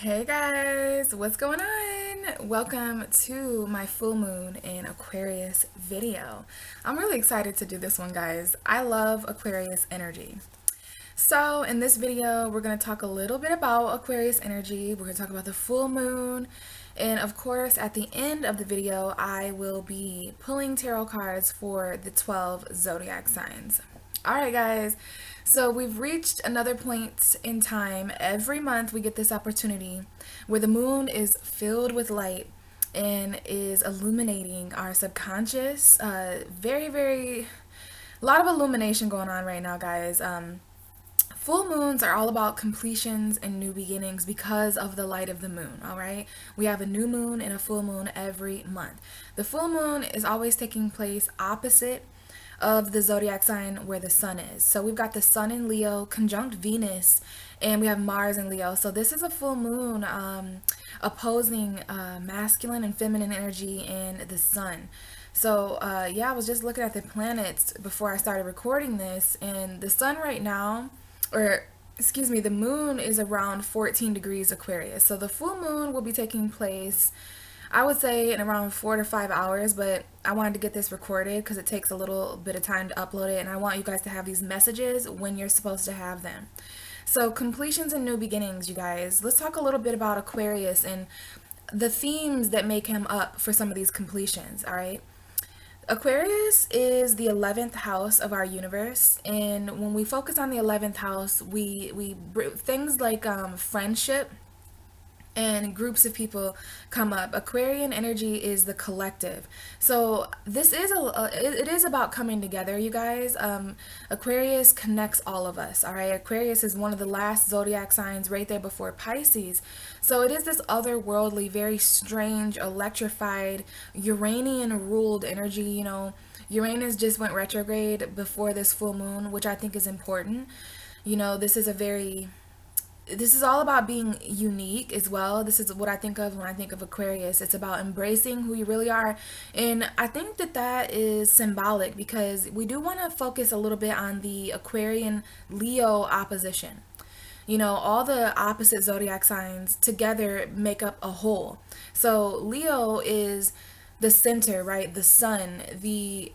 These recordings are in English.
Hey guys, what's going on? Welcome to my full moon in Aquarius video. I'm really excited to do this one, guys. I love Aquarius energy. So in this video, we're going to talk a little bit about Aquarius energy. We're going to talk about the full moon. And of course, at the end of the video, I will be pulling tarot cards for the 12 zodiac signs. All right, guys. So we've reached another point in time. Every month we get this opportunity where the moon is filled with light and is illuminating our subconscious. A lot of illumination going on right now, guys. Full moons are all about completions and new beginnings because of the light of the moon, all right? We have a new moon and a full moon every month. The full moon is always taking place opposite of the zodiac sign where the sun is. So we've got the sun in Leo conjunct Venus, and we have Mars in Leo. So this is a full moon opposing masculine and feminine energy and the sun. So yeah, I was just looking at the planets before I started recording this, and the sun right now, or excuse me, the moon is around 14 degrees Aquarius. So the full moon will be taking place, I would say, in around 4 to 5 hours, but I wanted to get this recorded because it takes a little bit of time to upload it, and I want you guys to have these messages when you're supposed to have them. So completions and new beginnings, you guys. Let's talk a little bit about Aquarius and the themes that make him up for some of these completions, all right? Aquarius is the 11th house of our universe, and when we focus on the 11th house, things like friendship and groups of people come up. Aquarian energy is the collective. So this is it is about coming together, you guys. Aquarius connects all of us, all right? Aquarius is one of the last zodiac signs right there before Pisces. So it is this otherworldly, very strange, electrified, Uranian ruled energy, you know. Uranus just went retrograde before this full moon, which I think is important. You know, this is all about being unique as well. This is what I think of when I think of Aquarius. It's about embracing who you really are. And I think that that is symbolic because we do want to focus a little bit on the Aquarian Leo opposition. You know, all the opposite zodiac signs together make up a whole. So Leo is the center, right? The sun, the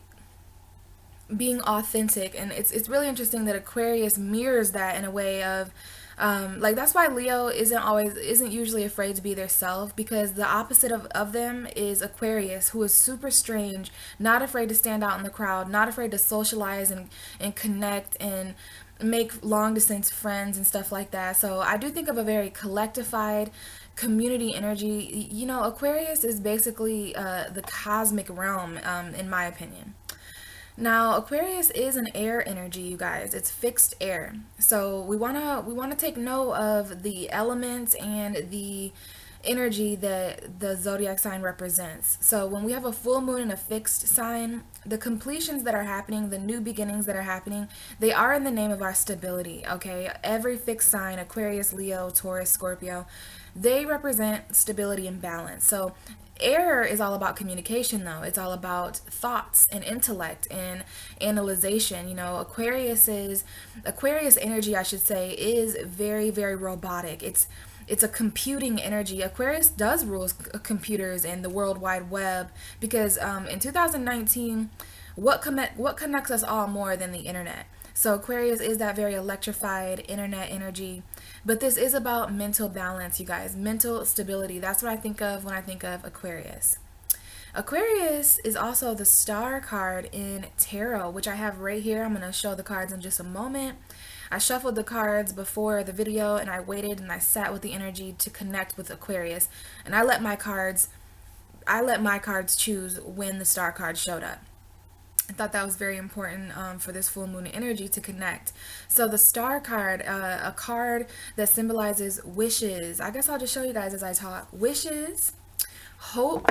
being authentic, and it's really interesting that Aquarius mirrors that in a way of like that's why Leo isn't usually afraid to be their self, because the opposite of them is Aquarius, who is super strange, not afraid to stand out in the crowd, not afraid to socialize and connect and make long distance friends and stuff like that. So I do think of a very collectivified community energy. You know, Aquarius is basically the cosmic realm, in my opinion. Now, Aquarius is an air energy, you guys. It's fixed air. So we wanna take note of the elements and the energy that the zodiac sign represents. So when we have a full moon in a fixed sign, the completions that are happening, the new beginnings that are happening, they are in the name of our stability, okay? Every fixed sign, Aquarius, Leo, Taurus, Scorpio, they represent stability and balance. So air is all about communication, though. It's all about thoughts and intellect and analyzation. You know, Aquarius energy, I should say, is very, very robotic. It's a computing energy. Aquarius does rule computers and the World Wide Web because in 2019, what connects us all more than the internet? So Aquarius is that very electrified internet energy. But this is about mental balance, you guys, mental stability. That's what I think of when I think of Aquarius. Aquarius is also the star card in tarot, which I have right here. I'm going to show the cards in just a moment. I shuffled the cards before the video, and I waited and I sat with the energy to connect with Aquarius. And I let my cards choose when the star card showed up. I thought that was very important for this full moon energy to connect. So the star card, a card that symbolizes wishes. I guess I'll just show you guys as I talk. Wishes, hope,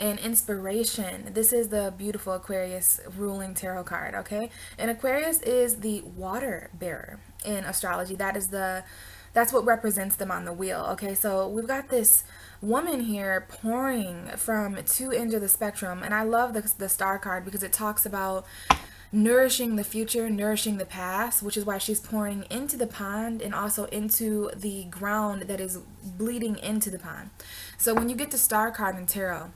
and inspiration. This is the beautiful Aquarius ruling tarot card, okay? And Aquarius is the water bearer in astrology. That's what represents them on the wheel, okay? So we've got this woman here pouring from two ends of the spectrum, and I love the star card because it talks about nourishing the future, nourishing the past, which is why she's pouring into the pond and also into the ground that is bleeding into the pond. So when you get the star card in tarot,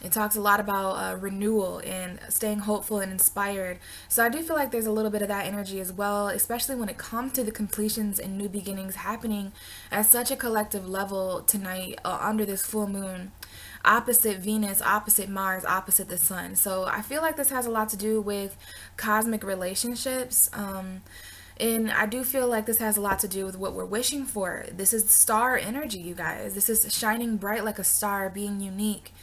it talks a lot about renewal and staying hopeful and inspired. So I do feel like there's a little bit of that energy as well, especially when it comes to the completions and new beginnings happening at such a collective level tonight under this full moon. Opposite Venus, opposite Mars, opposite the sun. So I feel like this has a lot to do with cosmic relationships. And I do feel like this has a lot to do with what we're wishing for. This is star energy, you guys. This is shining bright like a star, being unique.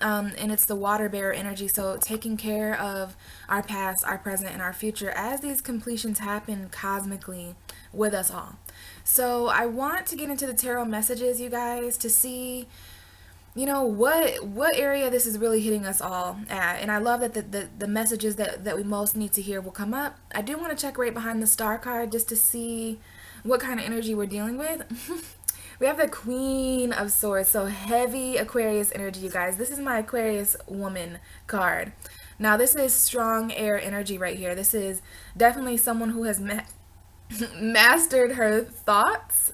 And it's the water bearer energy. So taking care of our past, our present, and our future as these completions happen cosmically with us all. So I want to get into the tarot messages, you guys, to see, you know, what area this is really hitting us all at. And I love that the messages that we most need to hear will come up. I do want to check right behind the star card just to see what kind of energy we're dealing with. We have the Queen of Swords, so heavy Aquarius energy, you guys. This is my Aquarius woman card. Now, this is strong air energy right here. This is definitely someone who has mastered her thoughts,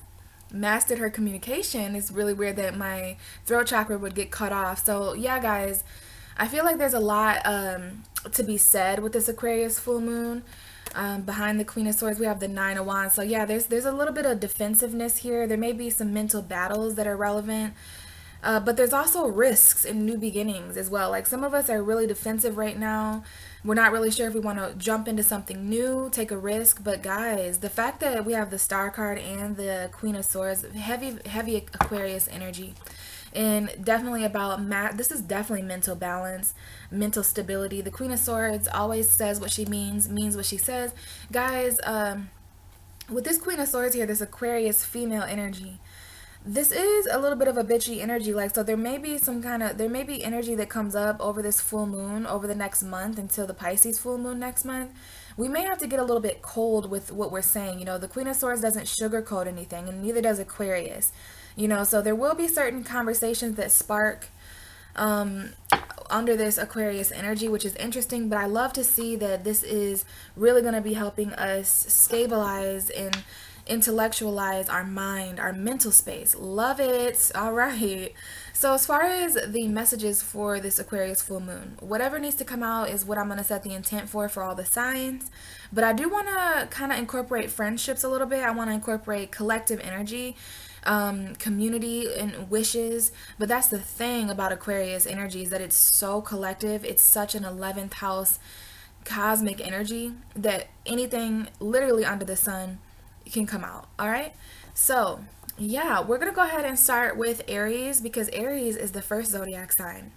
mastered her communication. It's really weird that my throat chakra would get cut off. So, yeah, guys, I feel like there's a lot to be said with this Aquarius full moon. Behind the Queen of Swords, we have the Nine of Wands. So yeah, there's a little bit of defensiveness here. There may be some mental battles that are relevant, but there's also risks in new beginnings as well. Like some of us are really defensive right now. We're not really sure if we want to jump into something new, take a risk. But guys, the fact that we have the Star card and the Queen of Swords, heavy Aquarius energy. And definitely about this is definitely mental balance, mental stability. The Queen of Swords always says what she means what she says. Guys, with this Queen of Swords here, this Aquarius female energy, this is a little bit of a bitchy energy. Like, so there may be energy that comes up over this full moon over the next month until the Pisces full moon next month. We may have to get a little bit cold with what we're saying. You know, the Queen of Swords doesn't sugarcoat anything, and neither does Aquarius. You know, so there will be certain conversations that spark under this Aquarius energy, which is interesting. But I love to see that this is really going to be helping us stabilize and intellectualize our mind, our mental space. Love it. All right. So as far as the messages for this Aquarius full moon, whatever needs to come out is what I'm going to set the intent for all the signs. But I do want to kind of incorporate friendships a little bit. I want to incorporate collective energy, community and wishes. But that's the thing about Aquarius energy, is that it's so collective. It's such an 11th house cosmic energy that anything literally under the sun can come out. All right, so yeah, we're gonna go ahead and start with Aries, because Aries is the first zodiac sign.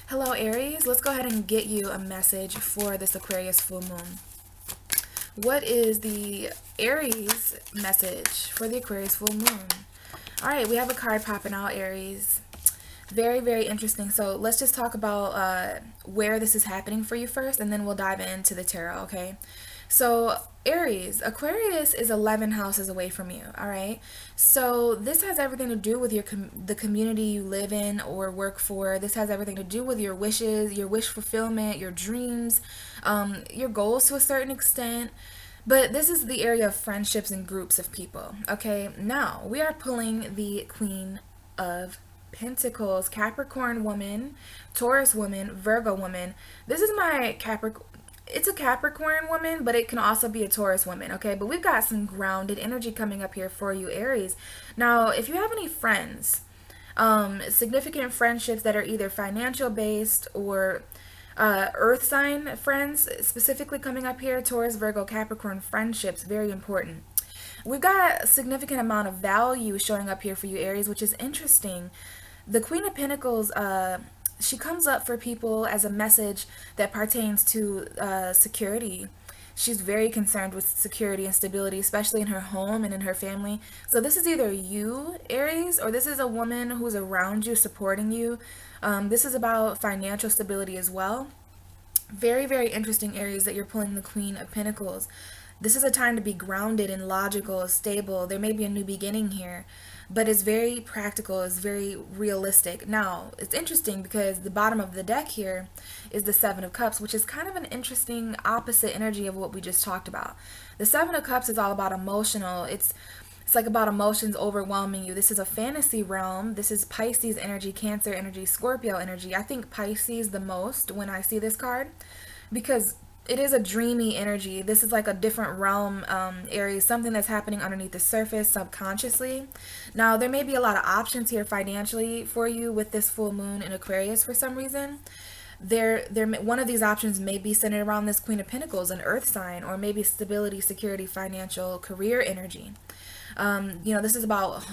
Hello Aries, let's go ahead and get you a message for this Aquarius full moon. What is the Aries message for the Aquarius full moon? All right, we have a card popping out, Aries. Very, very interesting. So let's just talk about where this is happening for you first, and then we'll dive into the tarot, okay? So Aries, Aquarius is 11 houses away from you, all right? So this has everything to do with the community you live in or work for. This has everything to do with your wishes, your wish fulfillment, your dreams, your goals to a certain extent. But this is the area of friendships and groups of people, okay? Now, we are pulling the Queen of Pentacles, Capricorn woman, Taurus woman, Virgo woman. This is my Capricorn. It's a Capricorn woman, but it can also be a Taurus woman, okay? But we've got some grounded energy coming up here for you, Aries. Now, if you have any friends, significant friendships that are either financial based or earth sign friends, specifically coming up here, Taurus, Virgo, Capricorn friendships, very important. We've got a significant amount of value showing up here for you, Aries, which is interesting. The Queen of Pentacles, she comes up for people as a message that pertains to security. She's very concerned with security and stability, especially in her home and in her family. So this is either you, Aries, or this is a woman who's around you, supporting you. This is about financial stability as well. Very, very interesting, Aries, that you're pulling the Queen of Pentacles. This is a time to be grounded and logical, stable. There may be a new beginning here. but it's very practical, it's very realistic. Now, it's interesting because the bottom of the deck here is the Seven of Cups, which is kind of an interesting opposite energy of what we just talked about. The Seven of Cups is all about emotional. It's like about emotions overwhelming you. This is a fantasy realm. This is Pisces energy, Cancer energy, Scorpio energy. I think Pisces the most when I see this card because it is a dreamy energy. This is like a different realm, Aries, something that's happening underneath the surface subconsciously. Now, there may be a lot of options here financially for you with this full moon in Aquarius for some reason. One of these options may be centered around this Queen of Pentacles, an earth sign, or maybe stability, security, financial, career energy. This is about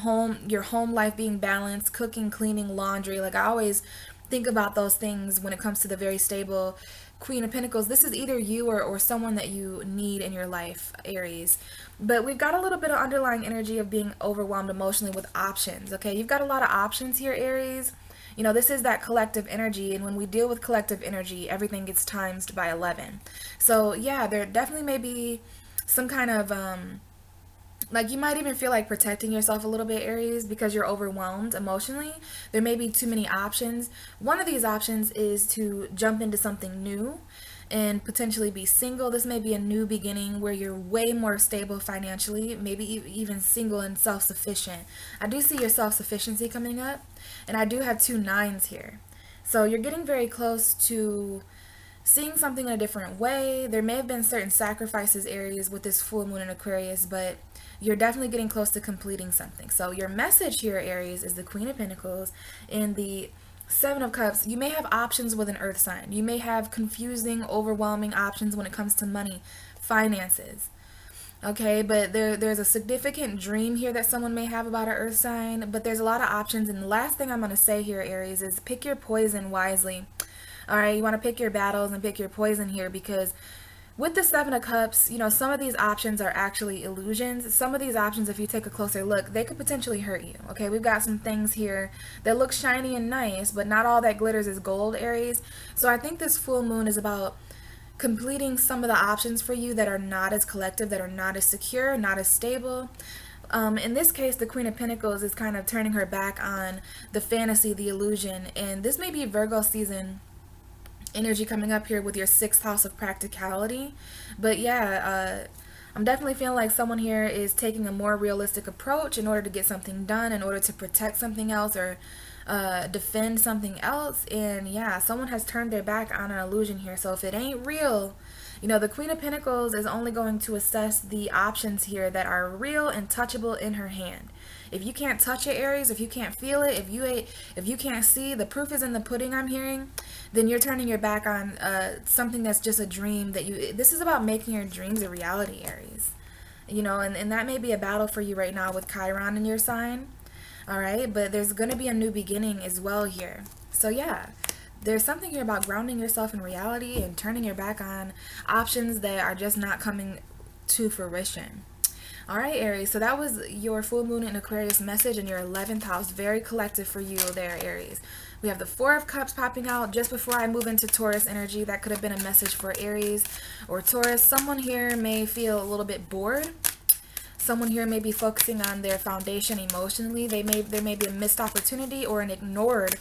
your home life being balanced, cooking, cleaning, laundry. Like I always think about those things when it comes to the very stable Queen of Pentacles. This is either you or someone that you need in your life, Aries. But we've got a little bit of underlying energy of being overwhelmed emotionally with options. Okay, you've got a lot of options here, Aries. This is that collective energy, and when we deal with collective energy, everything gets times by 11. So yeah, there definitely may be some kind of like you might even feel like protecting yourself a little bit, Aries, because you're overwhelmed emotionally. There may be too many options. One of these options is to jump into something new and potentially be single. This may be a new beginning where you're way more stable financially, maybe even single and self-sufficient. I do see your self-sufficiency coming up, and I do have 2 9s here. So you're getting very close to seeing something in a different way. There may have been certain sacrifices, Aries, with this full moon in Aquarius, but you're definitely getting close to completing something. So your message here, Aries, is the Queen of Pentacles and the Seven of Cups. You may have options with an earth sign. You may have confusing, overwhelming options when it comes to money, finances. Okay, but there's a significant dream here that someone may have about an earth sign, but there's a lot of options. And the last thing I'm going to say here, Aries, is pick your poison wisely. All right, you want to pick your battles and pick your poison here because with the Seven of Cups, some of these options are actually illusions. Some of these options, if you take a closer look, they could potentially hurt you. Okay, we've got some things here that look shiny and nice, but not all that glitters is gold, Aries. So I think this full moon is about completing some of the options for you that are not as collective, that are not as secure, not as stable. In this case, the Queen of Pentacles is kind of turning her back on the fantasy, the illusion, and this may be Virgo season energy coming up here with your 6th house of practicality. But yeah, I'm definitely feeling like someone here is taking a more realistic approach in order to get something done, in order to protect something else or defend something else. And yeah, someone has turned their back on an illusion here. So if it ain't real, the Queen of Pentacles is only going to assess the options here that are real and touchable in her hand. If you can't touch it, Aries, if you can't feel it, if you can't see, the proof is in the pudding, I'm hearing, then you're turning your back on something that's just a dream that this is about making your dreams a reality, Aries. And that may be a battle for you right now with Chiron in your sign. All right, but there's going to be a new beginning as well here. So yeah, there's something here about grounding yourself in reality and turning your back on options that are just not coming to fruition. All right, Aries, so that was your full moon in Aquarius message in your 11th house. Very collective for you there, Aries. We have the 4 of Cups popping out just before I move into Taurus energy. That could have been a message for Aries or Taurus. Someone here may feel a little bit bored. Someone here may be focusing on their foundation emotionally. There may be a missed opportunity or an ignored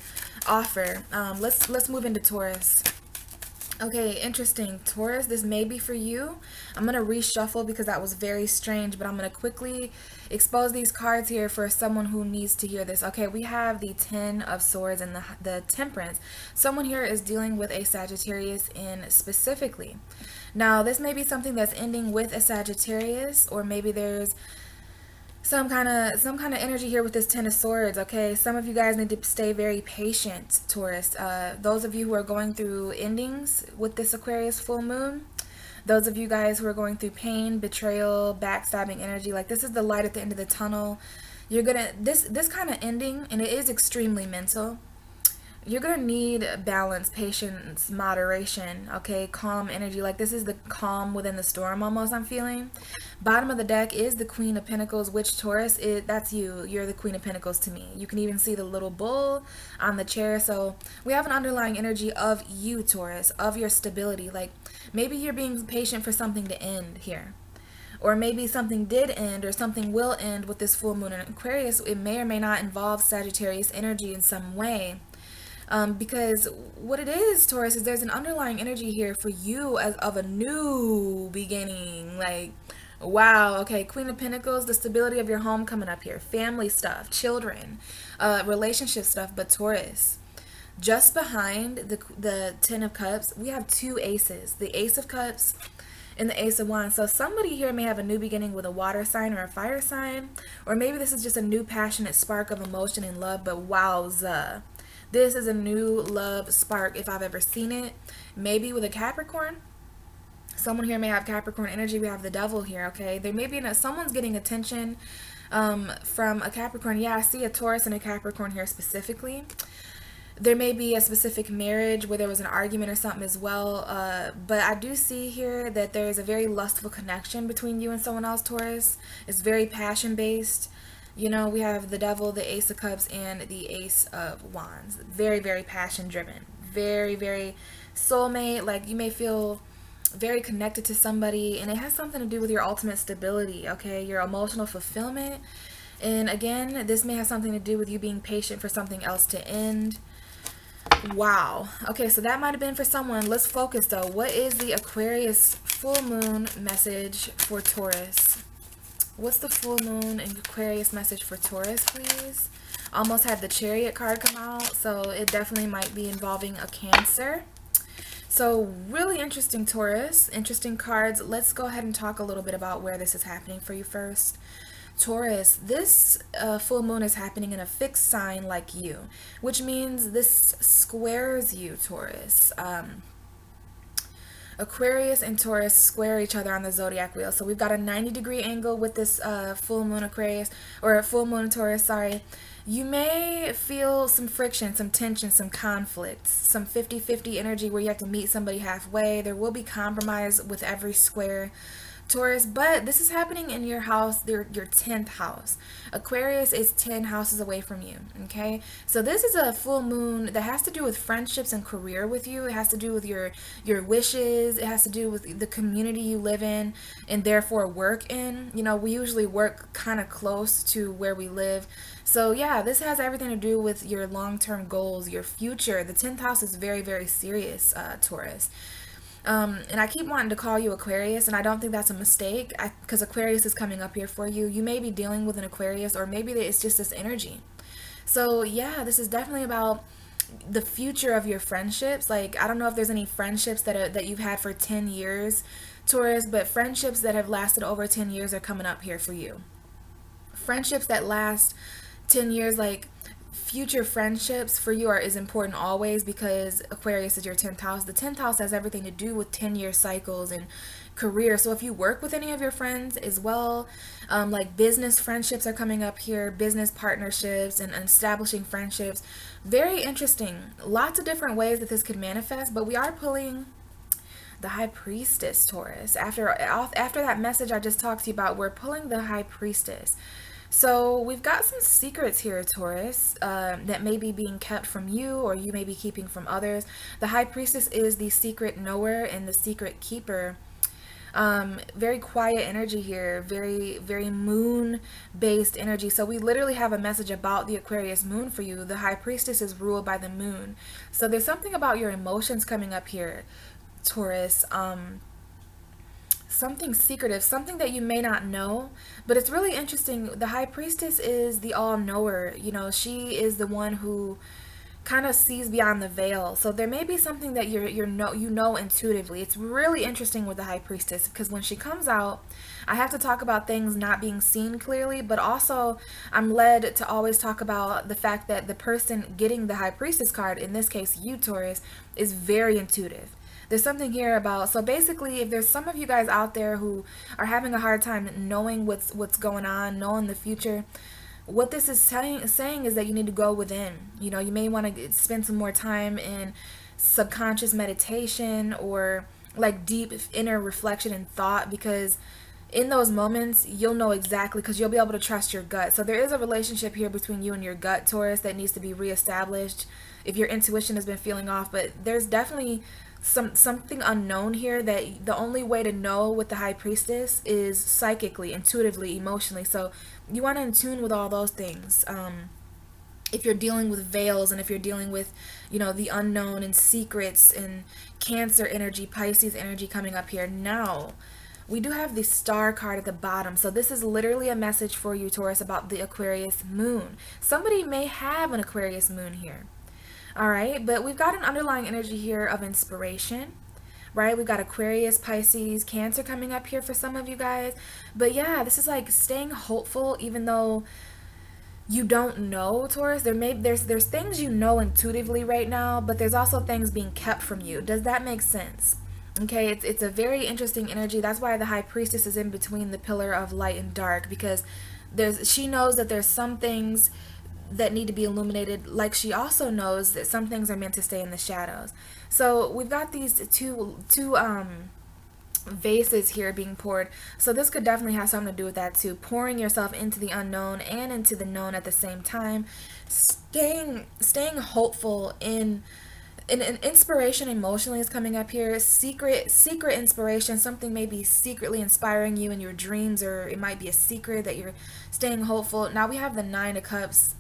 offer. Let's move into Taurus. Okay, interesting. Taurus, this may be for you. I'm going to reshuffle because that was very strange, but I'm going to quickly expose these cards here for someone who needs to hear this. Okay, we have the 10 of Swords and the Temperance. Someone here is dealing with a Sagittarius in specifically. Now, this may be something that's ending with a Sagittarius, or maybe there's some kind of energy here with this 10 of Swords. Okay, some of you guys need to stay very patient, Taurus. Those of you who are going through endings with this Aquarius full moon, those of you guys who are going through pain, betrayal, backstabbing energy, like this is the light at the end of the tunnel. You're gonna this kind of ending, and it is extremely mental. You're gonna need balance, patience, moderation, okay, calm energy. Like this is the calm within the storm almost, I'm feeling. Bottom of the deck is the Queen of Pentacles, which Taurus, that's you. You're the Queen of Pentacles to me. You can even see the little bull on the chair. So we have an underlying energy of you, Taurus, of your stability. Like maybe you're being patient for something to end here. or maybe something did end or something will end with this full moon in Aquarius. It may or may not involve Sagittarius energy in some way. Because what it is, Taurus, is there's an underlying energy here for you as of a new beginning. Like, wow, okay, Queen of Pentacles, the stability of your home coming up here, family stuff, children, relationship stuff. But Taurus, just behind the Ten of Cups, we have two aces, the Ace of Cups and the Ace of Wands. So somebody here may have a new beginning with a water sign or a fire sign, or maybe this is just a new passionate spark of emotion and love. But wowza, this is a new love spark if I've ever seen it. Maybe with a Capricorn. Someone here may have Capricorn energy. We have the devil here, okay? There may be someone's getting attention from a Capricorn. Yeah, I see a Taurus and a Capricorn here specifically. There may be a specific marriage where there was an argument or something as well. But I do see here that there is a very lustful connection between you and someone else, Taurus. It's very passion-based. You know, we have the devil, the Ace of Cups, and the Ace of Wands. Very, very passion-driven. Very, very soulmate. Like, you may feel very connected to somebody, and it has something to do with your ultimate stability, okay? Your emotional fulfillment. And again, this may have something to do with you being patient for something else to end. Wow. Okay, so that might have been for someone. Let's focus, though. What is the Aquarius full moon message for Taurus? What's the full moon and Aquarius message for Taurus, please? Almost had the Chariot card come out, so it definitely might be involving a Cancer. So really interesting, Taurus. Interesting cards. Let's go ahead and talk a little bit about where this is happening for you first. Taurus, this full moon is happening in a fixed sign like you, which means this squares you, Taurus. Aquarius and Taurus square each other on the zodiac wheel. So we've got a 90-degree angle with this full moon Aquarius, or full moon Taurus, sorry. You may feel some friction, some tension, some conflict, some 50-50 energy where you have to meet somebody halfway. There will be compromise with every square, Taurus, but this is happening in your house, your 10th house. Aquarius is 10 houses away from you, okay? So this is a full moon that has to do with friendships and career with you. It has to do with your wishes. It has to do with the community you live in and therefore work in. You know, we usually work kind of close to where we live. So yeah, this has everything to do with your long-term goals, your future. The 10th house is very, very serious, Taurus. And I keep wanting to call you Aquarius, and I don't think that's a mistake, because Aquarius is coming up here for you. You may be dealing with an Aquarius, or maybe it's just this energy. So yeah, this is definitely about the future of your friendships. Like, I don't know if there's any friendships that you've had for 10 years, Taurus, but friendships that have lasted over 10 years are coming up here for you. Friendships that last 10 years, like future friendships for you is important always, because Aquarius is your 10th house. The 10th house has everything to do with 10-year cycles and career. So if you work with any of your friends as well, like business friendships are coming up here, business partnerships and establishing friendships. Very interesting. Lots of different ways that this could manifest, but we are pulling the High Priestess, Taurus. After that message I just talked to you about, we're pulling the High Priestess. So we've got some secrets here, Taurus, that may be being kept from you, or you may be keeping from others. The High Priestess is the secret knower and the secret keeper. Very quiet energy here, very, very moon-based energy. So we literally have a message about the Aquarius moon for you. The High Priestess is ruled by the moon. So there's something about your emotions coming up here, Taurus. Something secretive, something that you may not know, but it's really interesting. The High Priestess is the all-knower. You know, she is the one who kind of sees beyond the veil. So there may be something that you know intuitively. It's really interesting with the High Priestess, because when she comes out, I have to talk about things not being seen clearly, but also I'm led to always talk about the fact that the person getting the High Priestess card, in this case you, Taurus, is very intuitive. There's something here about, so basically, if there's some of you guys out there who are having a hard time knowing what's going on, knowing the future, what this is saying is that you need to go within. You know, you may want to spend some more time in subconscious meditation, or like deep inner reflection and thought, because in those moments, you'll know exactly, because you'll be able to trust your gut. So there is a relationship here between you and your gut, Taurus, that needs to be reestablished if your intuition has been feeling off. But there's definitely something unknown here, that the only way to know with the High Priestess is psychically, intuitively, emotionally. So you want to in tune with all those things. If you're dealing with veils, and if you're dealing with, the unknown and secrets and Cancer energy, Pisces energy coming up here. Now, we do have the Star card at the bottom. So this is literally a message for you, Taurus, about the Aquarius moon. Somebody may have an Aquarius moon here. All right, but we've got an underlying energy here of inspiration, right? We've got Aquarius, Pisces, Cancer coming up here for some of you guys. But yeah, this is like staying hopeful, even though you don't know, Taurus. There's things you know intuitively right now, but there's also things being kept from you. Does that make sense? Okay, it's a very interesting energy. That's why the High Priestess is in between the pillar of light and dark, because she knows that there's some things that need to be illuminated, like she also knows that some things are meant to stay in the shadows. So we've got these two vases here being poured. So this could definitely have something to do with that too. Pouring yourself into the unknown and into the known at the same time. Staying hopeful in inspiration emotionally is coming up here. Secret inspiration. Something may be secretly inspiring you in your dreams, or it might be a secret that you're staying hopeful. Now we have the Nine of Cups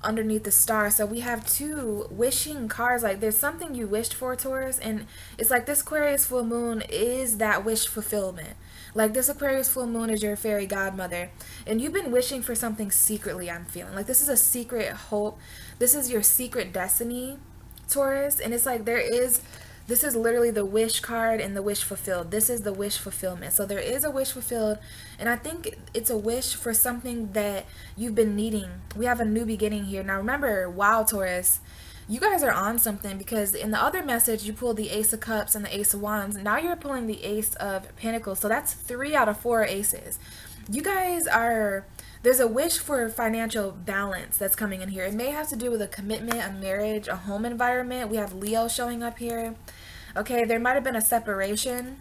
underneath the Star. So we have two wishing cards. Like there's something you wished for, Taurus, and it's like this Aquarius full moon is that wish fulfillment. Like this Aquarius full moon is your fairy godmother, and you've been wishing for something secretly. I'm feeling like this is a secret hope. This is your secret destiny, Taurus. And it's like this is literally the wish card and the wish fulfilled. This is the wish fulfillment. So there is a wish fulfilled, and I think it's a wish for something that you've been needing. We have a new beginning here. Now remember, wow, Taurus, you guys are on something, because in the other message you pulled the Ace of Cups and the Ace of Wands. Now you're pulling the Ace of Pentacles. So that's 3 out of 4 aces. You guys are... There's a wish for financial balance that's coming in here. It may have to do with a commitment, a marriage, a home environment. We have Leo showing up here. Okay, there might have been a separation.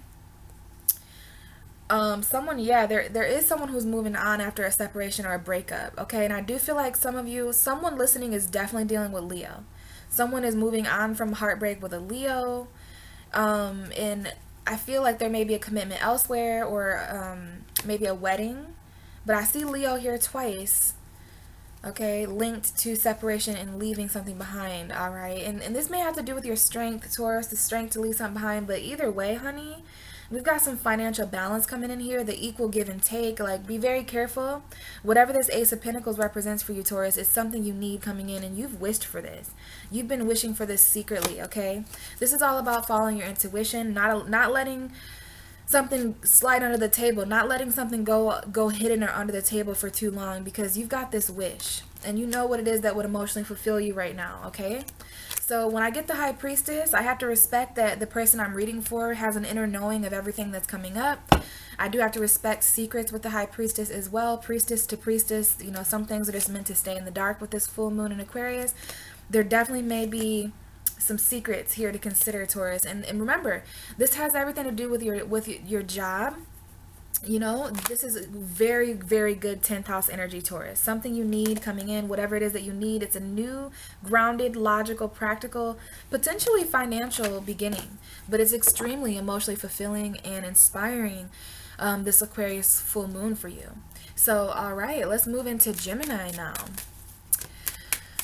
There is someone who's moving on after a separation or a breakup. Okay, and I do feel like someone listening is definitely dealing with Leo. Someone is moving on from heartbreak with a Leo. And I feel like there may be a commitment elsewhere, or maybe a wedding. But I see Leo here twice, okay, linked to separation and leaving something behind, all right? And this may have to do with your strength, Taurus, the strength to leave something behind. But either way, honey, we've got some financial balance coming in here, the equal give and take. Like, be very careful. Whatever this Ace of Pentacles represents for you, Taurus, is something you need coming in, and you've wished for this. You've been wishing for this secretly, okay? This is all about following your intuition, not letting something slide under the table, not letting something go hidden or under the table for too long, because you've got this wish and you know what it is that would emotionally fulfill you right now, okay? So when I get the High Priestess, I have to respect that the person I'm reading for has an inner knowing of everything that's coming up. I do have to respect secrets with the High Priestess as well. Priestess to priestess, some things are just meant to stay in the dark with this full moon in Aquarius. There definitely may be some secrets here to consider, Taurus. And remember, this has everything to do with your job. This is very, very good 10th house energy, Taurus. Something you need coming in, whatever it is that you need. It's a new, grounded, logical, practical, potentially financial beginning, but it's extremely emotionally fulfilling and inspiring, this Aquarius full moon for you. So, all right, let's move into Gemini now.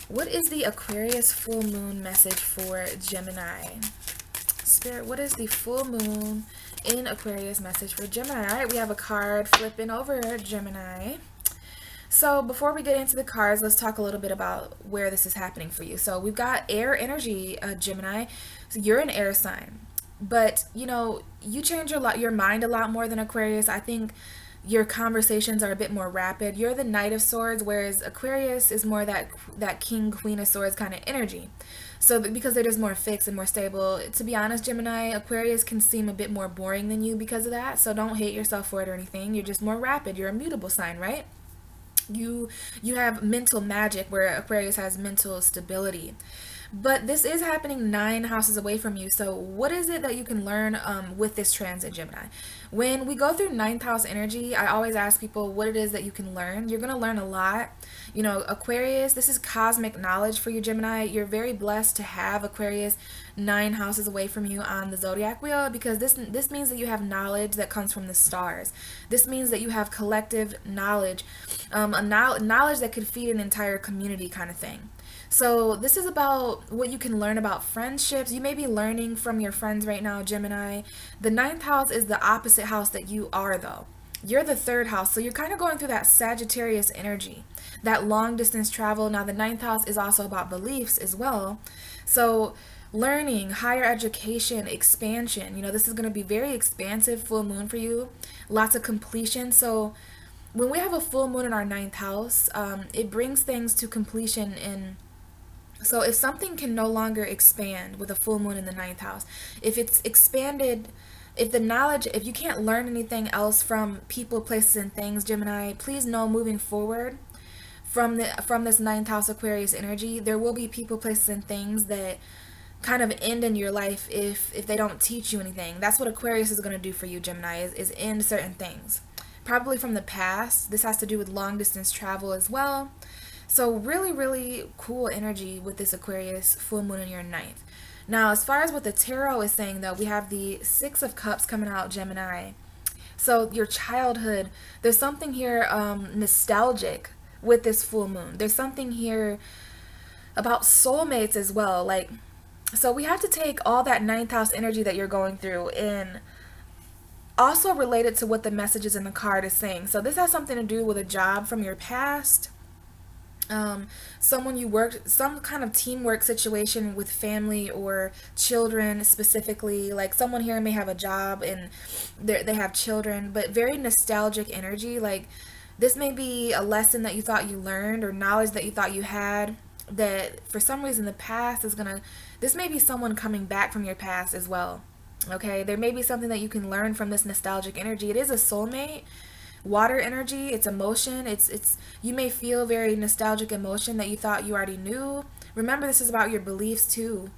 What is the Aquarius full moon message for Gemini? Spirit, what is the full moon in Aquarius message for Gemini? All right, we have a card flipping over Gemini. So before we get into the cards, let's talk a little bit about where this is happening for you. So we've got air energy, Gemini. So you're an air sign, but you change your mind a lot more than Aquarius. I think your conversations are a bit more rapid. You're the Knight of Swords, whereas Aquarius is more that King, Queen of Swords kind of energy. So because they're just more fixed and more stable. To be honest, Gemini, Aquarius can seem a bit more boring than you because of that. So don't hate yourself for it or anything. You're just more rapid. You're a mutable sign, right? You have mental magic, where Aquarius has mental stability. But this is happening 9 houses away from you. So what is it that you can learn with this transit, Gemini? When we go through ninth house energy, I always ask people what it is that you can learn. You're going to learn a lot. You know, Aquarius, this is cosmic knowledge for you, Gemini. You're very blessed to have Aquarius 9 houses away from you on the zodiac wheel, because this means that you have knowledge that comes from the stars. This means that you have collective knowledge, knowledge that could feed an entire community kind of thing. So this is about what you can learn about friendships. You may be learning from your friends right now, Gemini. The ninth house is the opposite house that you are, though. You're the third house, so you're kind of going through that Sagittarius energy, that long distance travel. Now the ninth house is also about beliefs as well. So learning, higher education, expansion. You know, this is going to be very expansive full moon for you. Lots of completion. So when we have a full moon in our ninth house, it brings things to completion in. So if something can no longer expand with a full moon in the ninth house, if it's expanded, if the knowledge, if you can't learn anything else from people, places, and things, Gemini, please know moving forward from this ninth house Aquarius energy, there will be people, places, and things that kind of end in your life if they don't teach you anything. That's what Aquarius is going to do for you, Gemini, is end certain things. Probably from the past. This has to do with long distance travel as well. So really, really cool energy with this Aquarius full moon in your ninth. Now, as far as what the tarot is saying, though, we have the Six of Cups coming out, Gemini. So your childhood, there's something here nostalgic with this full moon. There's something here about soulmates as well. Like, so we have to take all that ninth house energy that you're going through and also relate it to what the messages in the card is saying. So this has something to do with a job from your past. Someone you worked, some kind of teamwork situation with family or children specifically. Like someone here may have a job and they have children, but very nostalgic energy. Like this may be a lesson that you thought you learned or knowledge that you thought you had that for some reason the past is gonna, this may be someone coming back from your past as well. Okay, there may be something that you can learn from this nostalgic energy. It is a soulmate. Water energy, it's emotion, it's you may feel very nostalgic emotion that you thought you already knew. Remember, this is about your beliefs too.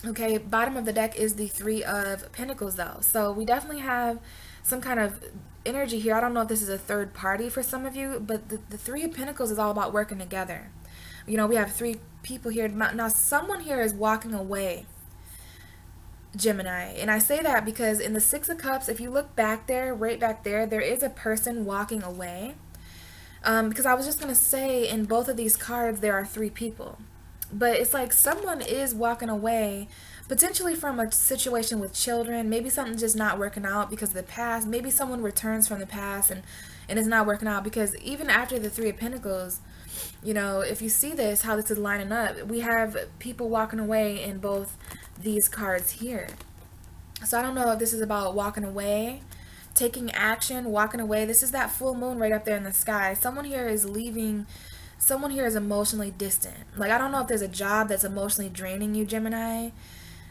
Okay, bottom of the deck is the Three of Pentacles though, so we definitely have some kind of energy here. I don't know if this is a third party for some of you, but the Three of Pentacles is all about working together. You know, we have three people here. Now someone here is walking away, Gemini, and I say that because in the Six of Cups, if you look back there, right back there, there is a person walking away. Because I was just going to say in both of these cards, there are three people. But it's like someone is walking away, potentially from a situation with children. Maybe something's just not working out because of the past. Maybe someone returns from the past and it's not working out, because even after the Three of Pentacles, you know, if you see this, how this is lining up, we have people walking away in both these cards here. So I don't know if this is about walking away, taking action, walking away. This is that full moon right up there in the sky. Someone here is leaving. Someone here is emotionally distant. Like, I don't know if there's a job that's emotionally draining you, Gemini,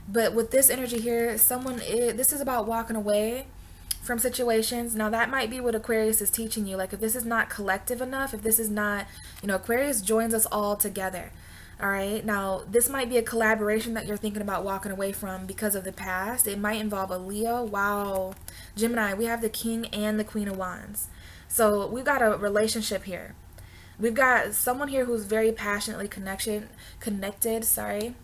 but with this energy here, this is about walking away from situations. Now that might be what Aquarius is teaching you. Like, if this is not collective enough, if this is not, you know, Aquarius joins us all together. All right, now this might be a collaboration that you're thinking about walking away from because of the past. It might involve a Leo. Wow, Gemini, we have the King and the Queen of Wands. So we've got a relationship here. We've got someone here who's very passionately connected. Sorry.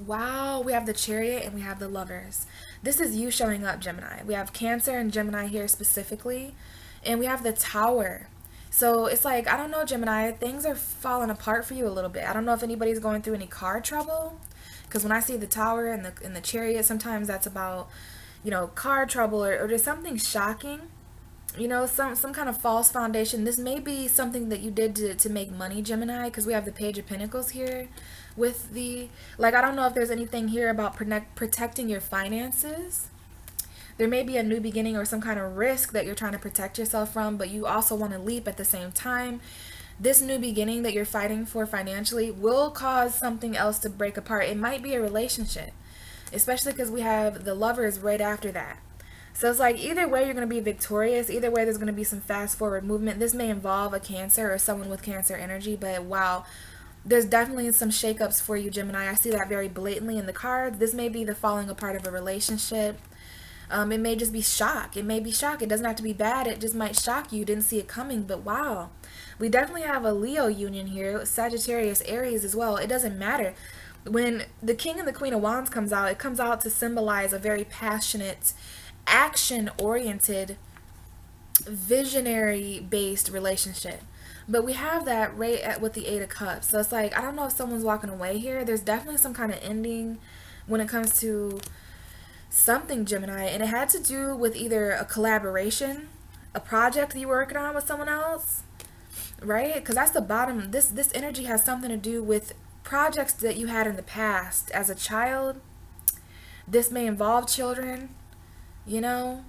Wow, we have the Chariot and we have the Lovers. This is you showing up, Gemini. We have Cancer and Gemini here specifically, and we have the Tower. So it's like, I don't know, Gemini, things are falling apart for you a little bit. I don't know if anybody's going through any car trouble, because when I see the Tower and the Chariot, sometimes that's about, you know, car trouble or just something shocking. You know, some kind of false foundation. This may be something that you did to make money, Gemini, because we have the Page of Pentacles here with the, like, I don't know if there's anything here about protecting your finances. There may be a new beginning or some kind of risk that you're trying to protect yourself from, but you also want to leap at the same time. This new beginning that you're fighting for financially will cause something else to break apart. It might be a relationship, especially because we have the Lovers right after that. So it's like, either way you're going to be victorious. Either way there's going to be some fast forward movement. This may involve a Cancer or someone with Cancer energy, but wow, there's definitely some shakeups for you, Gemini. I see that very blatantly in the cards. This may be the falling apart of a relationship. It may just be shock. It may be shock. It doesn't have to be bad. It just might shock you. You didn't see it coming, but wow. We definitely have a Leo union here, Sagittarius, Aries as well. It doesn't matter. When the King and the Queen of Wands comes out, it comes out to symbolize a very passionate, action-oriented, visionary-based relationship. But we have that with the Eight of Cups. So it's like, I don't know if someone's walking away here. There's definitely some kind of ending when it comes to something, Gemini. And it had to do with either a collaboration, a project that you were working on with someone else, right? Because that's the bottom. This energy has something to do with projects that you had in the past as a child. This may involve children, you know.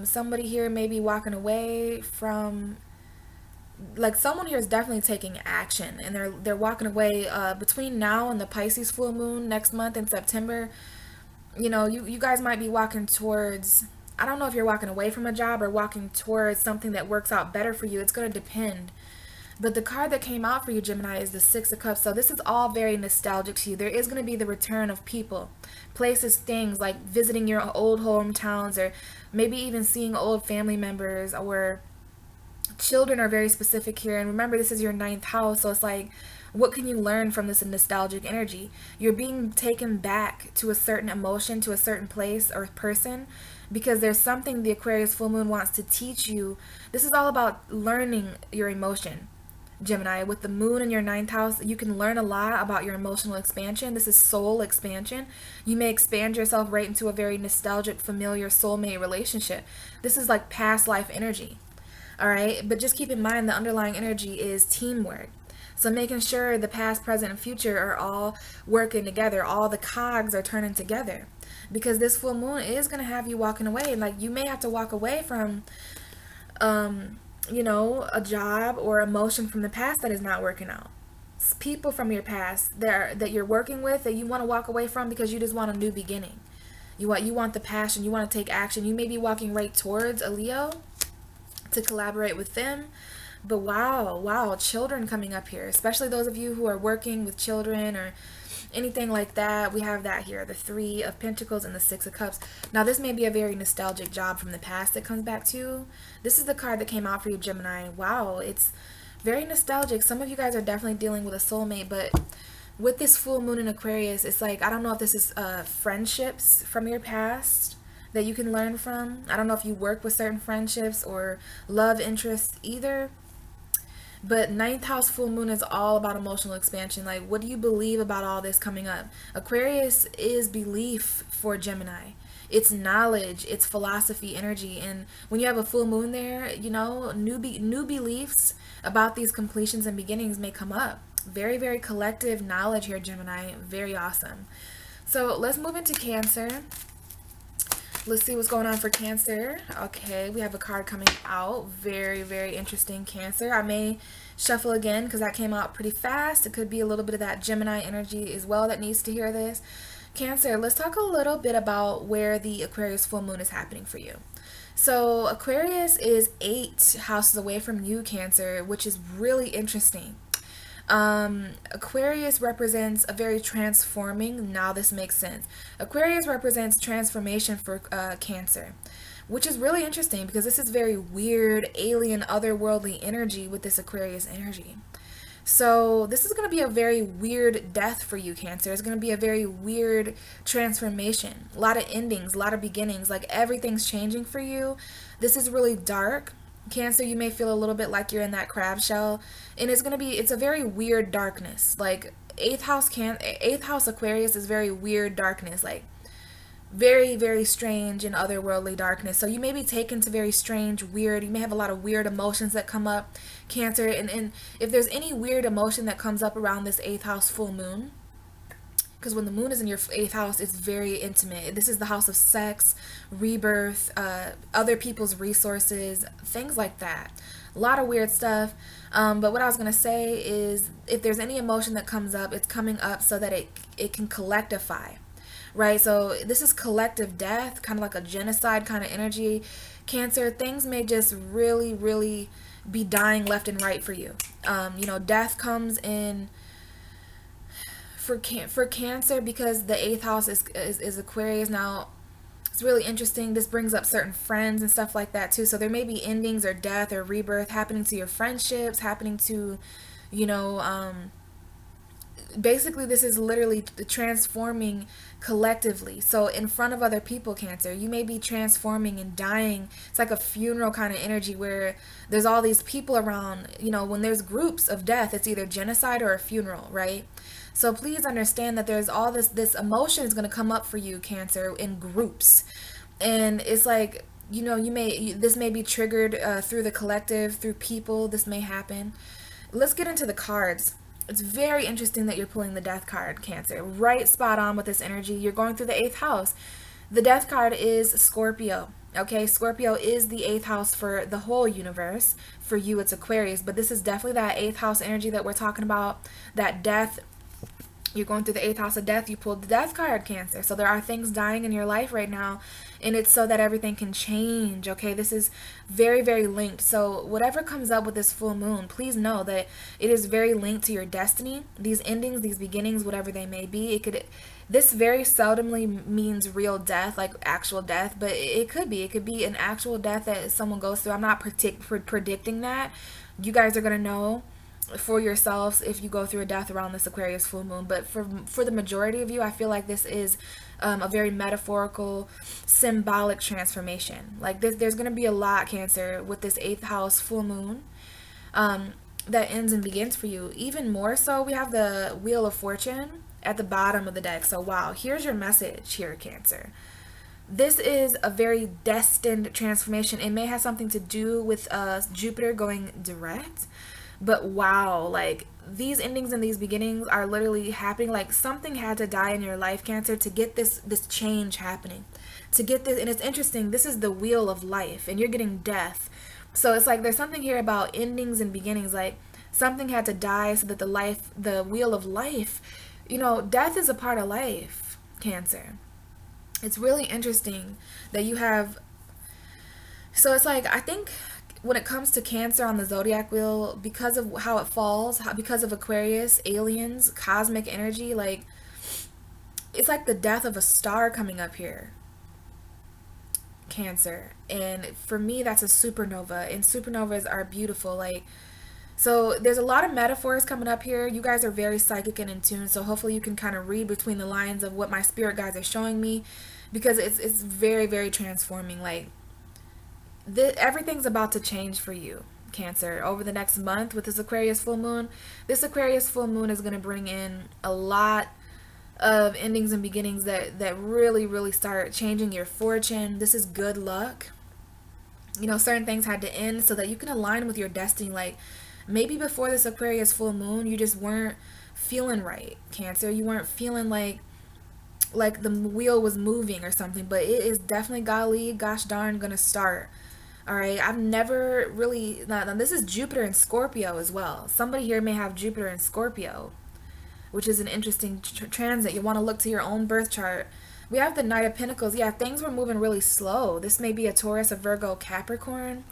Somebody here may be walking away from, like, someone here is definitely taking action, and they're walking away between now and the Pisces full moon next month in September. You know, you guys might be walking towards, I don't know if you're walking away from a job or walking towards something that works out better for you. It's going to depend. But the card that came out for you, Gemini, is the Six of Cups. So this is all very nostalgic to you. There is going to be the return of people, places, things, like visiting your old hometowns, or maybe even seeing old family members, or children are very specific here. And remember, this is your ninth house. So it's like, what can you learn from this nostalgic energy? You're being taken back to a certain emotion, to a certain place or person, because there's something the Aquarius full moon wants to teach you. This is all about learning your emotion, Gemini. With the moon in your ninth house, you can learn a lot about your emotional expansion. This is soul expansion. You may expand yourself right into a very nostalgic, familiar soulmate relationship. This is like past life energy. All right, but just keep in mind the underlying energy is teamwork. So making sure the past, present, and future are all working together. All the cogs are turning together, because this full moon is going to have you walking away. Like, you may have to walk away from, you know, a job or emotion from the past that is not working out. It's people from your past that you're working with that you want to walk away from because you just want a new beginning. You want the passion. You want to take action. You may be walking right towards a Leo to collaborate with them. But wow, children coming up here, especially those of you who are working with children or anything like that. We have that here, the Three of Pentacles and the Six of Cups. Now, this may be a very nostalgic job from the past that comes back to you. This is the card that came out for you, Gemini. Wow, it's very nostalgic. Some of you guys are definitely dealing with a soulmate, but with this full moon in Aquarius, it's like, I don't know if this is friendships from your past that you can learn from. I don't know if you work with certain friendships or love interests either. But ninth house full moon is all about emotional expansion. Like, what do you believe about all this coming up? Aquarius is belief for Gemini. It's knowledge, it's philosophy, energy. And when you have a full moon there, you know, new beliefs about these completions and beginnings may come up. Very, very collective knowledge here, Gemini. Very awesome. So let's move into Cancer. Let's see what's going on for Cancer. Okay, we have a card coming out. Very, very interesting, Cancer. I may shuffle again because that came out pretty fast. It could be a little bit of that Gemini energy as well that needs to hear this. Cancer, let's talk a little bit about where the Aquarius full moon is happening for you. So Aquarius is 8 houses away from you, Cancer, which is really interesting. Aquarius represents a very transforming, now this makes sense. Aquarius represents transformation for Cancer, which is really interesting because this is very weird, alien, otherworldly energy with this Aquarius energy. So this is going to be a very weird death for you, Cancer. It's going to be a very weird transformation. A lot of endings, a lot of beginnings, like everything's changing for you. This is really dark. Cancer, you may feel a little bit like you're in that crab shell, and it's a very weird darkness. Like eighth house Aquarius is very weird darkness, like very, very strange and otherworldly darkness. So you may be taken to very strange, weird, you may have a lot of weird emotions that come up, Cancer. And if there's any weird emotion that comes up around this 8th house full moon, because when the moon is in your 8th house, it's very intimate. This is the house of sex, rebirth, other people's resources, things like that. A lot of weird stuff. But what I was going to say is, if there's any emotion that comes up, it's coming up so that it can collectivify, right? So this is collective death, kind of like a genocide kind of energy. Cancer, things may just really, really be dying left and right for you. You know, death comes in for Cancer because the 8th house is Aquarius. Now, It's really interesting. This brings up certain friends and stuff like that too. So there may be endings or death or rebirth happening to your friendships, happening to, you know, basically this is literally transforming collectively. So in front of other people, Cancer, you may be transforming and dying. It's like a funeral kind of energy where there's all these people around. You know, when there's groups of death, it's either genocide or a funeral, right? So please understand that there's all this emotion is going to come up for you, Cancer, in groups. And it's like, you know, this may be triggered through the collective, through people. This may happen. Let's get into the cards. It's very interesting that you're pulling the death card, Cancer. Right spot on with this energy. You're going through the 8th house. The death card is Scorpio. Okay, Scorpio is the 8th house for the whole universe. For you, it's Aquarius. But this is definitely that 8th house energy that we're talking about. That death. You're going through the 8th house of death. You pulled the death card, Cancer. So there are things dying in your life right now. And it's so that everything can change. Okay, this is very, very linked. So whatever comes up with this full moon, please know that it is very linked to your destiny. These endings, these beginnings, whatever they may be. This very seldomly means real death, like actual death. But it could be. It could be an actual death that someone goes through. I'm not predicting that. You guys are going to know for yourselves if you go through a death around this Aquarius full moon. But for the majority of you, I feel like this is a very metaphorical, symbolic transformation. Like there's going to be a lot, Cancer, with this 8th house full moon that ends and begins for you. Even more so, we have the Wheel of Fortune at the bottom of the deck. So wow, here's your message here, Cancer. This is a very destined transformation. It may have something to do with Jupiter going direct. But wow, like these endings and these beginnings are literally happening. Like something had to die in your life, Cancer, to get this change happening. To get this, and it's interesting, this is the wheel of life and you're getting death. So it's like there's something here about endings and beginnings. Like something had to die so that the wheel of life, you know, death is a part of life, Cancer. It's really interesting that you have, so it's like, I think when it comes to Cancer on the zodiac wheel, because of how it falls, because of Aquarius, aliens, cosmic energy, like it's like the death of a star coming up here, Cancer. And for me, that's a supernova, and supernovas are beautiful. Like, so there's a lot of metaphors coming up here. You guys are very psychic and in tune, so hopefully you can kind of read between the lines of what my spirit guides are showing me, because it's very, very transforming. Like everything's about to change for you, Cancer, over the next month with this Aquarius full moon. This Aquarius full moon is going to bring in a lot of endings and beginnings that really, really start changing your fortune. This is good luck. You know, certain things had to end so that you can align with your destiny. Like maybe before this Aquarius full moon, you just weren't feeling right, Cancer. You weren't feeling like the wheel was moving or something, but it is definitely, golly, gosh darn, gonna start. All right, I've never really, now this is Jupiter and Scorpio as well. Somebody here may have Jupiter and Scorpio, which is an interesting transit. You want to look to your own birth chart. We have the Knight of Pentacles. Yeah, things were moving really slow. This may be a Taurus, a Virgo, Capricorn.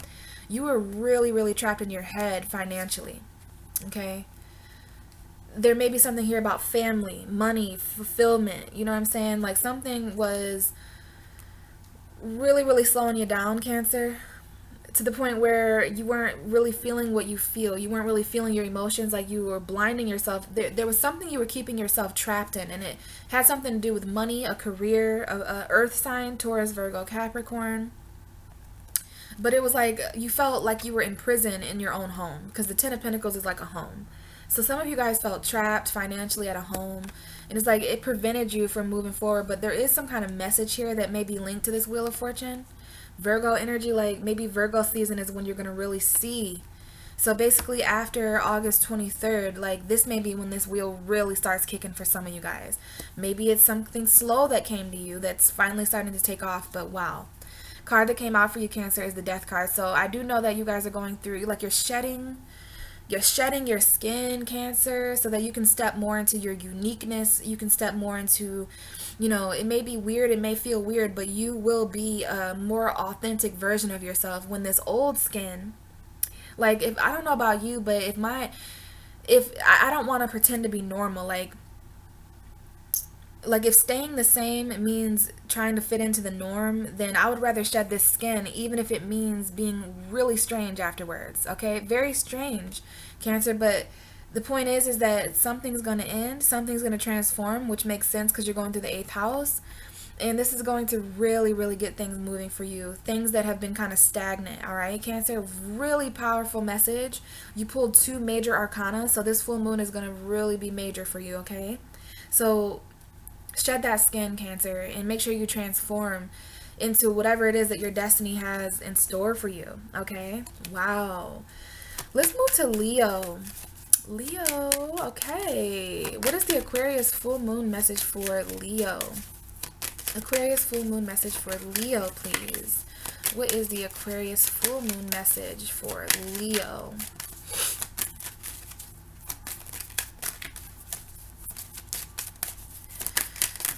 You were really, really trapped in your head financially, okay? There may be something here about family, money, fulfillment. You know what I'm saying? Like something was really, really slowing you down, Cancer, to the point where you weren't really feeling what you feel. You weren't really feeling your emotions, like you were blinding yourself. There was something you were keeping yourself trapped in, and it had something to do with money, a career, a earth sign, Taurus, Virgo, Capricorn. But it was like you felt like you were in prison in your own home, because the Ten of Pentacles is like a home. So some of you guys felt trapped financially at a home, and it's like it prevented you from moving forward. But there is some kind of message here that may be linked to this Wheel of Fortune. Virgo energy, like maybe Virgo season is when you're going to really see. So basically after August 23rd, like this may be when this wheel really starts kicking for some of you guys. Maybe it's something slow that came to you that's finally starting to take off, but wow. Card that came out for you, Cancer, is the Death card. So I do know that you guys are going through, like you're shedding your skin, Cancer, so that you can step more into your uniqueness. You can step more into, you know, it may be weird, it may feel weird, but you will be a more authentic version of yourself when this old skin, like, if I don't know about you, but if I don't want to pretend to be normal, like like if staying the same means trying to fit into the norm, then I would rather shed this skin, even if it means being really strange afterwards. Okay, very strange, Cancer. But the point is that something's going to end, something's going to transform, which makes sense because you're going through the 8th house. And this is going to really, really get things moving for you. Things that have been kind of stagnant, all right, Cancer? Really powerful message. You pulled 2 major arcana, so this full moon is going to really be major for you, okay? So shed that skin, Cancer, and make sure you transform into whatever it is that your destiny has in store for you, okay? Wow. Let's move to Leo. Leo, okay. What is the Aquarius full moon message for Leo? Aquarius full moon message for Leo, please. What is the Aquarius full moon message for Leo?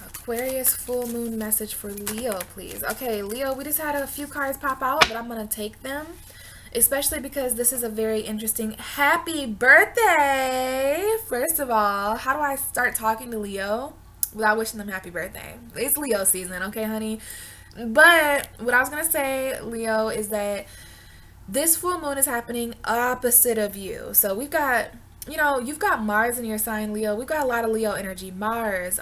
Aquarius full moon message for Leo, please. Okay, Leo, we just had a few cards pop out, but I'm going to take them. Especially because this is a very interesting happy birthday. First of all, how do I start talking to Leo without wishing them happy birthday? It's Leo season, okay, honey? But what I was going to say, Leo, is that this full moon is happening opposite of you. So we've got, you know, you've got Mars in your sign, Leo. We've got a lot of Leo energy. Mars,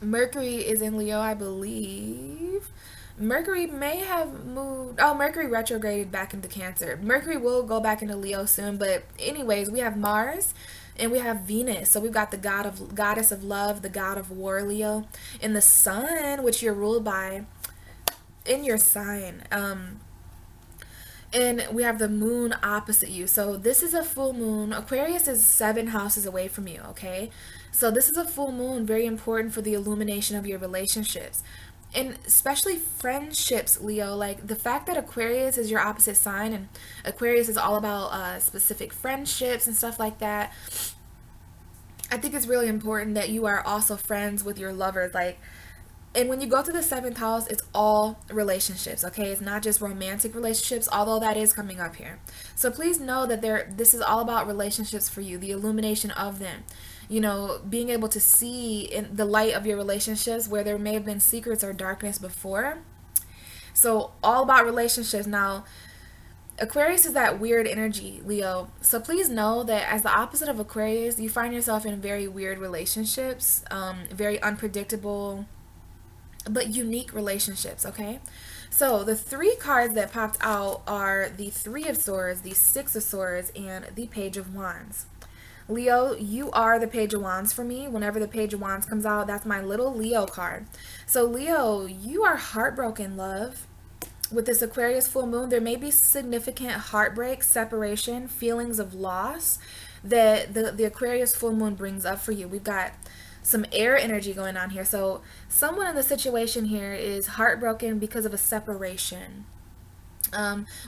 Mercury is in Leo, I believe. Mercury may have moved. Oh, Mercury retrograded back into Cancer. Mercury will go back into Leo soon. But anyways, we have Mars and we have Venus. So we've got the goddess of love, the god of war, Leo, and the sun, which you're ruled by, in your sign. And we have the moon opposite you. So this is a full moon. Aquarius is 7 houses away from you, okay? So this is a full moon, very important for the illumination of your relationships. And especially friendships, Leo. Like the fact that Aquarius is your opposite sign, and Aquarius is all about specific friendships and stuff like that. I think it's really important that you are also friends with your lovers. Like, and when you go to the 7th house, it's all relationships, okay? It's not just romantic relationships, although that is coming up here. So please know that this is all about relationships for you, the illumination of them. You know, being able to see in the light of your relationships where there may have been secrets or darkness before. So all about relationships. Now, Aquarius is that weird energy, Leo. So please know that as the opposite of Aquarius, you find yourself in very weird relationships, very unpredictable, but unique relationships, okay? So the 3 cards that popped out are the 3 of Swords, the 6 of Swords, and the Page of Wands. Leo, you are the Page of Wands for me. Whenever the Page of Wands comes out, that's my little Leo card. So Leo, you are heartbroken, love. With this Aquarius full moon, there may be significant heartbreak, separation, feelings of loss that the Aquarius full moon brings up for you. We've got some air energy going on here. So someone in the situation here is heartbroken because of a separation.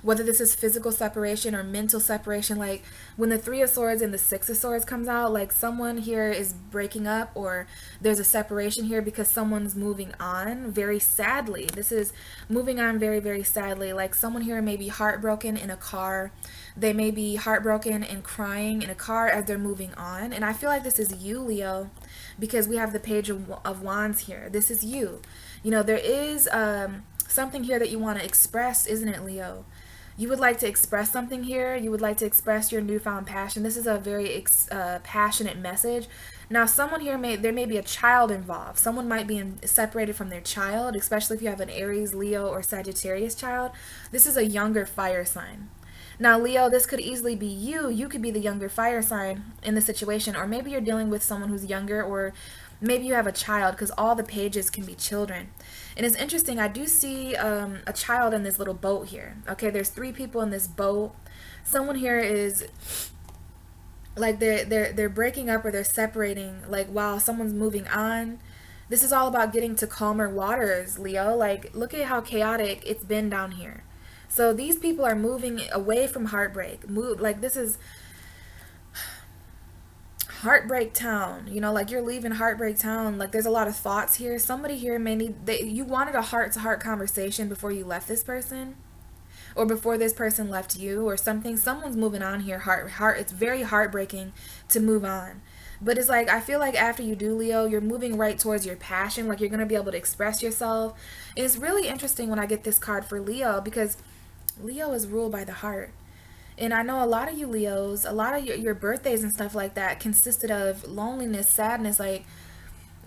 Whether this is physical separation or mental separation. Like when the 3 of Swords and the 6 of Swords comes out, like someone here is breaking up, or there's a separation here because someone's moving on very sadly. This is moving on very, very sadly. Like someone here may be heartbroken in a car. They may be heartbroken and crying in a car as they're moving on. And I feel like this is you, Leo, because we have the Page of Wands here. This is you. You know, there is something here that you want to express, isn't it, Leo? You would like to express something here. You would like to express your newfound passion. This is a very passionate message. Now, someone here there may be a child involved. Someone might be separated from their child, especially if you have an Aries, Leo, or Sagittarius child. This is a younger fire sign. Now, Leo, this could easily be you. You could be the younger fire sign in the situation, or maybe you're dealing with someone who's younger, or maybe you have a child, because all the pages can be children. And it's interesting, I do see a child in this little boat here. Okay, there's 3 people in this boat. Someone here is like they're breaking up, or they're separating, like while someone's moving on. This is all about getting to calmer waters, Leo. Like look at how chaotic it's been down here. So these people are moving away from heartbreak. Like this is Heartbreak Town, you know, like you're leaving Heartbreak Town. Like there's a lot of thoughts here. Somebody here may need, you wanted a heart-to-heart conversation before you left this person, or before this person left you, or something. Someone's moving on here. It's very heartbreaking to move on. But it's like, I feel like after you do Leo, you're moving right towards your passion. Like, you're going to be able to express yourself. And it's really interesting when I get this card for Leo, because Leo is ruled by the heart. And I know a lot of you Leos, a lot of your birthdays and stuff like that consisted of loneliness, sadness. Like,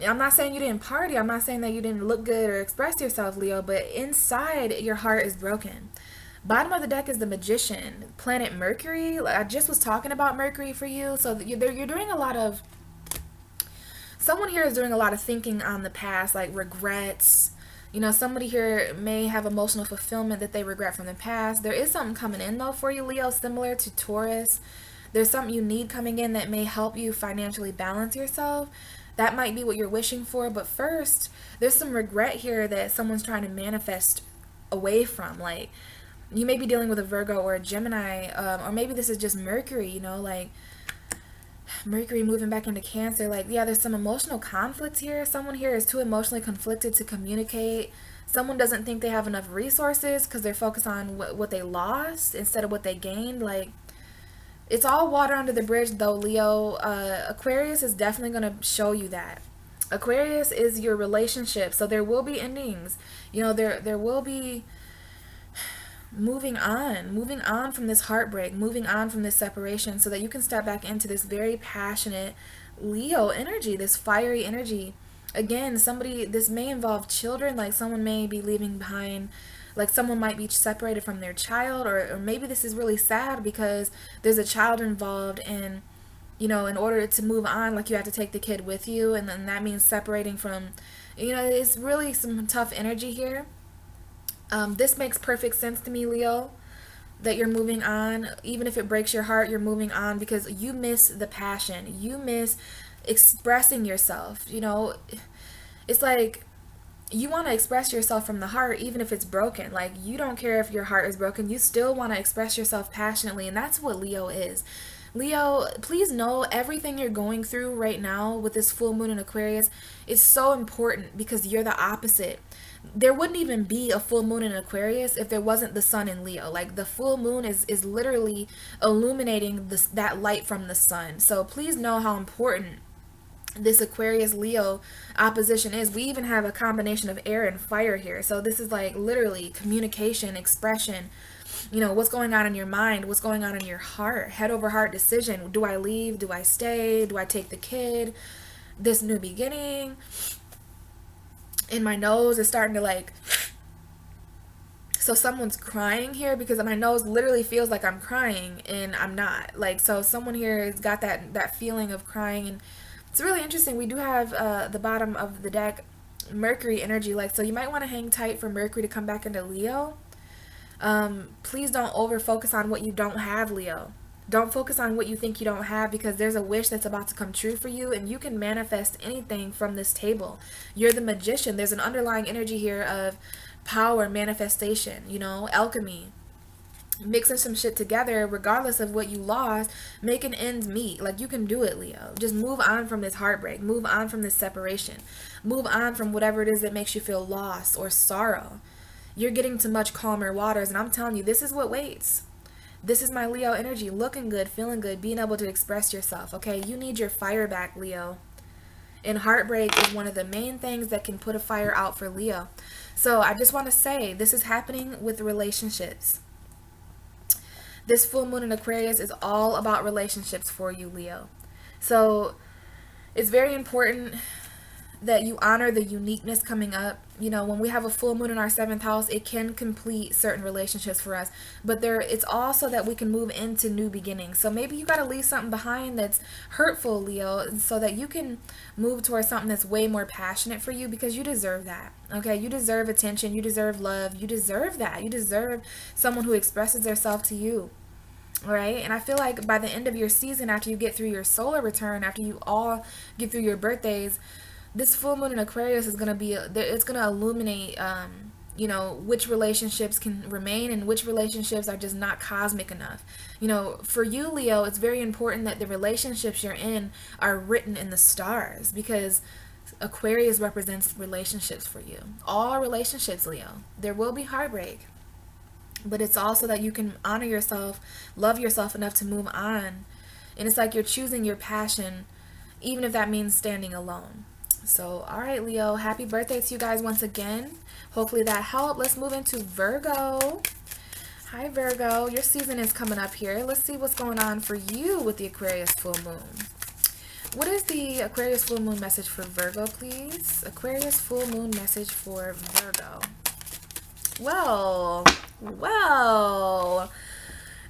I'm not saying you didn't party. I'm not saying that you didn't look good or express yourself, Leo, but inside your heart is broken. Bottom of the deck is the Magician, planet Mercury. Like, I just was talking about Mercury for you. So you're doing a lot of, someone here is doing a lot of thinking on the past, like regrets. You know, somebody here may have emotional fulfillment that they regret from the past. There is something coming in though for you, Leo, similar to Taurus. There's something you need coming in that may help you financially balance yourself. That might be what you're wishing for. But first, there's some regret here that someone's trying to manifest away from. Like, you may be dealing with a Virgo or a Gemini, or maybe this is just Mercury, you know, like Mercury moving back into Cancer. Like, yeah, there's some emotional conflict here. Someone here is too emotionally conflicted to communicate. Someone doesn't think they have enough resources because they're focused on what they lost instead of what they gained. Like, it's all water under the bridge though, Leo. Aquarius is definitely going to show you that. Aquarius is your relationship, so there will be endings. You know, there will be moving on from this heartbreak, moving on from this separation, so that you can step back into this very passionate Leo energy, this fiery energy. Again, this may involve children. Like, someone may be leaving behind, like someone might be separated from their child, or maybe this is really sad because there's a child involved, and you know, in order to move on, like, you have to take the kid with you, and then that means separating from, you know, it's really some tough energy here. This makes perfect sense to me, Leo, that you're moving on. Even if it breaks your heart, you're moving on because you miss the passion. You miss expressing yourself. You know, it's like you want to express yourself from the heart, even if it's broken. Like, you don't care if your heart is broken. You still want to express yourself passionately, and that's what Leo is. Leo, please know everything you're going through right now with this full moon in Aquarius is so important because you're the opposite. There wouldn't even be a full moon in Aquarius if there wasn't the sun in Leo. Like, the full moon is literally illuminating that light from the sun. So please know how important this Aquarius Leo opposition is. We even have a combination of air and fire here. So this is like literally communication, expression, you know, what's going on in your mind, what's going on in your heart, head over heart decision. Do I leave? Do I stay? Do I take the kid? This new beginning. And my nose is starting to like, so someone's crying here because my nose literally feels like I'm crying and I'm not. Like, so someone here has got that feeling of crying, and it's really interesting. We do have the bottom of the deck Mercury energy, like, so you might want to hang tight for Mercury to come back into Leo. Please don't over focus on what you don't have, Leo. Don't focus on what you think you don't have, because there's a wish that's about to come true for you, and you can manifest anything from this table. You're the Magician. There's an underlying energy here of power, manifestation, you know, alchemy. Mixing some shit together regardless of what you lost, making ends meet. Like, you can do it, Leo. Just move on from this heartbreak, move on from this separation, move on from whatever it is that makes you feel lost or sorrow. You're getting to much calmer waters, and I'm telling you, this is what waits. This is my Leo energy, looking good, feeling good, being able to express yourself, okay? You need your fire back, Leo. And heartbreak is one of the main things that can put a fire out for Leo. So I just want to say, this is happening with relationships. This full moon in Aquarius is all about relationships for you, Leo. So it's very important that you honor the uniqueness coming up. You know, when we have a full moon in our 7th house, it can complete certain relationships for us, but it's also that we can move into new beginnings. So maybe you got to leave something behind that's hurtful, Leo, so that you can move towards something that's way more passionate for you, because you deserve that. Okay, you deserve attention, you deserve love, you deserve that. You deserve someone who expresses themselves to you. All right, and I feel like by the end of your season, after you get through your solar return, after you all get through your birthdays, this full moon in Aquarius is going to be, it's going to illuminate, you know, which relationships can remain and which relationships are just not cosmic enough. You know, for you, Leo, it's very important that the relationships you're in are written in the stars, because Aquarius represents relationships for you. All relationships, Leo. There will be heartbreak, but it's also that you can honor yourself, love yourself enough to move on. And it's like you're choosing your passion even if that means standing alone. So, all right, Leo, happy birthday to you guys once again. Hopefully that helped. Let's move into Virgo. Hi, Virgo. Your season is coming up here. Let's see what's going on for you with the Aquarius full moon. What is the Aquarius full moon message for Virgo, please? Aquarius full moon message for Virgo. Well.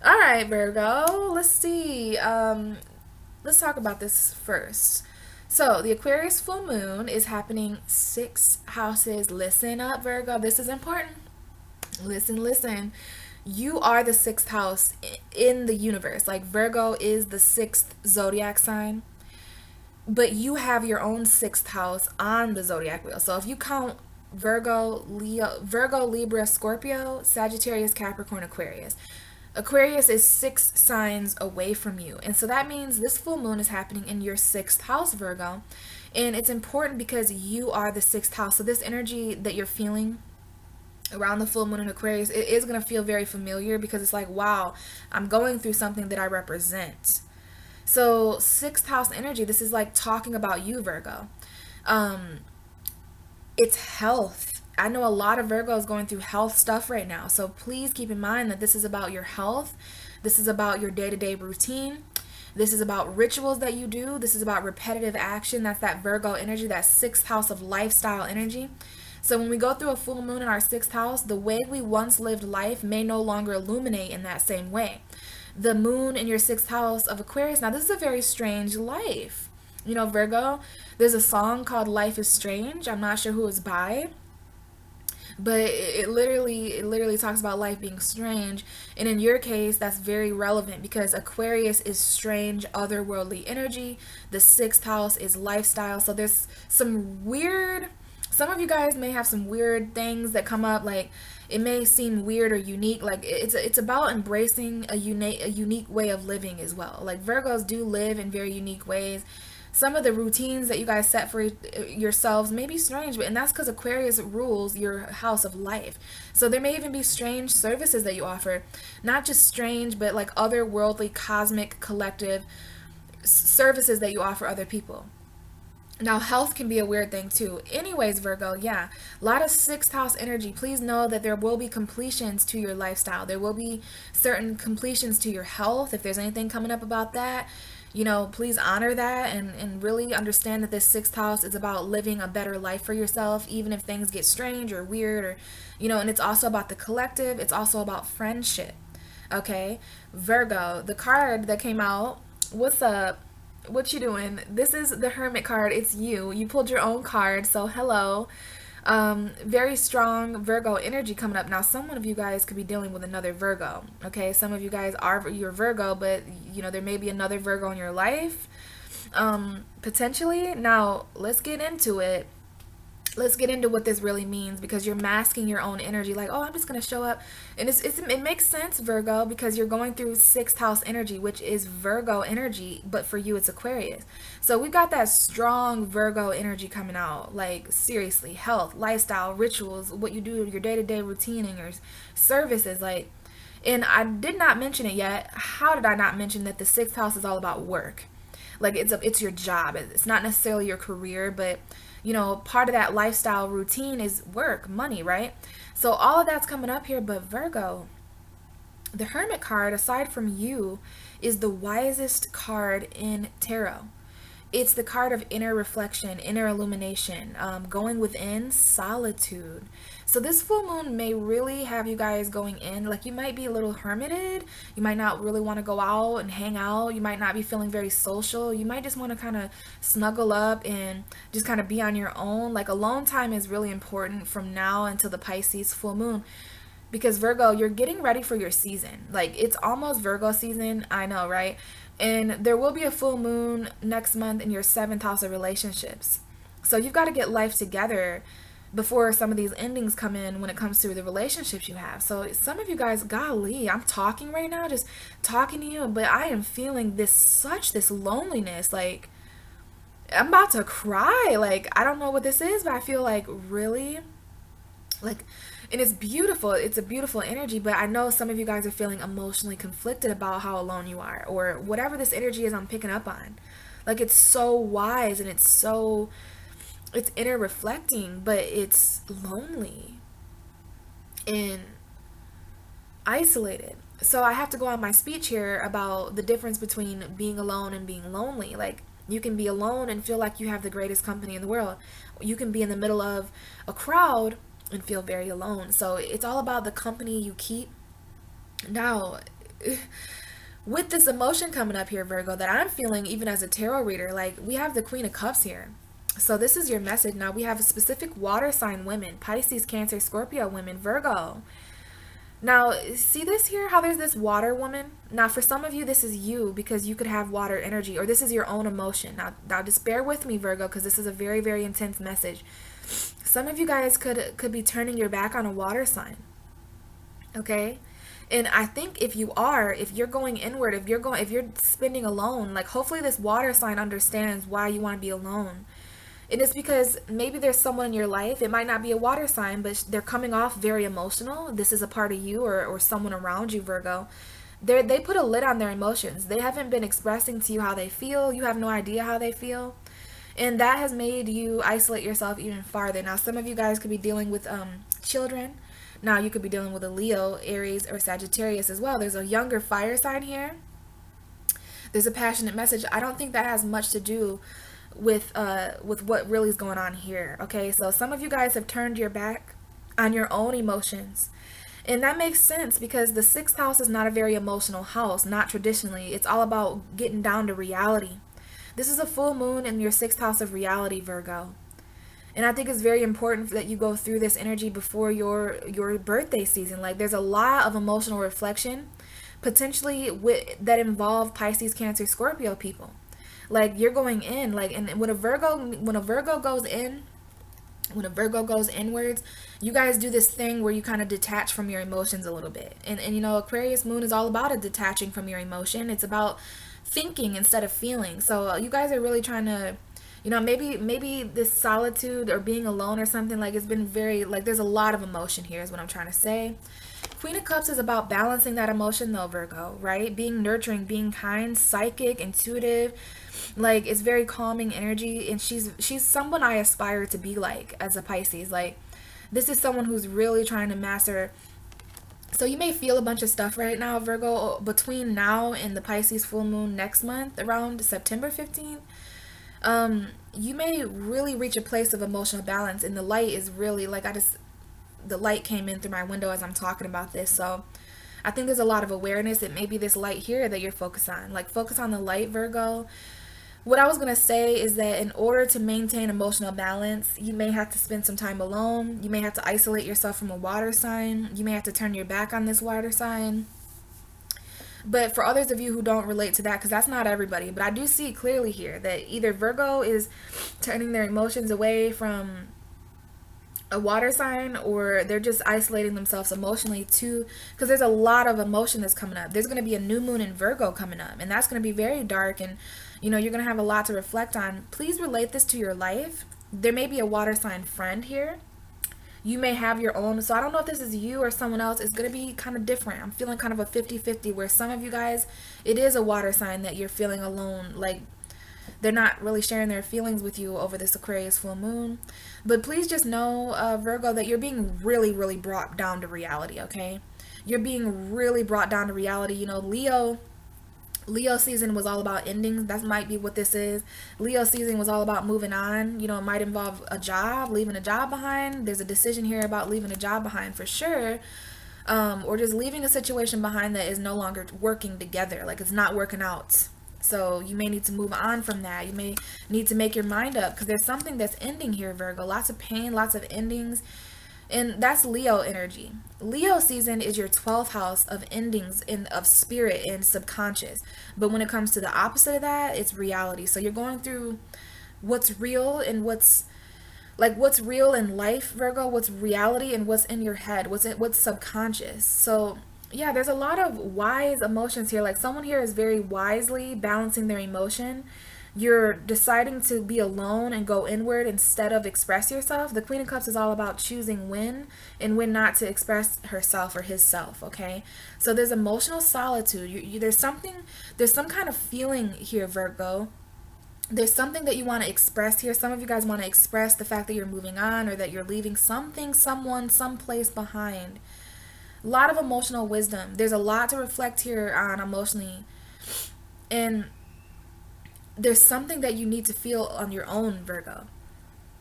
All right, Virgo. Let's see. Let's talk about this first. So, the Aquarius full moon is happening 6 houses. Listen up, Virgo. This is important. Listen. You are the 6th house in the universe. Like, Virgo is the 6th zodiac sign. But you have your own 6th house on the zodiac wheel. So if you count Virgo, Libra, Scorpio, Sagittarius, Capricorn, Aquarius. Aquarius is 6 signs away from you. And so that means this full moon is happening in your 6th house, Virgo. And it's important because you are the 6th house. So this energy that you're feeling around the full moon in Aquarius, it is going to feel very familiar because it's like, wow, I'm going through something that I represent. So 6th house energy, this is like talking about you, Virgo. It's health. I know a lot of Virgos going through health stuff right now. So please keep in mind that this is about your health. This is about your day-to-day routine. This is about rituals that you do. This is about repetitive action. That's that Virgo energy, that 6th house of lifestyle energy. So when we go through a full moon in our 6th house, the way we once lived life may no longer illuminate in that same way. The moon in your 6th house of Aquarius. Now, this is a very strange life. You know, Virgo, there's a song called Life is Strange. I'm not sure who it's by, but it literally talks about life being strange. And in your case, that's very relevant because Aquarius is strange, otherworldly energy. The 6th house is lifestyle. So there's some of you guys may have some weird things that come up, like it may seem weird or unique. Like it's about embracing a unique way of living as well. Like Virgos do live in very unique ways. Some of the routines that you guys set for yourselves may be strange, and that's because Aquarius rules your house of life. So there may even be strange services that you offer. Not just strange, but like otherworldly, cosmic, collective services that you offer other people. Now, health can be a weird thing too. Anyways, Virgo, yeah, a lot of 6th house energy. Please know that there will be completions to your lifestyle. There will be certain completions to your health. If there's anything coming up about that, you know, please honor that and really understand that this 6th house is about living a better life for yourself, even if things get strange or weird or, you know, and it's also about the collective. It's also about friendship. Okay, Virgo, the card that came out, what's up? What you doing? This is the Hermit card. It's you pulled your own card, so hello. Very strong Virgo energy coming up. Now, some of you guys could be dealing with another Virgo. Okay, some of you guys are your Virgo, but you know there may be another Virgo in your life, potentially. Now let's get into it. Let's get into what this really means, because you're masking your own energy like, oh, I'm just going to show up. And it makes sense, Virgo, because you're going through 6th house energy, which is Virgo energy, but for you, it's Aquarius. So we've got that strong Virgo energy coming out, like seriously, health, lifestyle, rituals, what you do, your day-to-day routine and your services, like, and I did not mention it yet. How did I not mention that the 6th house is all about work? Like it's your job. It's not necessarily your career, but you know, part of that lifestyle routine is work, money, right? So all of that's coming up here. But Virgo, the Hermit card, aside from you, is the wisest card in tarot. It's the card of inner reflection, inner illumination, going within, solitude. So this full moon may really have you guys going in, like you might be a little hermited. You might not really want to go out and hang out. You might not be feeling very social. You might just want to kind of snuggle up and just kind of be on your own. Like alone time is really important from now until the Pisces full moon. Because Virgo, you're getting ready for your season. Like it's almost Virgo season, I know, right? And there will be a full moon next month in your 7th house of relationships. So you've got to get life together before some of these endings come in when it comes to the relationships you have. So some of you guys, golly, I'm talking right now, just talking to you, but I am feeling this loneliness. Like I'm about to cry. Like I don't know what this is, but I feel like really like, and it's beautiful. It's a beautiful energy, but I know some of you guys are feeling emotionally conflicted about how alone you are, or whatever this energy is I'm picking up on. Like, it's so wise and it's inner reflecting, but it's lonely and isolated. So I have to go on my speech here about the difference between being alone and being lonely. Like, you can be alone and feel like you have the greatest company in the world. You can be in the middle of a crowd and feel very alone. So it's all about the company you keep. Now, with this emotion coming up here, Virgo, that I'm feeling even as a tarot reader, like, we have the Queen of Cups here. So this is your message. Now we have a specific water sign women: Pisces, Cancer, Scorpio women, Virgo. Now, see this here, how there's this water woman? Now, for some of you, this is you because you could have water energy, or this is your own emotion. Now just bear with me, Virgo, because this is a very, very intense message. Some of you guys could be turning your back on a water sign, okay? And I think if you're going inward, if you're spending alone, like, hopefully this water sign understands why you want to be alone. And it's because maybe there's someone in your life, it might not be a water sign, but they're coming off very emotional. This is a part of you, or someone around you, Virgo. They put a lid on their emotions. They haven't been expressing to you how they feel. You have no idea how they feel. And that has made you isolate yourself even farther. Now, some of you guys could be dealing with children. Now, you could be dealing with a Leo, Aries, or Sagittarius as well. There's a younger fire sign here. There's a passionate message. I don't think that has much to do with what really is going on here. Okay, so some of you guys have turned your back on your own emotions, and that makes sense because the sixth house is not a very emotional house, not traditionally. It's all about getting down to reality. This is a full moon in your sixth house of reality, Virgo, and I think it's very important that you go through this energy before your birthday season. Like, there's a lot of emotional reflection potentially that involve Pisces, Cancer, Scorpio people. Like, you're going in, like, and when a Virgo goes in, when a Virgo goes inwards, you guys do this thing where you kind of detach from your emotions a little bit. And you know, Aquarius moon is all about detaching from your emotion. It's about thinking instead of feeling. So you guys are really trying to, you know, maybe this solitude or being alone or something, like, it's been very, like, there's a lot of emotion here is what I'm trying to say. Queen of Cups is about balancing that emotion though, Virgo, right? Being nurturing, being kind, psychic, intuitive. Like, it's very calming energy, and she's someone I aspire to be like as a Pisces. Like, this is someone who's really trying to master. So you may feel a bunch of stuff right now, Virgo, between now and the Pisces full moon next month around September 15th. You may really reach a place of emotional balance, and the light is really, like, the light came in through my window as I'm talking about this. So I think there's a lot of awareness. It may be this light here that you're focused on. Like, focus on the light, Virgo. What I was going to say is that in order to maintain emotional balance, you may have to spend some time alone. You may have to isolate yourself from a water sign. You may have to turn your back on this water sign. But for others of you who don't relate to that, because that's not everybody, but I do see clearly here that either Virgo is turning their emotions away from a water sign, or they're just isolating themselves emotionally too, because there's a lot of emotion that's coming up. There's going to be a new moon in Virgo coming up, and that's going to be very dark, and you know, you're going to have a lot to reflect on. Please relate this to your life. There may be a water sign friend here. You may have your own, so I don't know if this is you or someone else. It's going to be kind of different. I'm feeling kind of a 50-50, where some of you guys, it is a water sign that you're feeling alone, like they're not really sharing their feelings with you over this Aquarius full moon. But please just know, Virgo, that you're being really, really brought down to reality, okay? You're being really brought down to reality. You know, Leo season was all about endings. That might be what this is. Leo season was all about moving on. You know, it might involve a job, leaving a job behind. There's a decision here about leaving a job behind for sure. Or just leaving a situation behind that is no longer working together. Like, it's not working out. So you may need to move on from that. You may need to make your mind up, because there's something that's ending here, Virgo. Lots of pain, lots of endings. And that's Leo energy. Leo season is your 12th house of endings of spirit and subconscious. But when it comes to the opposite of that, it's reality. So you're going through what's real and what's real in life, Virgo, what's reality and what's in your head, what's subconscious. So yeah, there's a lot of wise emotions here. Like, someone here is very wisely balancing their emotion. You're deciding to be alone and go inward instead of express yourself. The Queen of Cups is all about choosing when and when not to express herself or his self, okay? So there's emotional solitude. There's some kind of feeling here, Virgo, There's something that you want to express here. Some of you guys want to express the fact that you're moving on, or that you're leaving something, someone, someplace behind. A lot of emotional wisdom. There's a lot to reflect here on emotionally. And there's something that you need to feel on your own, Virgo.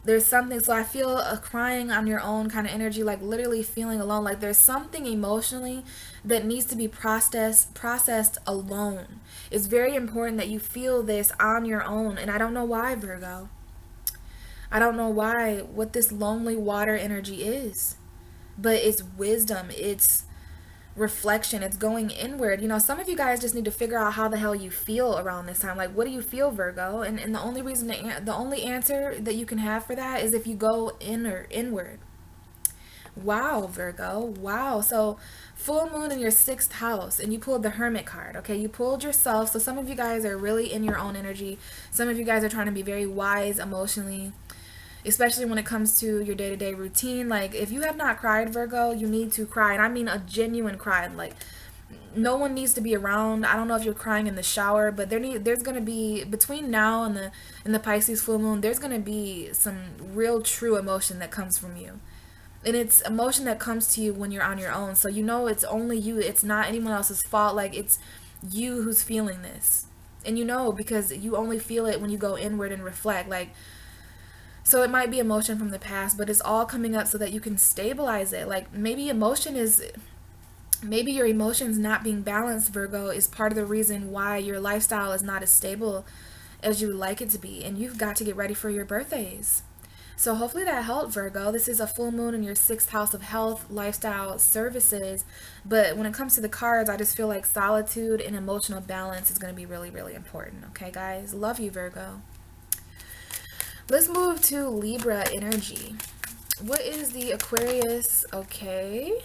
There's something, so I feel a crying on your own kind of energy, like literally feeling alone. Like there's something emotionally that needs to be processed alone. It's very important that you feel this on your own. And I don't know why, Virgo. I don't know why, what this lonely water energy is. But it's wisdom. It's reflection. It's going inward. You know, some of you guys just need to figure out how the hell you feel around this time. Like, what do you feel, Virgo? And the only reason, the only answer that you can have for that is if you go inward. Wow, Virgo. Wow. So full moon in your 6th house, and you pulled the Hermit card. Okay, you pulled yourself. So some of you guys are really in your own energy. Some of you guys are trying to be very wise emotionally, especially when it comes to your day-to-day routine. Like, if you have not cried, Virgo, you need to cry. And I mean a genuine cry. Like, no one needs to be around. I don't know if you're crying in the shower, but there's going to be, between now and the Pisces full moon, there's going to be some real true emotion that comes from you. And it's emotion that comes to you when you're on your own. So you know it's only you. It's not anyone else's fault. Like, it's you who's feeling this. And you know, because you only feel it when you go inward and reflect. Like, so it might be emotion from the past, but it's all coming up so that you can stabilize it. Like, maybe your emotions not being balanced, Virgo, is part of the reason why your lifestyle is not as stable as you would like it to be. And you've got to get ready for your birthdays. So hopefully that helped, Virgo. This is a full moon in your 6th house of health, lifestyle, services. But when it comes to the cards, I just feel like solitude and emotional balance is going to be really, really important. Okay, guys? Love you, Virgo. Let's move to Libra energy. What is the Aquarius? Okay.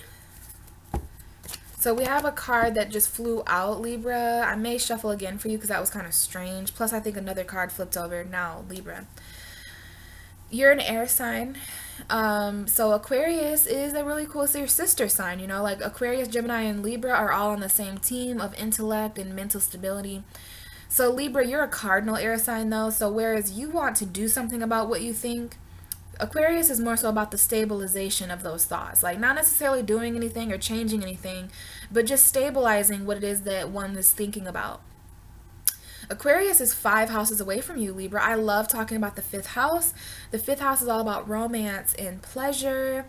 So we have a card that just flew out, Libra. I may shuffle again for you because that was kind of strange. Plus, I think another card flipped over. Now, Libra. You're an air sign. So Aquarius is a really cool, it's your sister sign, you know, like Aquarius, Gemini, and Libra are all on the same team of intellect and mental stability. So Libra, you're a cardinal air sign though. So whereas you want to do something about what you think, Aquarius is more so about the stabilization of those thoughts. Like, not necessarily doing anything or changing anything, but just stabilizing what it is that one is thinking about. Aquarius is 5 houses away from you, Libra. I love talking about the 5th house. The 5th house is all about romance and pleasure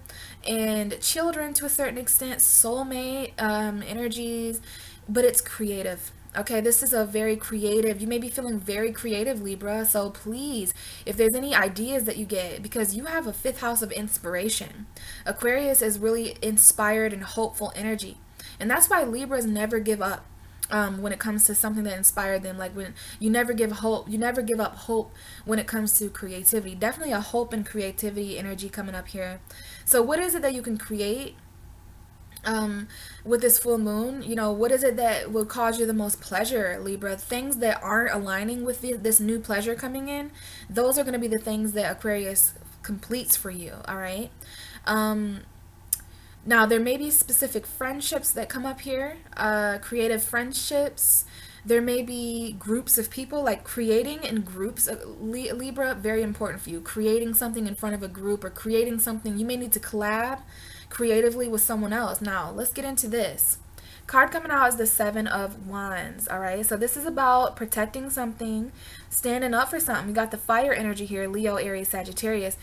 and children to a certain extent, soulmate energies, but it's creative. Okay, this is a very creative, you may be feeling very creative, Libra. So please, if there's any ideas that you get, because you have a 5th house of inspiration. Aquarius is really inspired and hopeful energy. And that's why Libras never give up. When it comes to something that inspired them, like when you never give up hope when it comes to creativity. Definitely a hope and creativity energy coming up here. So what is it that you can create with this full moon? You know, what is it that will cause you the most pleasure, Libra? Things that aren't aligning with this new pleasure coming in, those are going to be the things that Aquarius completes for you. All right. Now, there may be specific friendships that come up here, creative friendships. There may be groups of people, like creating in groups. Libra, very important for you. Creating something in front of a group, or creating something. You may need to collab creatively with someone else. Now, let's get into this. Card coming out is the 7 of Wands, all right? So this is about protecting something, standing up for something. We got the fire energy here, Leo, Aries, Sagittarius.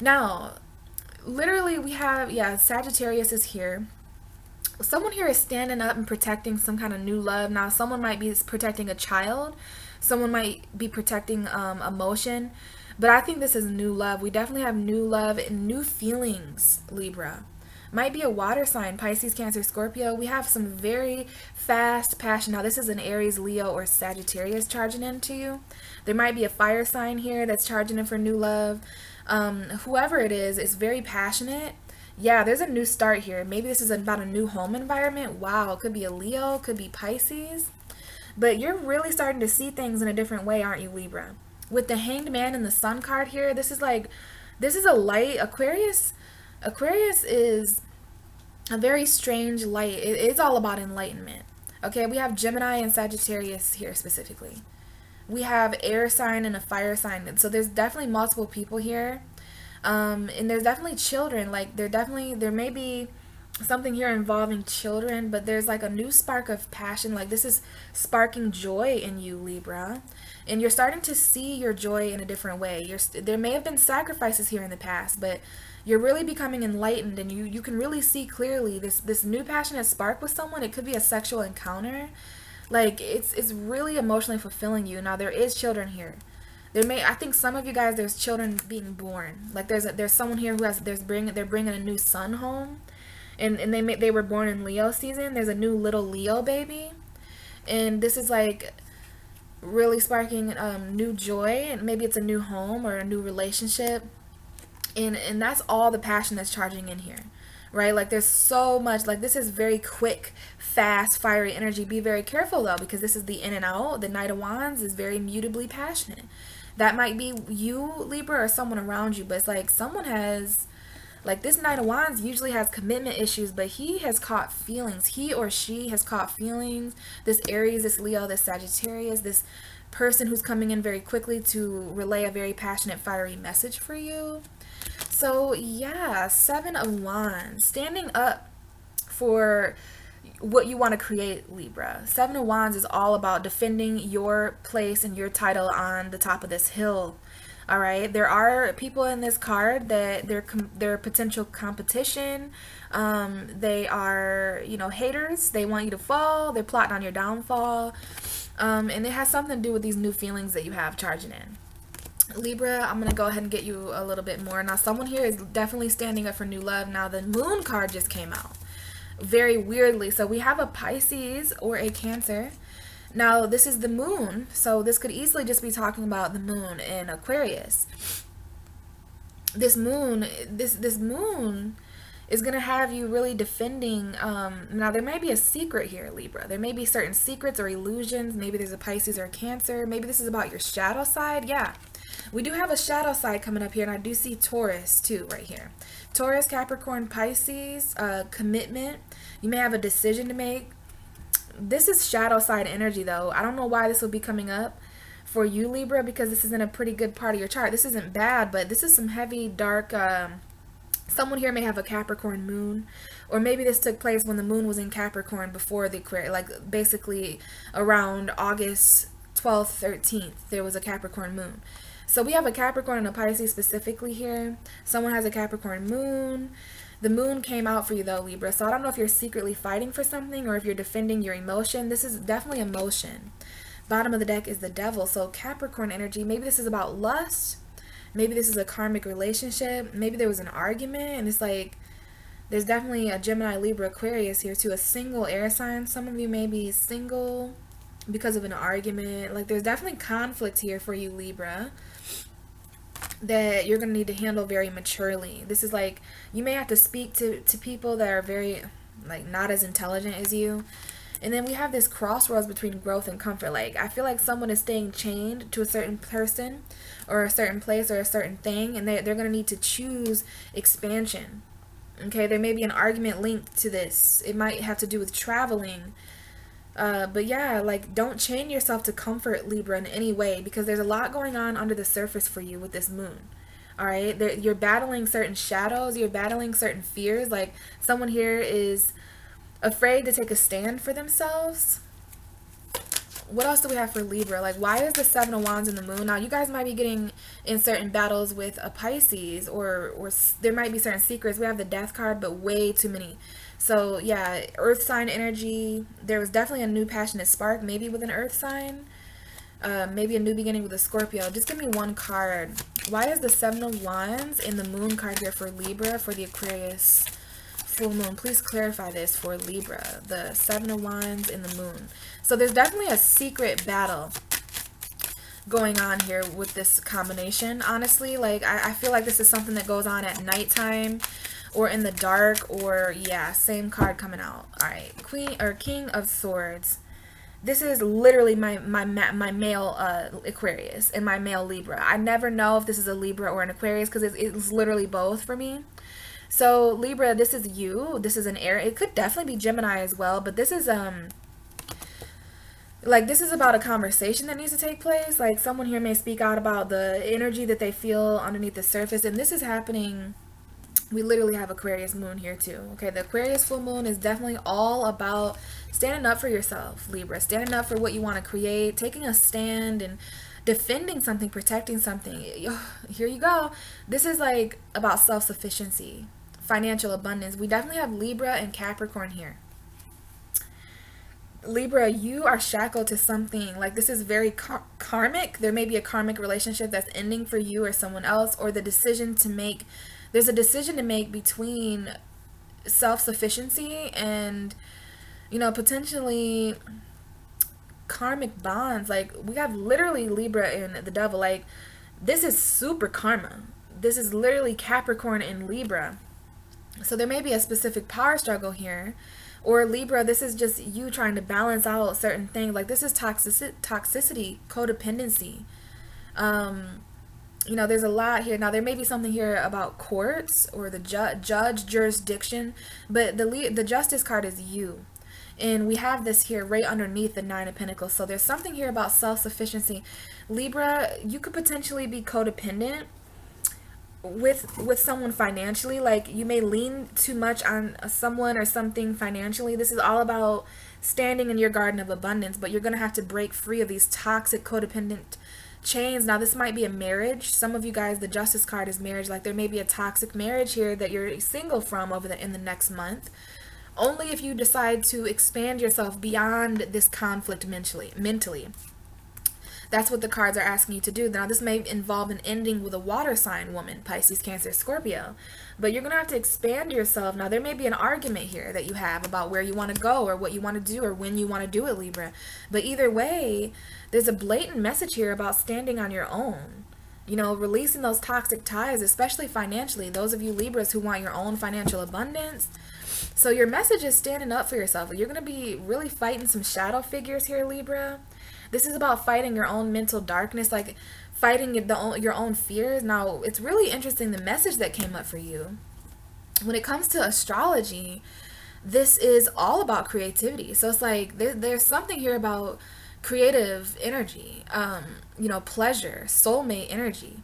Now, literally we have, Sagittarius is here. Someone here is standing up and protecting some kind of new love. Now, someone might be protecting a child. Someone might be protecting emotion. But I think this is new love. We definitely have new love and new feelings, Libra. Might be a water sign, Pisces, Cancer, Scorpio. We have some very fast passion. Now, this is an Aries, Leo, or Sagittarius charging into you. There might be a fire sign here that's charging in for new love. Whoever it is very passionate. Yeah, there's a new start here. Maybe this is about a new home environment. Wow, it could be a Leo, could be Pisces. But you're really starting to see things in a different way, aren't you, Libra? With the Hanged Man and the Sun card here, this is a light. Aquarius is a very strange light. It's all about enlightenment. Okay, we have Gemini and Sagittarius here specifically. We have air sign and a fire sign. So there's definitely multiple people here. And there's definitely children. Like there may be something here involving children, but there's like a new spark of passion. Like this is sparking joy in you, Libra. And you're starting to see your joy in a different way. There may have been sacrifices here in the past, but you're really becoming enlightened, and you can really see clearly this new passionate spark with someone. It could be a sexual encounter. Like it's really emotionally fulfilling you. Now there is children here. I think some of you guys, there's children being born. Like there's someone here who they're bringing a new son home, and they were born in Leo season. There's a new little Leo baby, and this is like really sparking new joy, and maybe it's a new home or a new relationship, and that's all the passion that's charging in here, right? Like there's so much, like this is very quick, fast, fiery energy. Be very careful though, because this is the in and out. The Knight of Wands is very mutably passionate. That might be you, Libra, or someone around you, but it's like someone has, like this Knight of Wands usually has commitment issues, but he has caught feelings. He or she has caught feelings. This Aries, this Leo, this Sagittarius, this person who's coming in very quickly to relay a very passionate, fiery message for you. So yeah, Seven of Wands, standing up for what you want to create, Libra. Seven of Wands is all about defending your place and your title on the top of this hill. All right, there are people in this card that they're potential competition. They are, haters. They want you to fall. They're plotting on your downfall. And it has something to do with these new feelings that you have charging in. Libra, I'm going to go ahead and get you a little bit more. Now, someone here is definitely standing up for new love. Now, the Moon card just came out. Very weirdly. So we have a Pisces or a Cancer. Now, this is the Moon. So this could easily just be talking about the Moon in Aquarius. This Moon is going to have you really defending. Now, there may be a secret here, Libra. There may be certain secrets or illusions. Maybe there's a Pisces or a Cancer. Maybe this is about your shadow side. Yeah. We do have a shadow side coming up here, and I do see Taurus too right here. Taurus, Capricorn, Pisces, commitment. You may have a decision to make. This is shadow side energy though. I don't know why this will be coming up for you, Libra, because this isn't a pretty good part of your chart. This isn't bad, but this is some heavy, dark, someone here may have a Capricorn moon, or maybe this took place when the moon was in Capricorn before the Aquarius, like basically around August 12th, 13th, there was a Capricorn moon. So we have a Capricorn and a Pisces specifically here. Someone has a Capricorn moon. The moon came out for you though, Libra. So I don't know if you're secretly fighting for something or if you're defending your emotion. This is definitely emotion. Bottom of the deck is the Devil. So Capricorn energy, maybe this is about lust. Maybe this is a karmic relationship. Maybe there was an argument, and it's like there's definitely a Gemini, Libra, Aquarius here too. A single air sign. Some of you may be single because of an argument. Like there's definitely conflict here for you, Libra, that you're going to need to handle very maturely. This is like you may have to speak to people that are very like not as intelligent as you. And then we have this crossroads between growth and comfort. Like I feel like someone is staying chained to a certain person or a certain place or a certain thing, and they're going to need to choose expansion. Okay, there may be an argument linked to this. It might have to do with traveling. But yeah, like don't chain yourself to comfort, Libra, in any way, because there's a lot going on under the surface for you with this moon. All right, you're battling certain shadows, you're battling certain fears. Like someone here is afraid to take a stand for themselves. What else do we have for Libra? Like why is the Seven of Wands in the moon? Now you guys might be getting in certain battles with a Pisces, or there might be certain secrets. We have the Death card, but way too many. So yeah, earth sign energy. There was definitely a new passionate spark, maybe with an earth sign. Maybe a new beginning with a Scorpio. Just give me one card. Why is the Seven of Wands in the moon card here for Libra, for the Aquarius full moon? Please clarify this for Libra. The Seven of Wands in the moon. So there's definitely a secret battle going on here with this combination. Honestly, like I feel like this is something that goes on at nighttime or in the dark, or yeah, same card coming out. All right, King of Swords. This is literally my male Aquarius and my male Libra. I never know if this is a Libra or an Aquarius because it's literally both for me. So Libra, this is you. This is an air. It could definitely be Gemini as well, but this is like this is about a conversation that needs to take place. Like someone here may speak out about the energy that they feel underneath the surface, and this is happening. We literally have Aquarius moon here too. Okay, the Aquarius full moon is definitely all about standing up for yourself, Libra, standing up for what you want to create, taking a stand and defending something, protecting something. Here you go. This is like about self-sufficiency, financial abundance. We definitely have Libra and Capricorn here. Libra, you are shackled to something. Like this is very karmic. There may be a karmic relationship that's ending for you or someone else, or the decision to make, there's a decision to make between self-sufficiency and, you know, potentially karmic bonds. Like we have literally Libra and the devil. Like this is super karma. This is literally Capricorn and Libra. So there may be a specific power struggle here. Or Libra, this is just you trying to balance out certain things. Like this is toxicity, codependency. You know, there's a lot here. Now there may be something here about courts or the judge jurisdiction, but the Justice card is you. And we have this here right underneath the Nine of Pentacles. So there's something here about self-sufficiency. Libra, you could potentially be codependent with someone financially. Like you may lean too much on someone or something financially. This is all about standing in your garden of abundance, but you're going to have to break free of these toxic codependent chains. Now this might be a marriage. Some of you guys, the Justice card is marriage. Like there may be a toxic marriage here that you're single from in the next month. Only if you decide to expand yourself beyond this conflict mentally. That's what the cards are asking you to do. Now, this may involve an ending with a water sign woman, Pisces, Cancer, Scorpio. But you're going to have to expand yourself. Now, there may be an argument here that you have about where you want to go or what you want to do or when you want to do it, Libra. But either way, there's a blatant message here about standing on your own. You know, releasing those toxic ties, especially financially. Those of you Libras who want your own financial abundance. So your message is standing up for yourself. You're going to be really fighting some shadow figures here, Libra. This is about fighting your own mental darkness, like fighting your own fears. Now, it's really interesting the message that came up for you. When it comes to astrology, this is all about creativity. So it's like there's something here about creative energy, you know, pleasure, soulmate energy.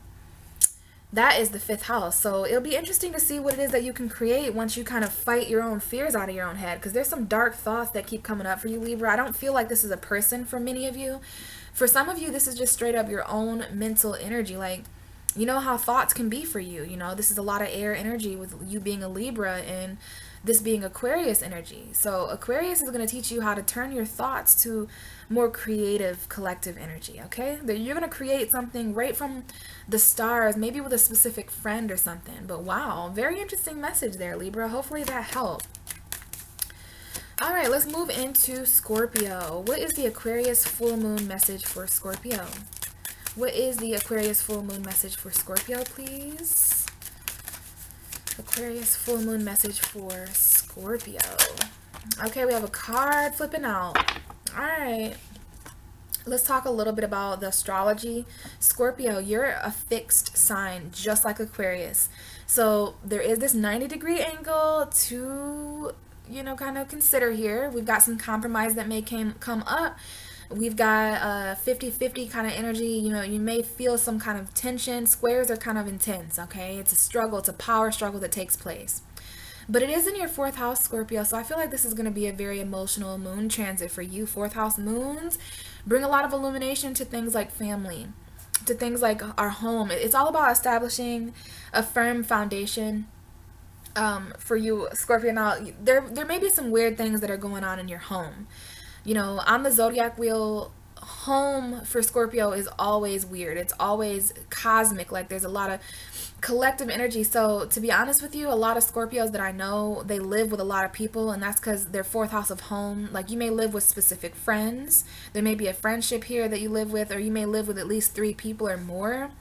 That is the 5th house. So it'll be interesting to see what it is that you can create once you kind of fight your own fears out of your own head. Because there's some dark thoughts that keep coming up for you, Libra. I don't feel like this is a person for many of you. For some of you, this is just straight up your own mental energy. Like, you know how thoughts can be for you. You know, this is a lot of air energy with you being a Libra and this being Aquarius energy. So Aquarius is going to teach you how to turn your thoughts to more creative collective energy, okay? That you're going to create something right from the stars, maybe with a specific friend or something. But wow, very interesting message there, Libra. Hopefully that helped. All right, let's move into Scorpio. What is the Aquarius full moon message for Scorpio? What is the Aquarius full moon message for Scorpio, please? Aquarius full moon message for Scorpio. Okay, we have a card flipping out. All right. Let's talk a little bit about the astrology. Scorpio, you're a fixed sign, just like Aquarius. So there is this 90-degree angle to, you know, kind of consider here. We've got some compromise that may come up. We've got a 50-50 kind of energy. You know, you may feel some kind of tension. Squares are kind of intense, okay? It's a struggle. It's a power struggle that takes place. But it is in your 4th house, Scorpio, so I feel like this is going to be a very emotional moon transit for you. 4th house moons bring a lot of illumination to things like family, to things like our home. It's all about establishing a firm foundation for you, Scorpio. Now, there may be some weird things that are going on in your home. You know, on the Zodiac wheel, home for Scorpio is always weird. It's always cosmic. Like there's a lot of collective energy. So to be honest with you, a lot of Scorpios that I know, they live with a lot of people, and that's because their 4th house of home. Like you may live with specific friends. There may be a friendship here that you live with, or you may live with at least 3 people or more.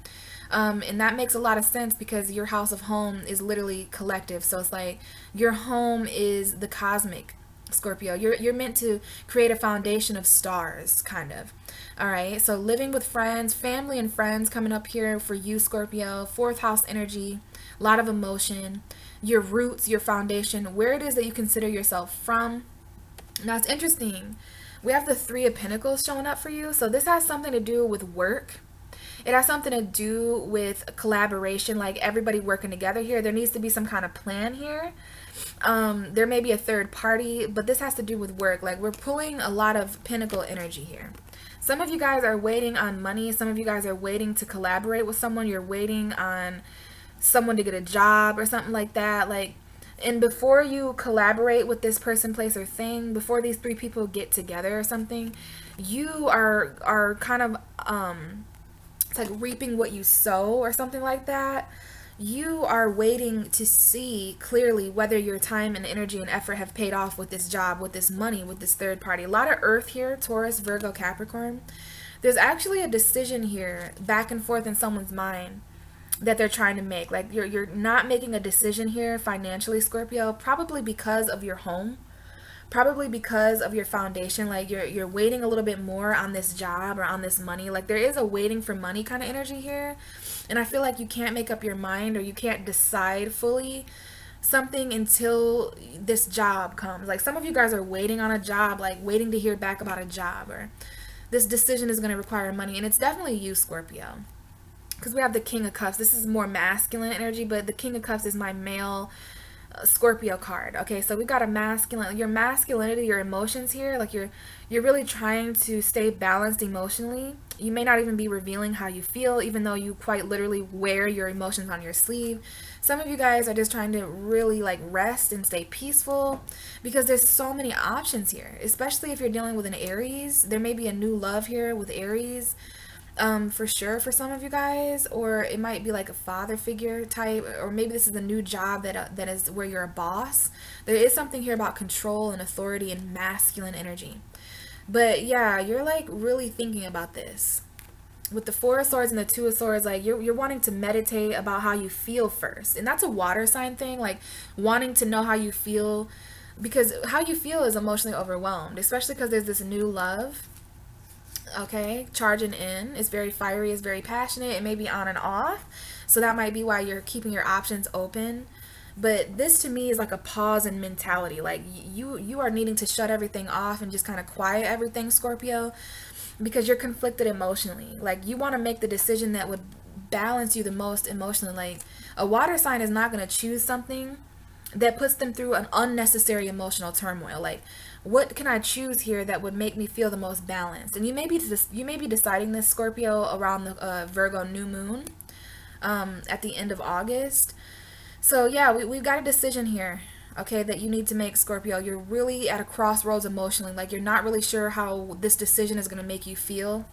And that makes a lot of sense because your house of home is literally collective. So it's like your home is the cosmic, Scorpio. You're meant to create a foundation of stars, kind of. All right, so living with friends, family and friends coming up here for you, Scorpio. 4th house energy, a lot of emotion, your roots, your foundation, where it is that you consider yourself from. Now it's interesting. We have the Three of Pentacles showing up for you. So this has something to do with work. It has something to do with collaboration, like everybody working together here. There needs to be some kind of plan here. There may be a third party, but this has to do with work. Like we're pulling a lot of Pentacle energy here. Some of you guys are waiting on money. Some of you guys are waiting to collaborate with someone. You're waiting on someone to get a job or something like that. Like, and before you collaborate with this person, place, or thing, before these three people get together or something, you are kind of it's like reaping what you sow or something like that. You are waiting to see clearly whether your time and energy and effort have paid off with this job, with this money, with this third party. A lot of earth here, Taurus, Virgo, Capricorn. There's actually a decision here back and forth in someone's mind that they're trying to make. Like you're not making a decision here financially, Scorpio, probably because of your home. Probably because of your foundation. Like you're waiting a little bit more on this job or on this money. Like there is a waiting for money kind of energy here. And I feel like you can't make up your mind, or you can't decide fully something until this job comes. Like some of you guys are waiting on a job, like waiting to hear back about a job, or this decision is going to require money. And it's definitely you, Scorpio, because we have the King of Cups. This is more masculine energy, but the King of Cups is my male Scorpio card. Okay, so we got a masculine, your masculinity, your emotions here. Like you're really trying to stay balanced emotionally. You may not even be revealing how you feel, even though you quite literally wear your emotions on your sleeve. Some of you guys are just trying to really like rest and stay peaceful, because there's so many options here, especially if you're dealing with an Aries. There may be a new love here with Aries. For sure for some of you guys, or it might be like a father figure type, or maybe this is a new job that is where you're a boss. There is something here about control and authority and masculine energy. But yeah, you're like really thinking about this with the Four of Swords and the Two of Swords. Like you're wanting to meditate about how you feel first, and that's a water sign thing, like wanting to know how you feel, because how you feel is emotionally overwhelmed, especially because there's this new love. Okay, charging in. It's very fiery, it's very passionate. It may be on and off, so that might be why you're keeping your options open. But this to me is like a pause and mentality. Like you are needing to shut everything off and just kind of quiet everything, Scorpio, because you're conflicted emotionally. Like you want to make the decision that would balance you the most emotionally. Like a water sign is not going to choose something that puts them through an unnecessary emotional turmoil. Like, what can I choose here that would make me feel the most balanced? And you may be deciding this, Scorpio, around the Virgo new moon at the end of August. So yeah, we've got a decision here, okay, that you need to make, Scorpio. You're really at a crossroads emotionally. Like you're not really sure how this decision is going to make you feel.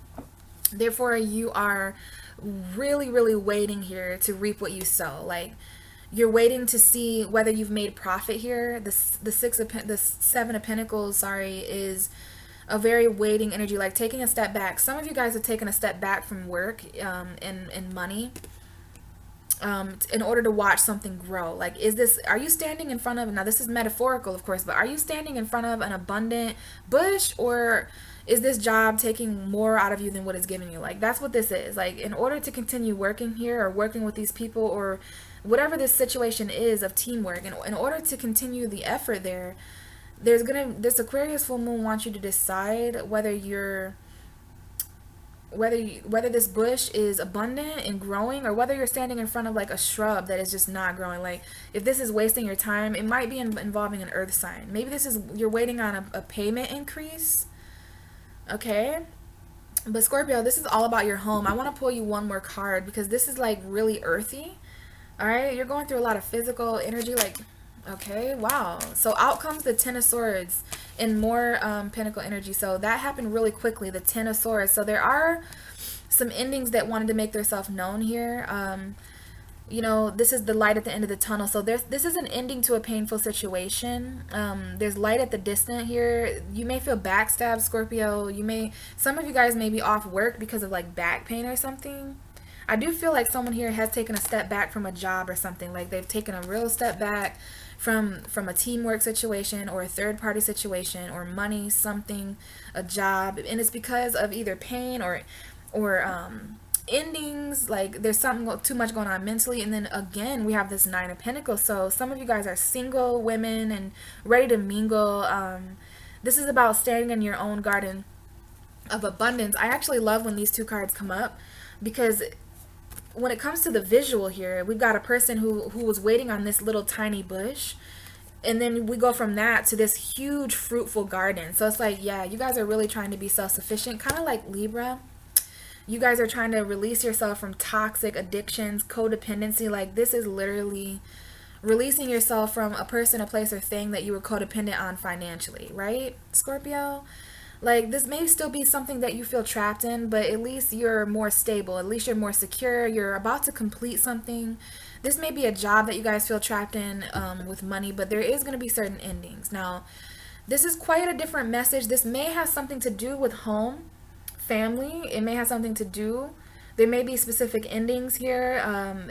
Therefore, you are really, really waiting here to reap what you sow. Like you're waiting to see whether you've made profit here. The Seven of Pentacles, sorry, is a very waiting energy, like taking a step back. Some of you guys have taken a step back from work and money in order to watch something grow. Like, are you standing in front of, now this is metaphorical, of course, but are you standing in front of an abundant bush, or is this job taking more out of you than what it's giving you? Like, that's what this is. Like, in order to continue working here or working with these people or whatever this situation is of teamwork, and in order to continue the effort there, this Aquarius full moon wants you to decide whether this bush is abundant and growing, or whether you're standing in front of like a shrub that is just not growing. Like if this is wasting your time, it might be involving an earth sign. Maybe you're waiting on a payment increase. Okay, but Scorpio, this is all about your home. I want to pull you one more card, because this is like really earthy. All right, you're going through a lot of physical energy. Like, okay, wow. So out comes the Ten of Swords and more Pentacle energy. So that happened really quickly, the Ten of Swords. So there are some endings that wanted to make themselves known here. You know, this is the light at the end of the tunnel. So this is an ending to a painful situation. There's light at the distance here. You may feel backstabbed, Scorpio. Some of you guys may be off work because of like back pain or something. I do feel like someone here has taken a step back from a job or something. Like they've taken a real step back from a teamwork situation or a third party situation or money, something, a job. And it's because of either pain or endings. Like there's something too much going on mentally. And then again, we have this Nine of Pentacles. So some of you guys are single women and ready to mingle. This is about standing in your own garden of abundance. I actually love when these two cards come up, because when it comes to the visual here, we've got a person who was waiting on this little tiny bush, and then we go from that to this huge fruitful garden. So it's like, yeah, you guys are really trying to be self-sufficient, kind of like Libra. You guys are trying to release yourself from toxic addictions, codependency. Like, this is literally releasing yourself from a person, a place, or thing that you were codependent on financially, right, Scorpio? Like, this may still be something that you feel trapped in, but at least you're more stable. At least you're more secure. You're about to complete something. This may be a job that you guys feel trapped in with money, but there is going to be certain endings. Now, this is quite a different message. This may have something to do with home, family. It may have something to do. There may be specific endings here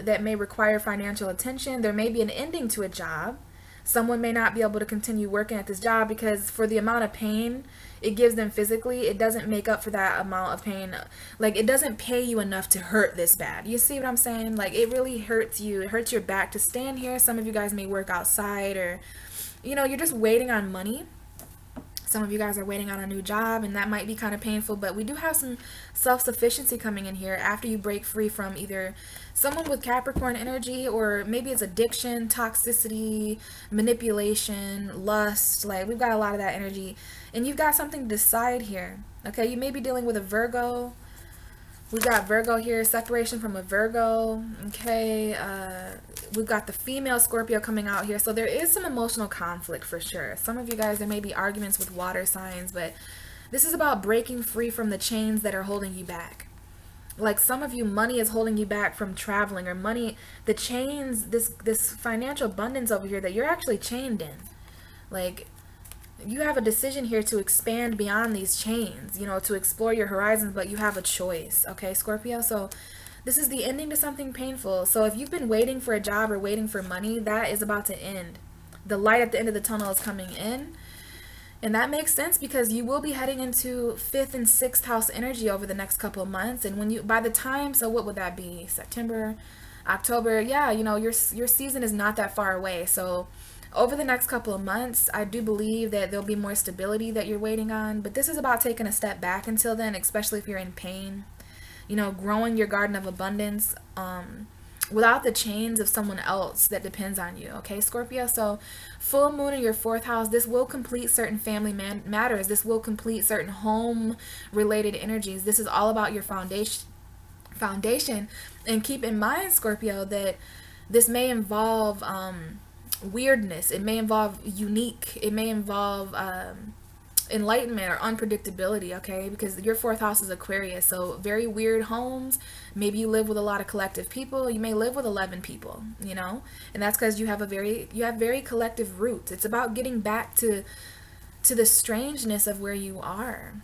that may require financial attention. There may be an ending to a job. Someone may not be able to continue working at this job because for the amount of pain it gives them physically, it doesn't make up for that amount of pain. Like, it doesn't pay you enough to hurt this bad. You see what I'm saying? Like, it really hurts you. It hurts your back to stand here. Some of you guys may work outside, or, you know, you're just waiting on money. Some of you guys are waiting on a new job, and that might be kind of painful, but we do have some self-sufficiency coming in here after you break free from either someone with Capricorn energy, or maybe it's addiction, toxicity, manipulation, lust. Like, we've got a lot of that energy, and you've got something to decide here. Okay, you may be dealing with a Virgo. We've got Virgo here, separation from a Virgo. Okay, we've got the female Scorpio coming out here. So there is some emotional conflict for sure. Some of you guys, there may be arguments with water signs, but this is about breaking free from the chains that are holding you back. Like, some of you, money is holding you back from traveling, or money, the chains, this financial abundance over here that you're actually chained in. Like, you have a decision here to expand beyond these chains, you know, to explore your horizons, but you have a choice, okay, Scorpio? So this is the ending to something painful. So if you've been waiting for a job or waiting for money, that is about to end. The light at the end of the tunnel is coming in. And that makes sense because you will be heading into 5th and 6th house energy over the next couple of months. And when you, by the time, so what would that be? September, October? Yeah, you know, your season is not that far away. So over the next couple of months, I do believe that there'll be more stability that you're waiting on. But this is about taking a step back until then, especially if you're in pain. You know, growing your garden of abundance without the chains of someone else that depends on you. Okay, Scorpio? So full moon in your 4th house, this will complete certain family matters. This will complete certain home-related energies. This is all about your foundation. And keep in mind, Scorpio, that this may involve weirdness. It may involve unique. It may involve enlightenment or unpredictability, okay? Because your 4th house is Aquarius, so very weird homes. Maybe you live with a lot of collective people. You may live with 11 people, you know? And that's because you have very collective roots. It's about getting back to the strangeness of where you are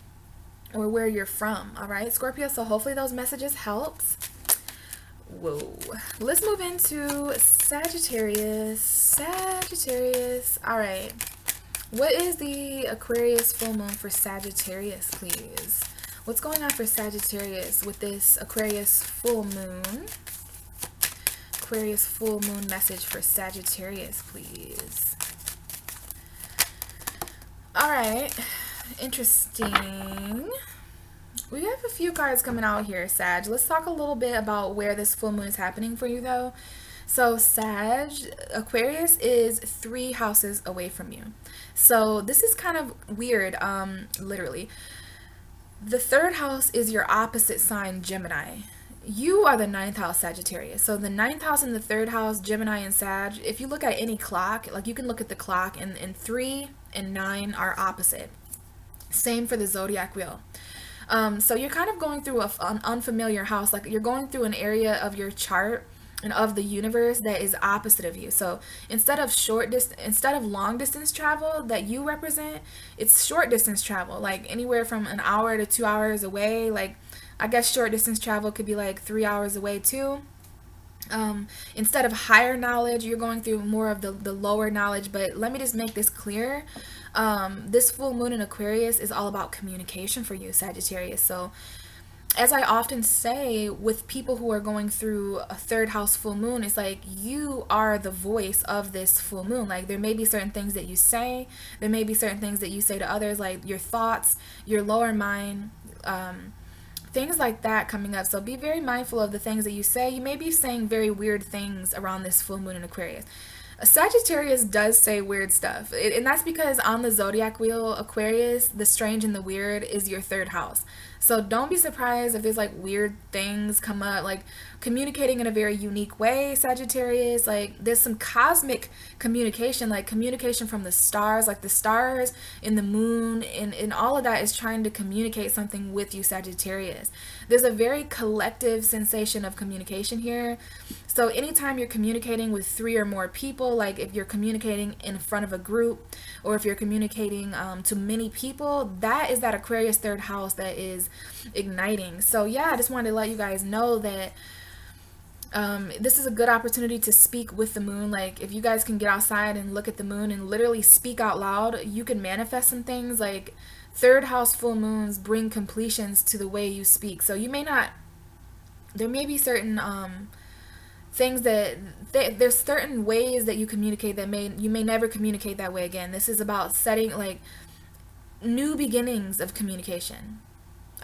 or where you're from, all right, Scorpio? So hopefully those messages helped. Whoa. Let's move into Sagittarius. All right. What is the Aquarius full moon for Sagittarius, please? What's going on for Sagittarius with this Aquarius full moon? Aquarius full moon message for Sagittarius, please. All right. Interesting. We have a few cards coming out here, Sag. Let's talk a little bit about where this full moon is happening for you, though. So Sag, Aquarius is 3 houses away from you. So this is kind of weird, literally. The 3rd house is your opposite sign, Gemini. You are the 9th house, Sagittarius. So the 9th house and the 3rd house, Gemini and Sag, if you look at any clock, like you can look at the clock, and 3 and 9 are opposite. Same for the zodiac wheel. So you're kind of going through an unfamiliar house, like you're going through an area of your chart and of the universe that is opposite of you. So instead of long distance travel that you represent, it's short distance travel, like anywhere from an hour to 2 hours away. Like, I guess short distance travel could be like 3 hours away too. Instead of higher knowledge, you're going through more of the lower knowledge. But let me just make this clear. This full moon in Aquarius is all about communication for you, Sagittarius. So as I often say with people who are going through a third house full moon, it's like you are the voice of this full moon. Like there may be certain things that you say, there may be certain things that you say to others, like your thoughts, your lower mind, things like that coming up. So be very mindful of the things that you say. You may be saying very weird things around this full moon in Aquarius. Sagittarius does say weird stuff, and that's because on the zodiac wheel, Aquarius, the strange and the weird is your third house. So don't be surprised if there's like weird things come up, like communicating in a very unique way, Sagittarius. Like there's some cosmic communication, like communication from the stars, like the stars and the moon, and all of that is trying to communicate something with you, Sagittarius. There's a very collective sensation of communication here. So anytime you're communicating with 3 or more people, like if you're communicating in front of a group, or if you're communicating to many people, that is that Aquarius third house that is igniting. So yeah, I just wanted to let you guys know that this is a good opportunity to speak with the moon. Like if you guys can get outside and look at the moon and literally speak out loud, you can manifest some things. Like third house full moons bring completions to the way you speak. So you may not, there may be certain things that there's certain ways that you communicate that you may never communicate that way again. This is about setting like new beginnings of communication.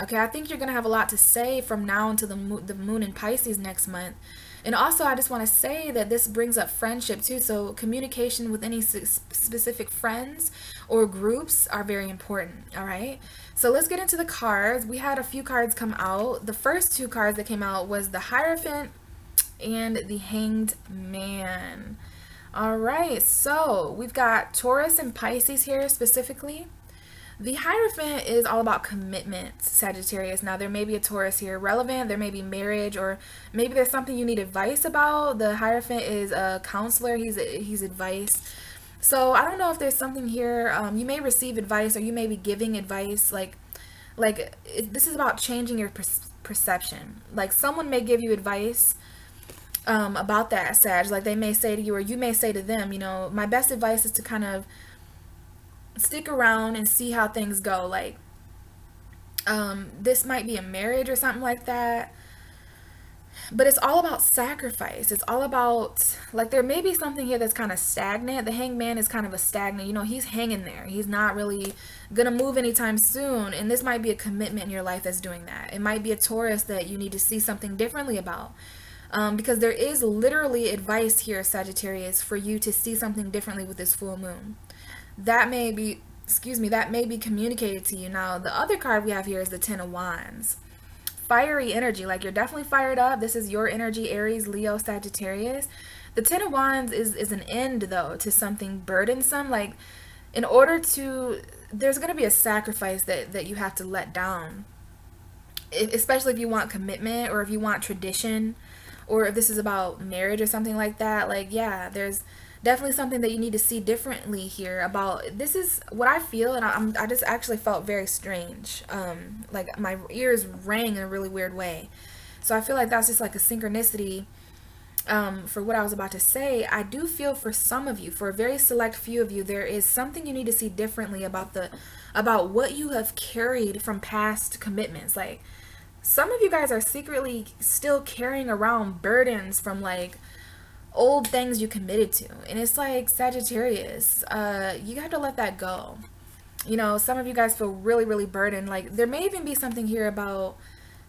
Okay, I think you're going to have a lot to say from now until the moon in Pisces next month. And also, I just want to say that this brings up friendship too. So communication with any specific friends or groups are very important. All right. So let's get into the cards. We had a few cards come out. The first 2 cards that came out was the Hierophant and the Hanged Man. All right. So we've got Taurus and Pisces here specifically. The Hierophant is all about commitment, Sagittarius. Now, there may be a Taurus here relevant. There may be marriage, or maybe there's something you need advice about. The Hierophant is a counselor. He's advice. So I don't know if there's something here. You may receive advice, or you may be giving advice. This is about changing your perception. Like someone may give you advice about that, Sag. Like they may say to you, or you may say to them, you know, my best advice is to kind of stick around and see how things go. Like this might be a marriage or something like that, but it's all about sacrifice. It's all about, like, there may be something here that's kind of stagnant. The Hanged Man is kind of a stagnant, you know, he's hanging there. He's not really gonna move anytime soon, and this might be a commitment in your life that's doing that. It might be a Taurus that you need to see something differently about, because there is literally advice here, Sagittarius, for you to see something differently with this full moon. That may be, that may be communicated to you. Now, the other card we have here is the Ten of Wands. Fiery energy, like you're definitely fired up. This is your energy, Aries, Leo, Sagittarius. The Ten of Wands is an end, though, to something burdensome. Like, in order to, there's going to be a sacrifice that you have to let down. Especially if you want commitment, or if you want tradition, or if this is about marriage or something like that. Like, yeah, there's definitely something that you need to see differently here about. This is what I feel, and I just actually felt very strange. Like my ears rang in a really weird way. So I feel like that's just like a synchronicity for what I was about to say. I do feel for some of you, for a very select few of you, there is something you need to see differently about what you have carried from past commitments. Like some of you guys are secretly still carrying around burdens from like old things you committed to, and it's like, Sagittarius, you have to let that go. You know, some of you guys feel really, really burdened. Like there may even be something here about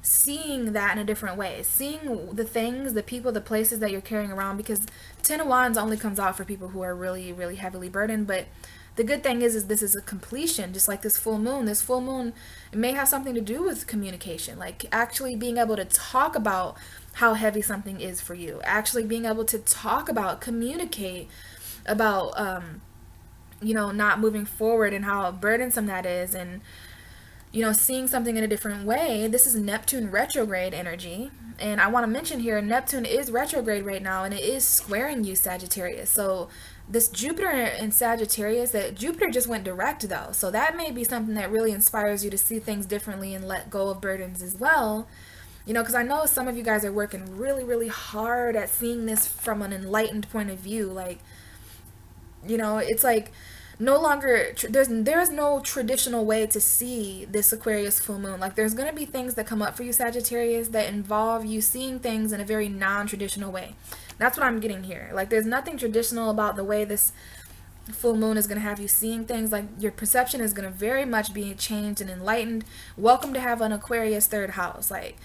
seeing that in a different way, seeing the things, the people, the places that you're carrying around, because Ten of Wands only comes out for people who are really, really heavily burdened. But the good thing is this is a completion, just like this full moon. This full moon, it may have something to do with communication, like actually being able to talk about how heavy something is for you, actually being able to talk about, communicate about, you know, not moving forward and how burdensome that is, and, you know, seeing something in a different way. This is Neptune retrograde energy, and I want to mention here, Neptune is retrograde right now, and it is squaring you, Sagittarius. So this Jupiter in Sagittarius, that Jupiter just went direct though, so that may be something that really inspires you to see things differently and let go of burdens as well. You know, because I know some of you guys are working really, really hard at seeing this from an enlightened point of view. Like, you know, it's like no longer there's no traditional way to see this Aquarius full moon. Like there's going to be things that come up for you, Sagittarius, that involve you seeing things in a very non-traditional way. That's what I'm getting here. Like there's nothing traditional about the way this full moon is going to have you seeing things. Like your perception is going to very much be changed and enlightened. Welcome to have an Aquarius third house. Like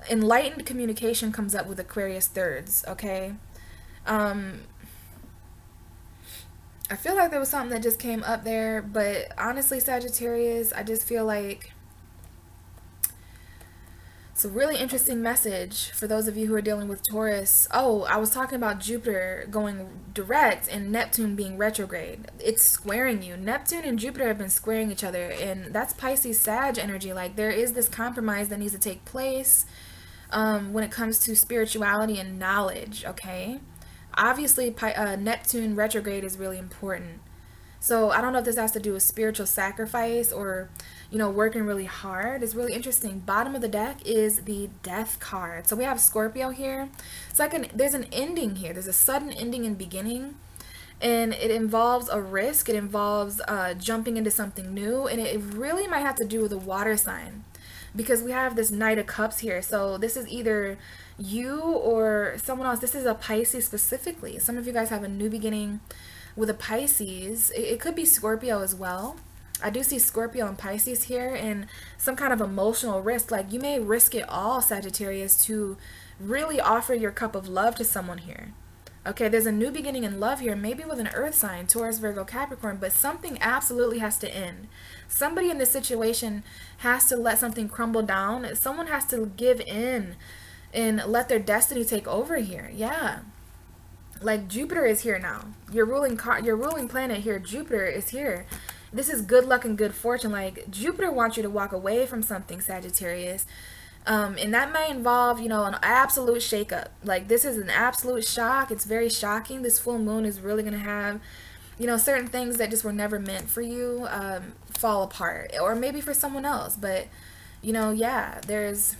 enlightened communication comes up with Aquarius thirds, okay? I feel like there was something that just came up there, but honestly, Sagittarius, I just feel like it's a really interesting message for those of you who are dealing with Taurus. Oh, I was talking about Jupiter going direct and Neptune being retrograde. It's squaring you. Neptune and Jupiter have been squaring each other, and that's Pisces Sag energy. Like there is this compromise that needs to take place when it comes to spirituality and knowledge, okay? Obviously, Neptune retrograde is really important. So I don't know if this has to do with spiritual sacrifice or, you know, working really hard. It's really interesting. Bottom of the deck is the Death card. So we have Scorpio here. It's like there's an ending here. There's a sudden ending and beginning. And it involves a risk. It involves jumping into something new. And it really might have to do with a water sign, because we have this Knight of Cups here. So this is either you or someone else. This is a Pisces specifically. Some of you guys have a new beginning with a Pisces. It could be Scorpio as well. I do see Scorpio and Pisces here, and some kind of emotional risk. Like you may risk it all, Sagittarius, to really offer your cup of love to someone here. Okay, there's a new beginning in love here, maybe with an earth sign, Taurus, Virgo, Capricorn, but something absolutely has to end. Somebody in this situation has to let something crumble down. Someone has to give in and let their destiny take over here. Yeah. Like Jupiter is here now. Your ruling planet here, Jupiter, is here. This is good luck and good fortune. Like Jupiter wants you to walk away from something, Sagittarius. And that may involve, you know, an absolute shakeup. Like this is an absolute shock. It's very shocking. This full moon is really going to have, you know, certain things that just were never meant for you fall apart, or maybe for someone else. But, you know, yeah, there's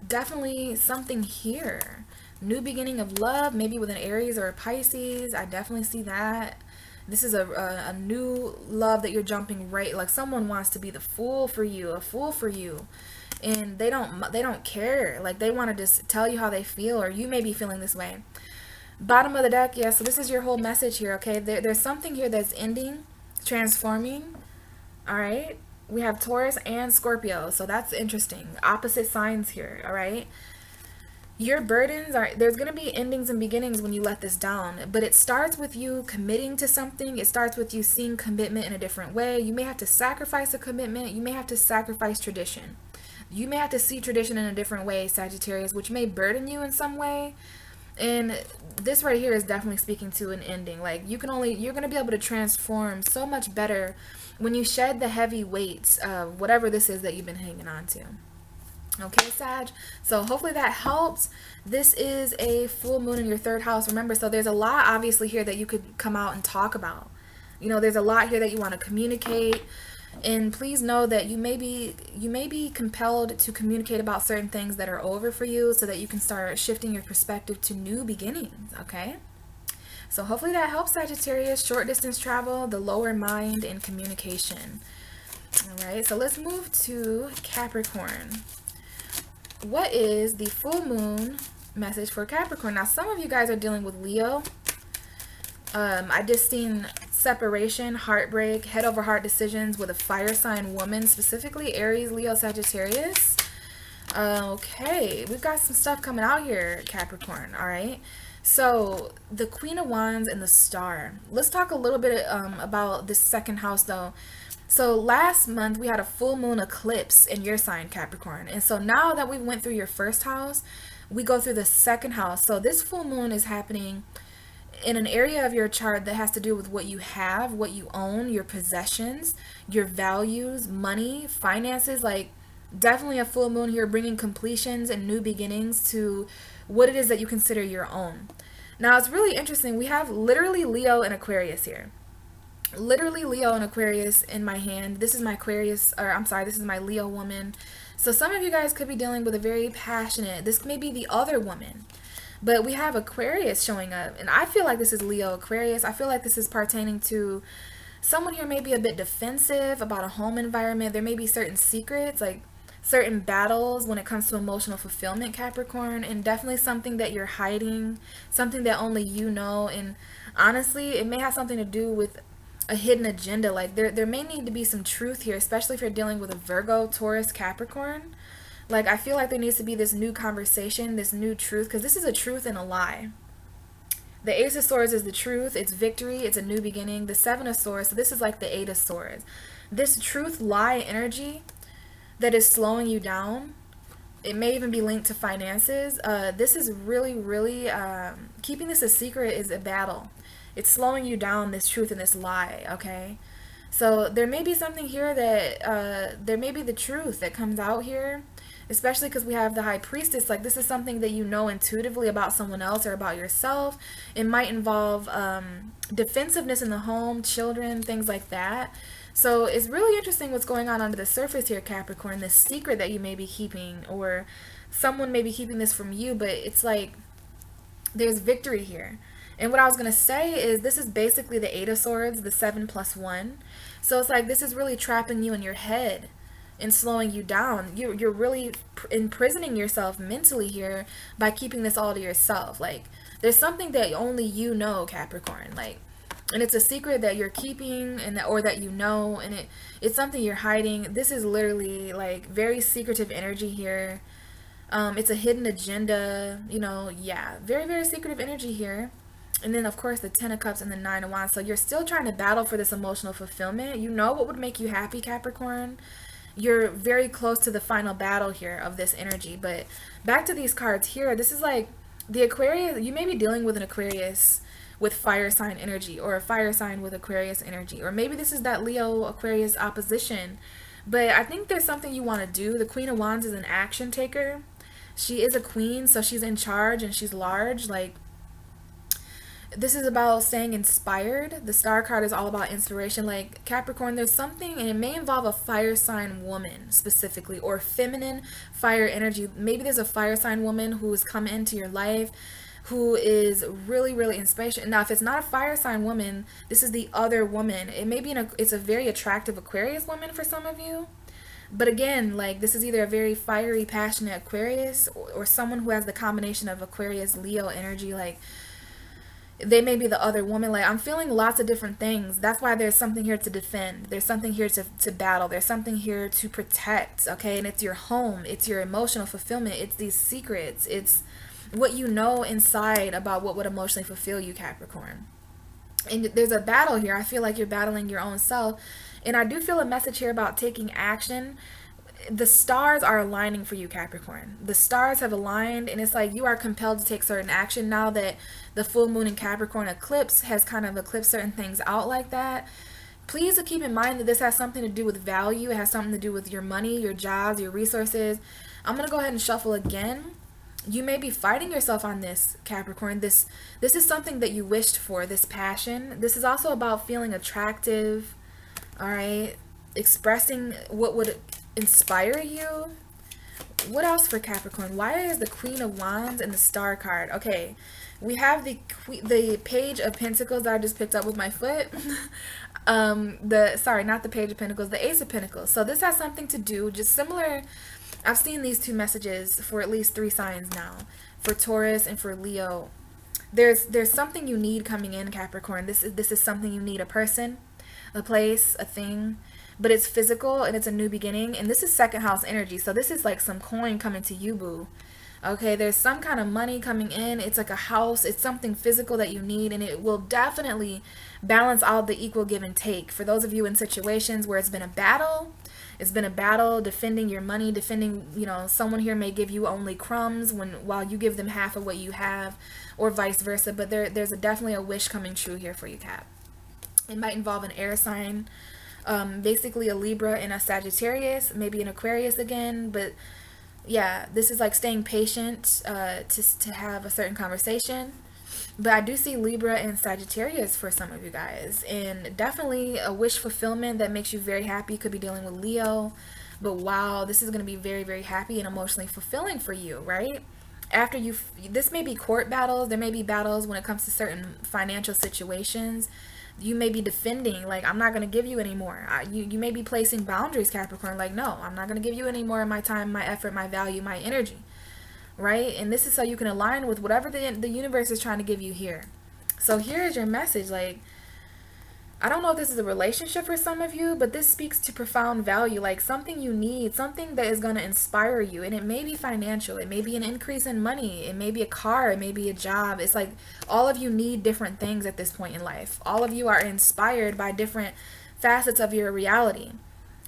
definitely something here. New beginning of love, maybe with an Aries or a Pisces. I definitely see that. This is a new love that you're jumping right. Like someone wants to be the fool for you, a fool for you. And they don't care. Like they want to just tell you how they feel, or you may be feeling this way. Bottom of the deck, yeah, so this is your whole message here, okay? There's something here that's ending, transforming, all right? We have Taurus and Scorpio, so that's interesting. Opposite signs here, all right? Your burdens are, there's going to be endings and beginnings when you let this down, but it starts with you committing to something. It starts with you seeing commitment in a different way. You may have to sacrifice a commitment. You may have to sacrifice tradition. You may have to see tradition in a different way, Sagittarius, which may burden you in some way. And this right here is definitely speaking to an ending. Like you're going to be able to transform so much better when you shed the heavy weights of whatever this is that you've been hanging on to. Okay, Sag, so hopefully that helps. This is a full moon in your third house, remember. So there's a lot obviously here that you could come out and talk about. You know, there's a lot here that you want to communicate, and please know that you may be compelled to communicate about certain things that are over for you, so that you can start shifting your perspective to new beginnings. Okay, so hopefully that helps, Sagittarius. Short distance travel, the lower mind, and communication. All right, so let's move to Capricorn. What is the full moon message for Capricorn? Now, some of you guys are dealing with Leo. I just seen separation, heartbreak, head over heart decisions with a fire sign woman, specifically Aries, Leo, Sagittarius. Okay, we've got some stuff coming out here, Capricorn, all right? So, the Queen of Wands and the Star. Let's talk a little bit about this second house, though. So last month we had a full moon eclipse in your sign, Capricorn. And so now that we went through your first house, we go through the second house. So this full moon is happening in an area of your chart that has to do with what you have, what you own, your possessions, your values, money, finances. Like definitely a full moon here bringing completions and new beginnings to what it is that you consider your own. Now it's really interesting. We have literally Leo and Aquarius here. Literally Leo and Aquarius in my hand. This is my Aquarius, or I'm sorry, this is my Leo woman. So some of you guys could be dealing with a very passionate, this may be the other woman, but we have Aquarius showing up, and I feel like this is Leo Aquarius. I feel like this is pertaining to someone here may be a bit defensive about a home environment. There may be certain secrets, like certain battles when it comes to emotional fulfillment, Capricorn, and definitely something that you're hiding, something that only you know. And honestly, it may have something to do with a hidden agenda. Like there may need to be some truth here, especially if you're dealing with a Virgo, Taurus, Capricorn. Like I feel like there needs to be this new conversation, this new truth, because this is a truth and a lie. The Ace of Swords is the truth, it's victory, it's a new beginning. The Seven of Swords, so this is like the Eight of Swords. This truth lie energy that is slowing you down, it may even be linked to finances. This is really, keeping this a secret is a battle. It's slowing you down, this truth and this lie, okay? So there may be something here that, there may be the truth that comes out here, especially because we have the High Priestess. Like this is something that you know intuitively about someone else or about yourself. It might involve defensiveness in the home, children, things like that. So it's really interesting what's going on under the surface here, Capricorn, this secret that you may be keeping, or someone may be keeping this from you, but it's like there's victory here. And what I was going to say is this is basically the Eight of Swords, the 7 plus 1. So it's like this is really trapping you in your head and slowing you down. You're really imprisoning yourself mentally here by keeping this all to yourself. Like there's something that only you know, Capricorn. Like, and it's a secret that you're keeping, and that, or that you know, and it's something you're hiding. This is literally like very secretive energy here. It's a hidden agenda, you know. Yeah, very secretive energy here. And then of course the 10 of Cups and the 9 of Wands. So you're still trying to battle for this emotional fulfillment. You know what would make you happy, Capricorn. You're very close to the final battle here of this energy. But back to these cards here, this is like the Aquarius. You may be dealing with an Aquarius with fire sign energy, or a fire sign with Aquarius energy, or maybe this is that Leo Aquarius opposition. But I think there's something you want to do. The Queen of Wands is an action taker. She is a queen, so she's in charge and she's large. Like this is about staying inspired. The Star card is all about inspiration. Like Capricorn, there's something, and it may involve a fire sign woman specifically, or feminine fire energy. Maybe there's a fire sign woman who has come into your life who is really inspirational. Now if it's not a fire sign woman, this is the other woman. It may be it's a very attractive Aquarius woman for some of you. But again, like this is either a very fiery, passionate Aquarius, or someone who has the combination of Aquarius, Leo energy. Like they may be the other woman. Like I'm feeling lots of different things. That's why there's something here to defend. There's something here to battle. There's something here to protect, okay? And it's your home. It's your emotional fulfillment. It's these secrets. It's what you know inside about what would emotionally fulfill you, Capricorn. And there's a battle here. I feel like you're battling your own self. And I do feel a message here about taking action. The stars are aligning for you, Capricorn. The stars have aligned, and it's like you are compelled to take certain action now that the full moon in Capricorn eclipse has kind of eclipsed certain things out like that. Please keep in mind that this has something to do with value. It has something to do with your money, your jobs, your resources. I'm going to go ahead and shuffle again. You may be fighting yourself on this, Capricorn. This is something that you wished for, this passion. This is also about feeling attractive, all right? Expressing what would inspire you. What else for Capricorn? Why is the Queen of Wands and the Star card? Okay, we have the Page of Pentacles that I just picked up with my foot. Sorry, not the Page of Pentacles, the Ace of Pentacles. So this has something to do, just similar. I've seen these two messages for at least 3 signs now, for Taurus and for Leo. There's something you need coming in, Capricorn. This is something you need, a person, a place, a thing, but it's physical and it's a new beginning. And this is second house energy, so this is like some coin coming to you, boo. Okay, there's some kind of money coming in. It's like a house. It's something physical that you need, and it will definitely balance out the equal give and take. For those of you in situations where it's been a battle, defending your money, defending, you know, someone here may give you only crumbs while you give them half of what you have, or vice versa. But there's definitely a wish coming true here for you, Cap. It might involve an air sign, basically a Libra and a Sagittarius, maybe an Aquarius again. But yeah, this is like staying patient to have a certain conversation. But I do see Libra and Sagittarius for some of you guys, and definitely a wish fulfillment that makes you very happy. Could be dealing with Leo, but wow, this is going to be very happy and emotionally fulfilling for you, right? After this may be court battles. There may be battles when it comes to certain financial situations you may be defending, like, I'm not going to give you any more. You may be placing boundaries, Capricorn, like, no, I'm not going to give you any more of my time, my effort, my value, my energy, right? And this is so you can align with whatever the universe is trying to give you here. So here is your message. Like, I don't know if this is a relationship for some of you, but this speaks to profound value, like something you need, something that is going to inspire you. And it may be financial. It may be an increase in money. It may be a car. It may be a job. It's like all of you need different things at this point in life. All of you are inspired by different facets of your reality.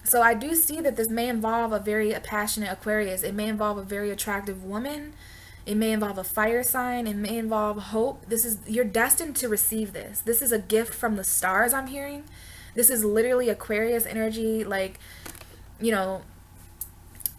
So I do see that this may involve a very passionate Aquarius. It may involve a very attractive woman. It may involve a fire sign. It may involve hope. You're destined to receive this. This is a gift from the stars, I'm hearing. This is literally Aquarius energy, like, you know,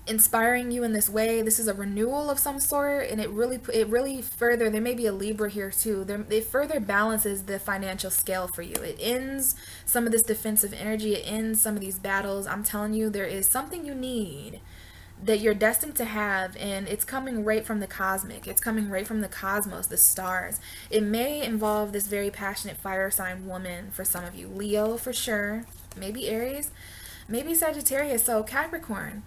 inspiring you in this way. This is a renewal of some sort, and it really further, there may be a Libra here too. It further balances the financial scale for you. It ends some of this defensive energy. It ends some of these battles. I'm telling you, there is something you need that you're destined to have, and it's coming right from the cosmic. It's coming right from the cosmos, the stars. It may involve this very passionate fire sign woman for some of you. Leo for sure, maybe Aries, maybe Sagittarius. So Capricorn,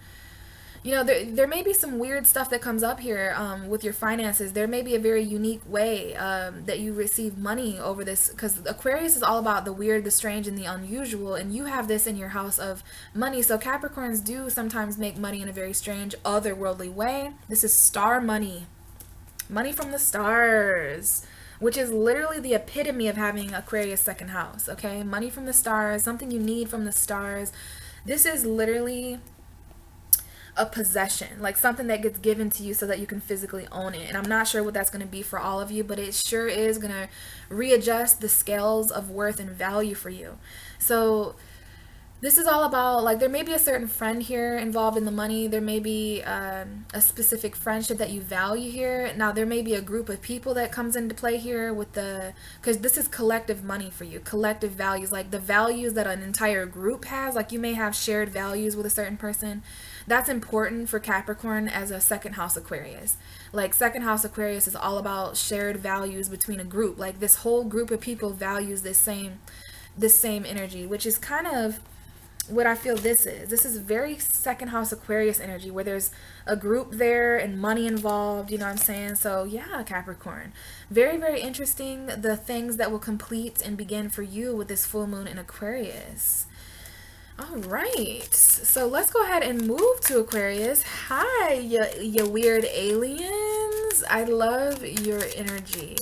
you know, there may be some weird stuff that comes up here with your finances. There may be a very unique way that you receive money over this, because Aquarius is all about the weird, the strange, and the unusual, and you have this in your house of money. So Capricorns do sometimes make money in a very strange, otherworldly way. This is star money. Money from the stars, which is literally the epitome of having Aquarius second house, okay? Money from the stars, something you need from the stars. This is literally a possession, like something that gets given to you so that you can physically own it. And I'm not sure what that's going to be for all of you, but it sure is going to readjust the scales of worth and value for you. So this is all about, like, there may be a certain friend here involved in the money. There may be a specific friendship that you value here. Now, there may be a group of people that comes into play here with because this is collective money for you, collective values, like the values that an entire group has. Like, you may have shared values with a certain person. That's important for Capricorn as a second house Aquarius. Like, second house Aquarius is all about shared values between a group. Like, this whole group of people values this same energy, which is kind of what I feel this is. This is very second house Aquarius energy, where there's a group there and money involved, you know what I'm saying? So yeah, Capricorn, very, very interesting, the things that will complete and begin for you with this full moon in Aquarius. All right, so let's go ahead and move to Aquarius. Hi, you weird aliens. I love your energy.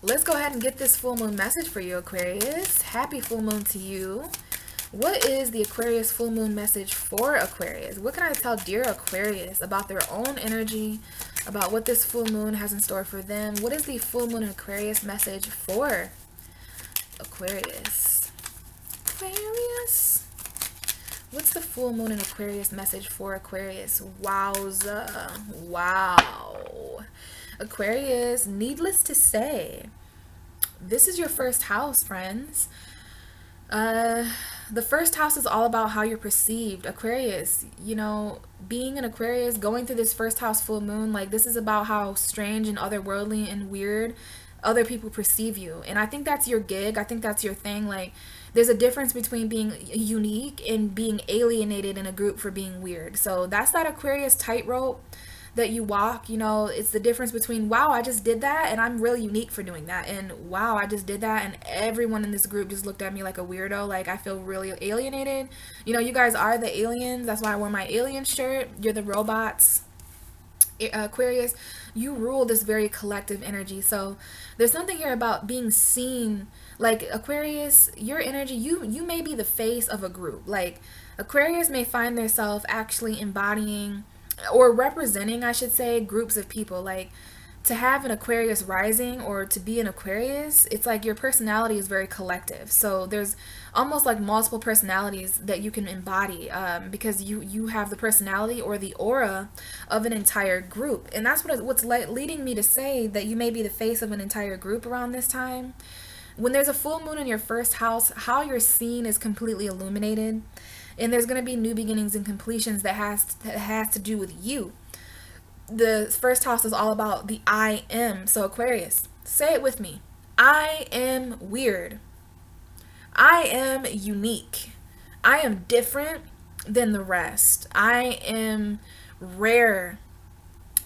Let's go ahead and get this full moon message for you, Aquarius. Happy full moon to you. What is the Aquarius full moon message for Aquarius? What can I tell dear Aquarius about their own energy, about what this full moon has in store for them? What is the full moon Aquarius message for Aquarius? Aquarius. What's the full moon in Aquarius message for Aquarius? Wowza. Wow. Aquarius, needless to say, this is your first house, friends. The first house is all about how you're perceived. Aquarius, you know, being an Aquarius, going through this first house full moon, like, this is about how strange and otherworldly and weird other people perceive you. And I think that's your gig. I think that's your thing. Like, there's a difference between being unique and being alienated in a group for being weird. So that's that Aquarius tightrope that you walk. You know, it's the difference between, wow, I just did that and I'm really unique for doing that, and wow, I just did that and everyone in this group just looked at me like a weirdo. Like, I feel really alienated. You know, you guys are the aliens. That's why I wore my alien shirt. You're the robots. Aquarius, you rule this very collective energy. So there's something here about being seen. Like, Aquarius, your energy, you may be the face of a group. Like, Aquarius may find themselves actually embodying or representing, I should say, groups of people. Like, to have an Aquarius rising or to be an Aquarius, it's like your personality is very collective. So there's almost like multiple personalities that you can embody because you have the personality or the aura of an entire group. And that's what's leading me to say that you may be the face of an entire group around this time. When there's a full moon in your first house, how you're seen is completely illuminated. And there's going to be new beginnings and completions that has to do with you. The first house is all about the I am. So Aquarius, say it with me. I am weird. I am unique. I am different than the rest. I am rare.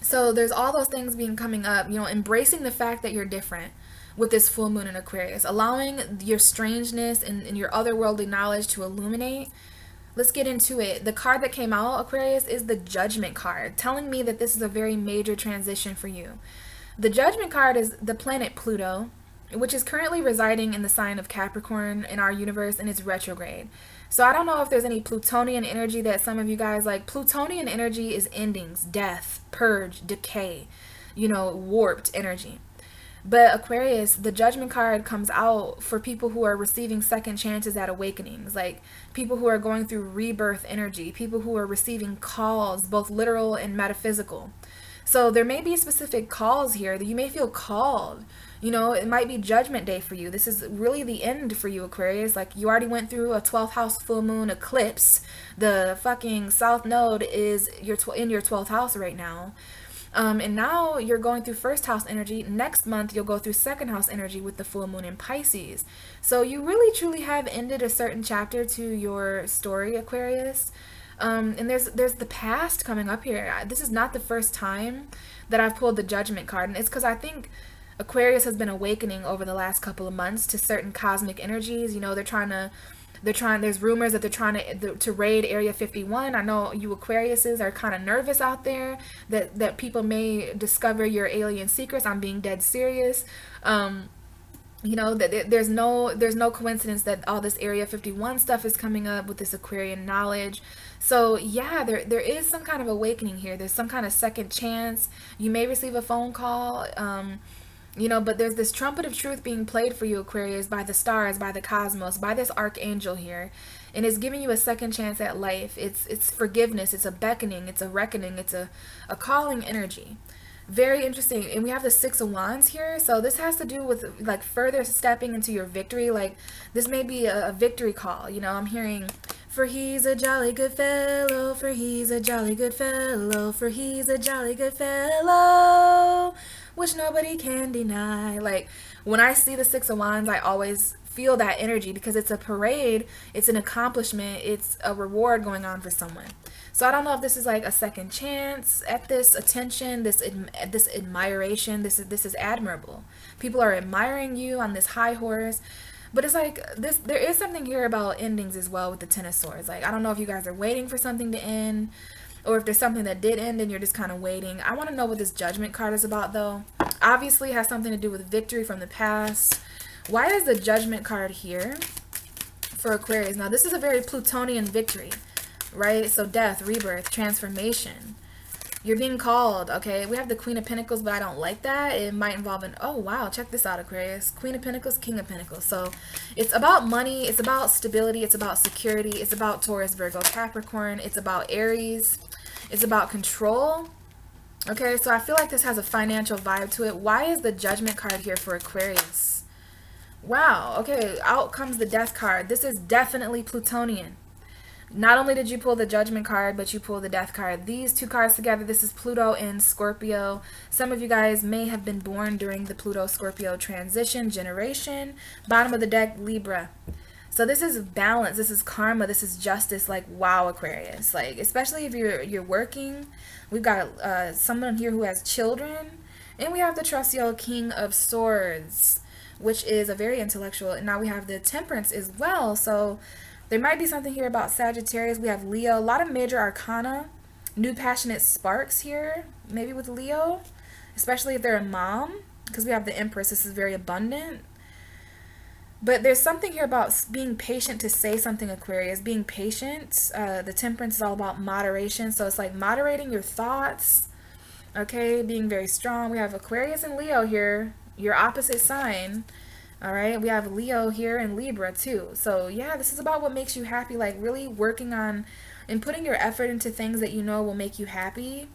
So there's all those things being coming up, you know, embracing the fact that you're different with this full moon in Aquarius, allowing your strangeness and your otherworldly knowledge to illuminate. Let's get into it. The card that came out, Aquarius, is the Judgment card, telling me that this is a very major transition for you. The Judgment card is the planet Pluto, which is currently residing in the sign of Capricorn in our universe, and it's retrograde. So I don't know if there's any Plutonian energy that some of you guys like. Plutonian energy is endings, death, purge, decay, you know, warped energy. But Aquarius, the Judgment card comes out for people who are receiving second chances at awakenings, like people who are going through rebirth energy, people who are receiving calls, both literal and metaphysical. So there may be specific calls here that you may feel called. You know, it might be Judgment Day for you. This is really the end for you, Aquarius. Like, you already went through a 12th house full moon eclipse. The fucking South Node is in your 12th house right now. And now you're going through first house energy. Next month, you'll go through second house energy with the full moon in Pisces. So you really, truly have ended a certain chapter to your story, Aquarius. And there's the past coming up here. This is not the first time that I've pulled the Judgment card. And it's because I think Aquarius has been awakening over the last couple of months to certain cosmic energies. You know, there's rumors that they're trying to raid Area 51. I know you Aquariuses are kind of nervous out there that people may discover your alien secrets. I'm being dead serious. You know, that there's no coincidence that all this Area 51 stuff is coming up with this Aquarian knowledge. So yeah, there is some kind of awakening here. There's some kind of second chance. You may receive a phone call. You know, but there's this trumpet of truth being played for you, Aquarius, by the stars, by the cosmos, by this archangel here. And it's giving you a second chance at life. It's forgiveness. It's a beckoning. It's a reckoning. It's a calling energy. Very interesting. And we have the Six of Wands here. So this has to do with like further stepping into your victory. Like this may be a victory call. You know, I'm hearing, for he's a jolly good fellow, for he's a jolly good fellow, for he's a jolly good fellow, which nobody can deny. Like when I see the Six of Wands, I always feel that energy because it's a parade, it's an accomplishment, it's a reward going on for someone. So I don't know if this is like a second chance at this attention, this admiration. This is admirable. People are admiring you on this high horse. But it's like this. There is something here about endings as well with the Ten of Swords. Like I don't know if you guys are waiting for something to end, or if there's something that did end and you're just kind of waiting. I want to know what this Judgment card is about, though. Obviously, it has something to do with victory from the past. Why is the Judgment card here for Aquarius? Now, this is a very Plutonian victory, right? So death, rebirth, transformation. You're being called, okay? We have the Queen of Pentacles, but I don't like that. It might involve an, oh, wow, check this out, Aquarius. Queen of Pentacles, King of Pentacles. So it's about money. It's about stability. It's about security. It's about Taurus, Virgo, Capricorn. It's about Aries. It's about control. Okay, so I feel like this has a financial vibe to it. Why is the Judgment card here for Aquarius? Wow, okay, out comes the Death card. This is definitely Plutonian. Not only did you pull the Judgment card, but you pulled the Death card. These two cards together, this is Pluto and Scorpio. Some of you guys may have been born during the Pluto-Scorpio transition generation. Bottom of the deck, Libra. So this is balance, this is karma, this is justice. Like, wow, Aquarius. Like, especially if you're working. We've got someone here who has children. And we have the trusty old King of Swords, which is a very intellectual. And now we have the Temperance as well. So there might be something here about Sagittarius. We have Leo. A lot of major arcana. New passionate sparks here. Maybe with Leo. Especially if they're a mom. Because we have the Empress. This is very abundant. But there's something here about being patient to say something, Aquarius. Being patient. The Temperance is all about moderation. So it's like moderating your thoughts. Okay. Being very strong. We have Aquarius and Leo here. Your opposite sign. All right, we have Leo here and Libra too. So yeah, this is about what makes you happy, like really working on and putting your effort into things that you know will make you happy,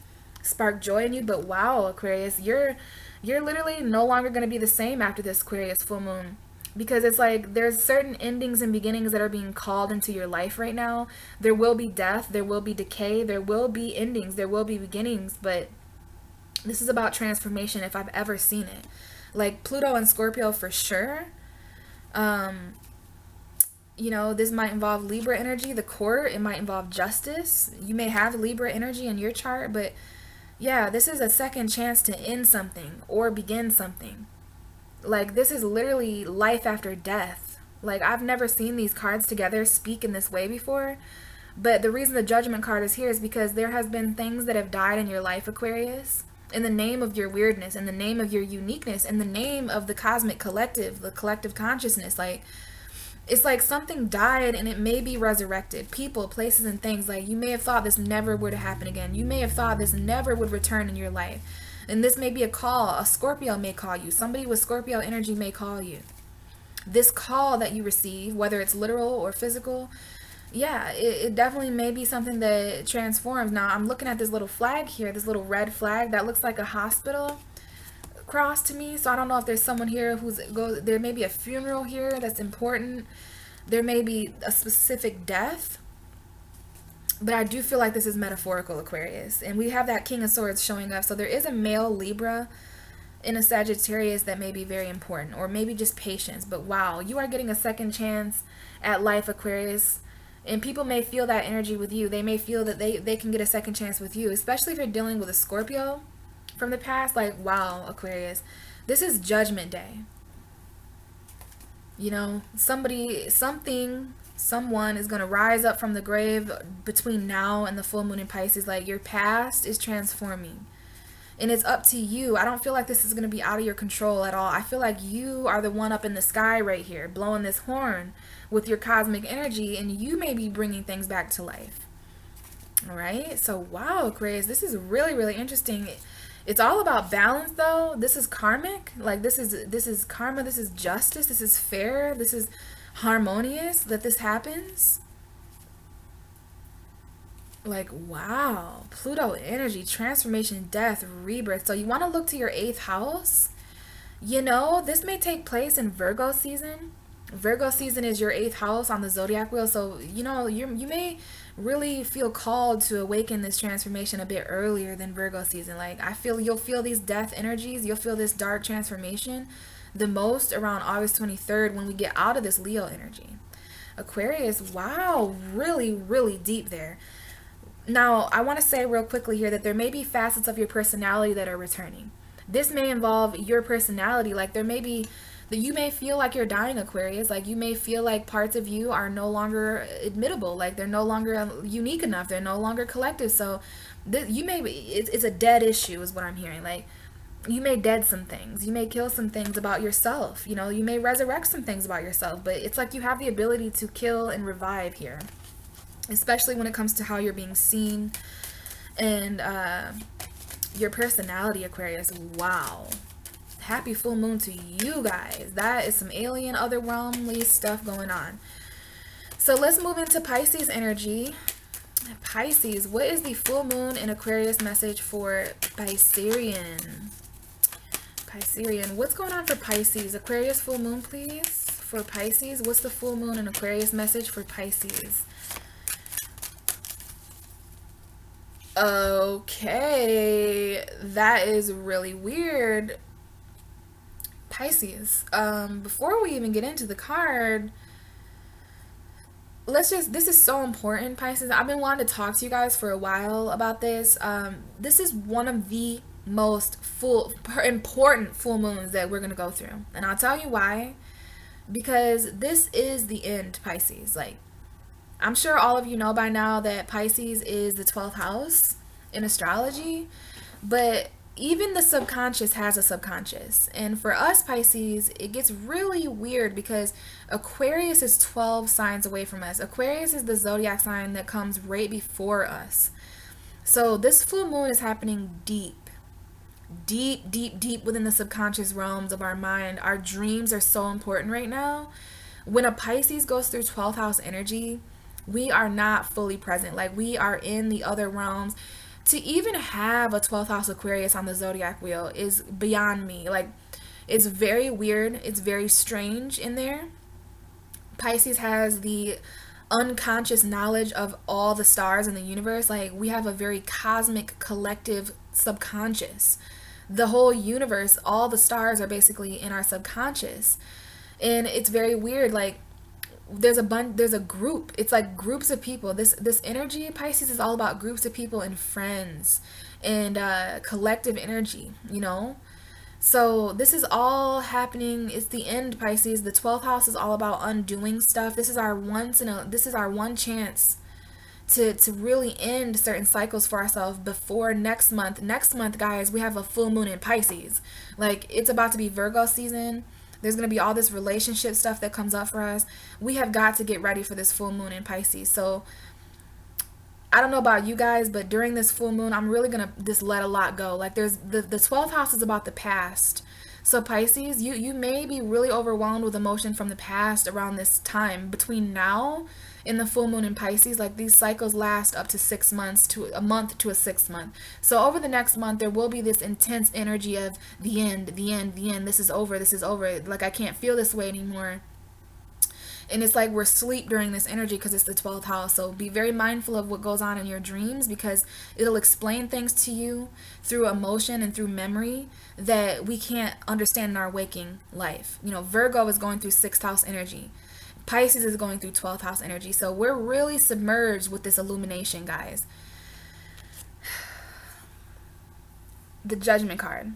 spark joy in you. But wow, Aquarius, you're literally no longer going to be the same after this Aquarius full moon, because it's like there's certain endings and beginnings that are being called into your life right now. There will be death, there will be decay, there will be endings, there will be beginnings, but this is about transformation if I've ever seen it. Like Pluto and Scorpio for sure. You know, this might involve Libra energy, the court. It might involve justice. You may have Libra energy in your chart, but yeah, this is a second chance to end something or begin something. Like, this is literally life after death. Like, I've never seen these cards together speak in this way before. But the reason the Judgment card is here is because there has been things that have died in your life, Aquarius, in the name of your weirdness, in the name of your uniqueness, in the name of the cosmic collective, the collective consciousness. Like, it's like something died and it may be resurrected. People, places, and things. Like, you may have thought this never would happen again. You may have thought this never would return in your life. And this may be a call. A Scorpio may call you. Somebody with Scorpio energy may call you. This call that you receive, whether it's literal or physical, yeah, it definitely may be something that transforms. Now, I'm looking at this little flag here, this little red flag that looks like a hospital cross to me. So I don't know if there's someone here there may be a funeral here that's important. There may be a specific death. But I do feel like this is metaphorical, Aquarius. And we have that King of Swords showing up. So there is a male Libra in a Sagittarius that may be very important. Or maybe just patience. But wow, you are getting a second chance at life, Aquarius. And people may feel that energy with you. They may feel that they can get a second chance with you. Especially if you're dealing with a Scorpio from the past. Like, wow, Aquarius. This is Judgment Day. You know, someone is going to rise up from the grave between now and the full moon in Pisces. Like, your past is transforming. And it's up to you. I don't feel like this is going to be out of your control at all. I feel like you are the one up in the sky right here, blowing this horn with your cosmic energy. And you may be bringing things back to life. All right. So, wow, Aquarius, this is really, really interesting. It's all about balance, though. This is karmic. Like, this is karma. This is justice. This is fair. This is harmonious that this happens. Like, wow. Pluto energy, transformation, death, rebirth. So you want to look to your 8th house. You know, this may take place in Virgo season. Virgo season is your 8th house on the zodiac wheel. So, you know, you may really feel called to awaken this transformation a bit earlier than Virgo season. Like, I feel you'll feel these death energies. You'll feel this dark transformation the most around August 23rd when we get out of this Leo energy. Aquarius, wow, really, really deep there. Now, I want to say real quickly here that there may be facets of your personality that are returning. This may involve your personality. Like, there may be that you may feel like you're dying, Aquarius. Like, you may feel like parts of you are no longer admittable. Like, they're no longer unique enough. They're no longer collective. So you may be, it's a dead issue is what I'm hearing. Like, you may dead some things. You may kill some things about yourself. You know, you may resurrect some things about yourself. But it's like you have the ability to kill and revive here. Especially when it comes to how you're being seen. And your personality, Aquarius. Wow. Happy full moon to you guys. That is some alien, otherworldly stuff going on. So let's move into Pisces energy. Pisces, what is the full moon in Aquarius message for Piscean? Piscean, what's going on for Pisces? Aquarius full moon, please. For Pisces, what's the full moon in Aquarius message for Pisces? Okay, that is really weird. Pisces, before we even get into the card, this is so important, Pisces. I've been wanting to talk to you guys for a while about this. This is one of the most important full moons that we're going to go through. And I'll tell you why. Because this is the end, Pisces. Like, I'm sure all of you know by now that Pisces is the 12th house in astrology. But even the subconscious has a subconscious. And for us, Pisces, it gets really weird because Aquarius is 12 signs away from us. Aquarius is the zodiac sign that comes right before us. So this full moon is happening deep within the subconscious realms of our mind. Our dreams are so important right now. When a Pisces goes through 12th house energy, we are not fully present. Like, we are in the other realms. To even have a 12th house Aquarius on the zodiac wheel is beyond me. Like, it's very weird. It's very strange in there. Pisces has the unconscious knowledge of all the stars in the universe. Like, we have a very cosmic, collective subconscious. The whole universe, all the stars are basically in our subconscious. And it's very weird. Like, there's a group. It's like groups of people. This energy, Pisces, is all about groups of people and friends and collective energy, you know. So this is all happening. It's the end, Pisces. The 12th house is all about undoing stuff. This is our one chance to really end certain cycles for ourselves before next month. Next month, guys, we have a full moon in Pisces. Like, it's about to be Virgo season. There's going to be all this relationship stuff that comes up for us. We have got to get ready for this full moon in Pisces. So I don't know about you guys, but during this full moon, I'm really going to just let a lot go. Like, there's the 12th house is about the past. So Pisces, you may be really overwhelmed with emotion from the past around this time. Between now and the full moon in Pisces, like, these cycles last up to 6 months, to a month to a 6 month. So over the next month, there will be this intense energy of the end, the end, the end. This is over. This is over. Like, I can't feel this way anymore. And it's like we're asleep during this energy because it's the 12th house. So be very mindful of what goes on in your dreams, because it'll explain things to you through emotion and through memory that we can't understand in our waking life. You know, Virgo is going through 6th house energy. Pisces is going through 12th house energy. So we're really submerged with this illumination, guys. The Judgment card.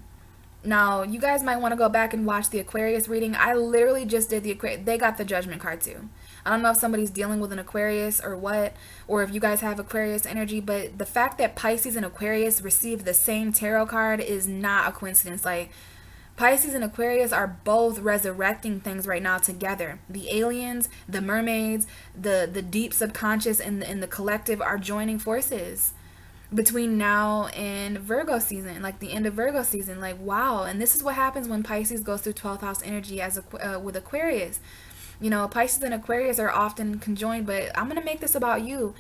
Now, you guys might want to go back and watch the Aquarius reading. I literally just did the Aquarius. They got the Judgment card too. I don't know if somebody's dealing with an Aquarius or what, or if you guys have Aquarius energy, but the fact that Pisces and Aquarius received the same tarot card is not a coincidence. Like, Pisces and Aquarius are both resurrecting things right now together. The aliens, the mermaids, the deep subconscious, and the collective are joining forces between now and Virgo season, like the end of Virgo season. Like, wow. And this is what happens when Pisces goes through 12th house energy as with Aquarius. You know, Pisces and Aquarius are often conjoined, but I'm going to make this about you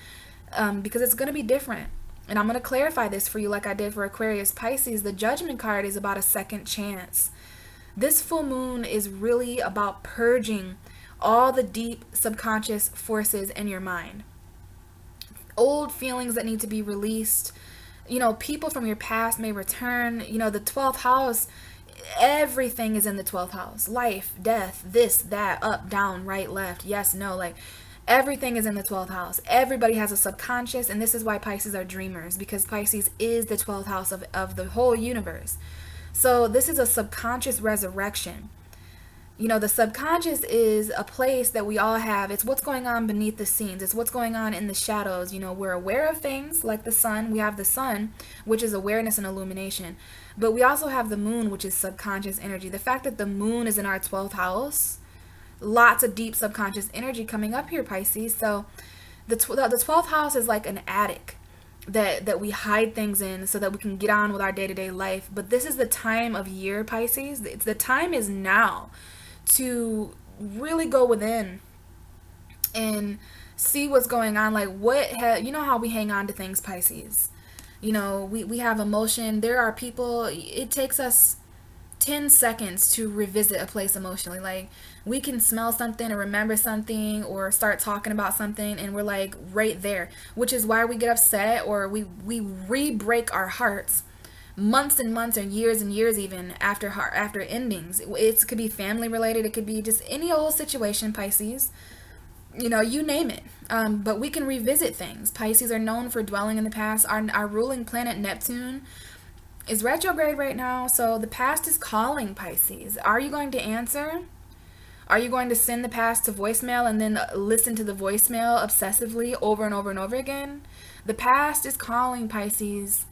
because it's going to be different. And I'm going to clarify this for you like I did for Aquarius. Pisces, the Judgment card is about a second chance. This full moon is really about purging all the deep subconscious forces in your mind. Old feelings that need to be released. You know, people from your past may return. You know, the 12th house, everything is in the 12th house. Life, death, this, that, up, down, right, left, yes, no. Like, everything is in the 12th house. Everybody has a subconscious, and this is why Pisces are dreamers, because Pisces is the 12th house of the whole universe. So this is a subconscious resurrection. You know, the subconscious is a place that we all have. It's what's going on beneath the scenes. It's what's going on in the shadows. You know, we're aware of things like the sun. We have the sun, which is awareness and illumination. But we also have the moon, which is subconscious energy. The fact that the moon is in our 12th house, lots of deep subconscious energy coming up here, Pisces. So the 12th house is like an attic that we hide things in so that we can get on with our day-to-day life. But this is the time of year, Pisces. The time is now to really go within and see what's going on. Like, you know how we hang on to things, Pisces. You know, we have emotion. There are people, it takes us 10 seconds to revisit a place emotionally. Like, we can smell something or remember something or start talking about something, and we're like right there, which is why we get upset, or we re-break our hearts months and months and years even after endings. It could be family related. It could be just any old situation, Pisces. You know, you name it. But we can revisit things. Pisces are known for dwelling in the past. Our ruling planet, Neptune, is retrograde right now. So the past is calling, Pisces. Are you going to answer? Are you going to send the past to voicemail and then listen to the voicemail obsessively over and over and over again? The past is calling, Pisces.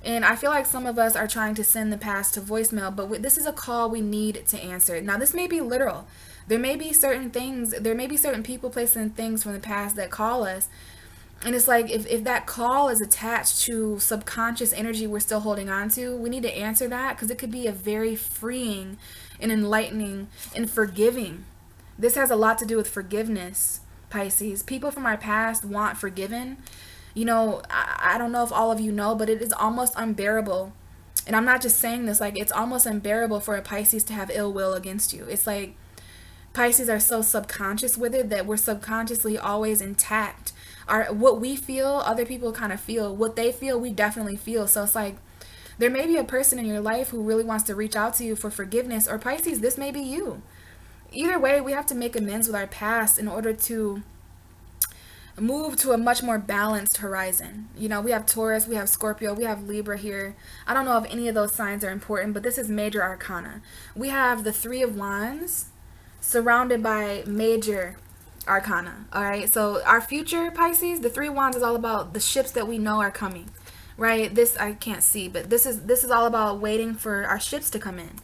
And I feel like some of us are trying to send the past to voicemail, but this is a call we need to answer. Now, this may be literal. There may be certain things, there may be certain people, places, and things from the past that call us. And it's like, if that call is attached to subconscious energy we're still holding on to, we need to answer that, because it could be a very freeing and enlightening and forgiving. This has a lot to do with forgiveness, Pisces. People from our past want forgiven. You know, I don't know if all of you know, but it is almost unbearable. And I'm not just saying this, like, it's almost unbearable for a Pisces to have ill will against you. It's like Pisces are so subconscious with it that we're subconsciously always intact. What we feel, other people kind of feel. What they feel, we definitely feel. So it's like there may be a person in your life who really wants to reach out to you for forgiveness. Or Pisces, this may be you. either way, we have to make amends with our past in order to move to a much more balanced horizon. You know, we have Taurus, we have Scorpio, we have Libra here. I don't know if any of those signs are important, but this is major arcana. We have the Three of Wands surrounded by major arcana. All right, so our future, Pisces, the Three of Wands is all about the ships that we know are coming, right? This I can't see, but this is all about waiting for our ships to come in.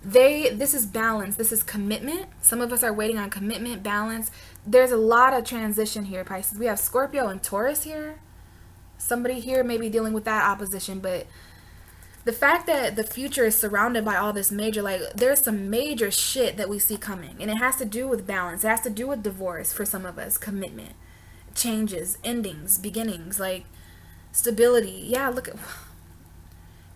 This is balance, this is commitment. Some of us are waiting on commitment, balance. There's a lot of transition here, Pisces. We have Scorpio and Taurus here. Somebody here may be dealing with that opposition, but the fact that the future is surrounded by all this major, like, there's some major shit that we see coming, and it has to do with balance. It has to do with divorce for some of us, commitment, changes, endings, beginnings, like stability. Yeah, look at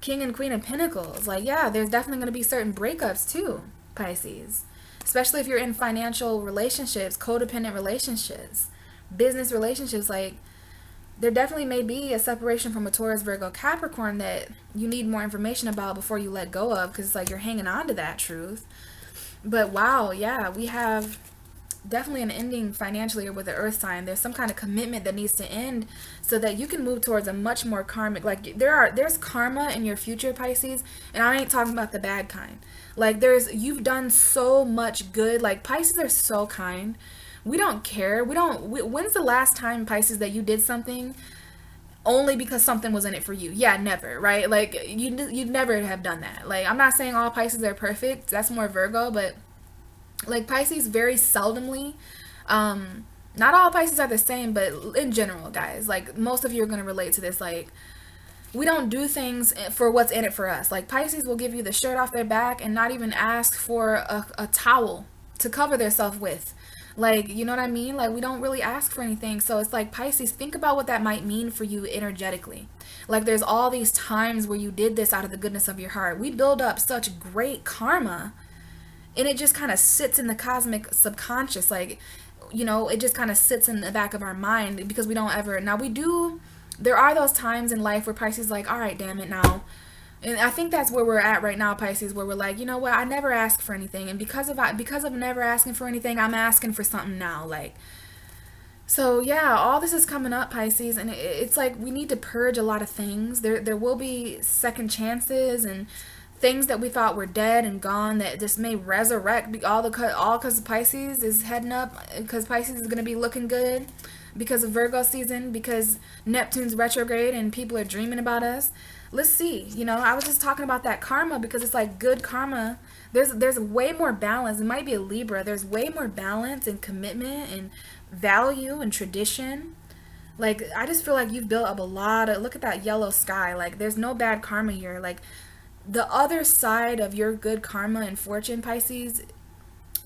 King and Queen of Pentacles. Like, yeah, there's definitely going to be certain breakups too, Pisces. Especially if you're in financial relationships, codependent relationships, business relationships. Like, there definitely may be a separation from a Taurus, Virgo, Capricorn that you need more information about before you let go of, because it's like you're hanging on to that truth. But wow, yeah, we have definitely an ending financially with the earth sign. There's some kind of commitment that needs to end so that you can move towards a much more karmic, like there's karma in your future, Pisces, and I ain't talking about the bad kind. Like, you've done so much good. Like, Pisces are so kind. We don't care. When's the last time, Pisces, that you did something only because something was in it for you? Yeah, never, right? Like, you'd never have done that. Like, I'm not saying all Pisces are perfect. That's more Virgo, but like, Pisces very seldomly, not all Pisces are the same, but in general, guys, like, most of you are going to relate to this. Like, we don't do things for what's in it for us. Like, Pisces will give you the shirt off their back and not even ask for a towel to cover themselves with. Like, you know what I mean? Like, we don't really ask for anything. So it's like, Pisces, think about what that might mean for you energetically. Like, there's all these times where you did this out of the goodness of your heart. We build up such great karma, and it just kind of sits in the cosmic subconscious. Like, you know, it just kind of sits in the back of our mind because we don't ever. Now, there are those times in life where Pisces like, all right, damn it now. And I think that's where we're at right now, Pisces, where we're like, you know what, I never asked for anything. And because of never asking for anything, I'm asking for something now. Like, so yeah, all this is coming up, Pisces, and it's like we need to purge a lot of things. There will be second chances and things that we thought were dead and gone that just may resurrect, all because Pisces is heading up, because Pisces is going to be looking good because of Virgo season, because Neptune's retrograde and people are dreaming about us. Let's see. You know, I was just talking about that karma because it's like good karma. There's way more balance. It might be a Libra. There's way more balance and commitment and value and tradition. Like, I just feel like you've built up a lot of, look at that yellow sky. Like, there's no bad karma here. Like, the other side of your good karma and fortune, Pisces,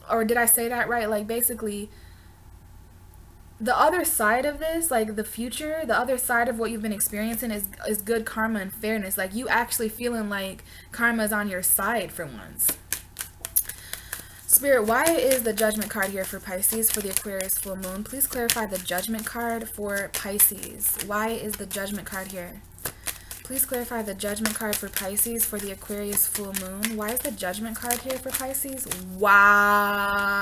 or did I say that right? Like, basically, the other side of this, like the future, the other side of what you've been experiencing is good karma and fairness. Like, you actually feeling like karma is on your side for once. Spirit, why is the Judgment card here for Pisces for the Aquarius full moon? Please clarify the Judgment card for Pisces. Why is the Judgment card here? Please clarify the Judgment card for Pisces for the Aquarius full moon. Why is the Judgment card here for Pisces? Wow.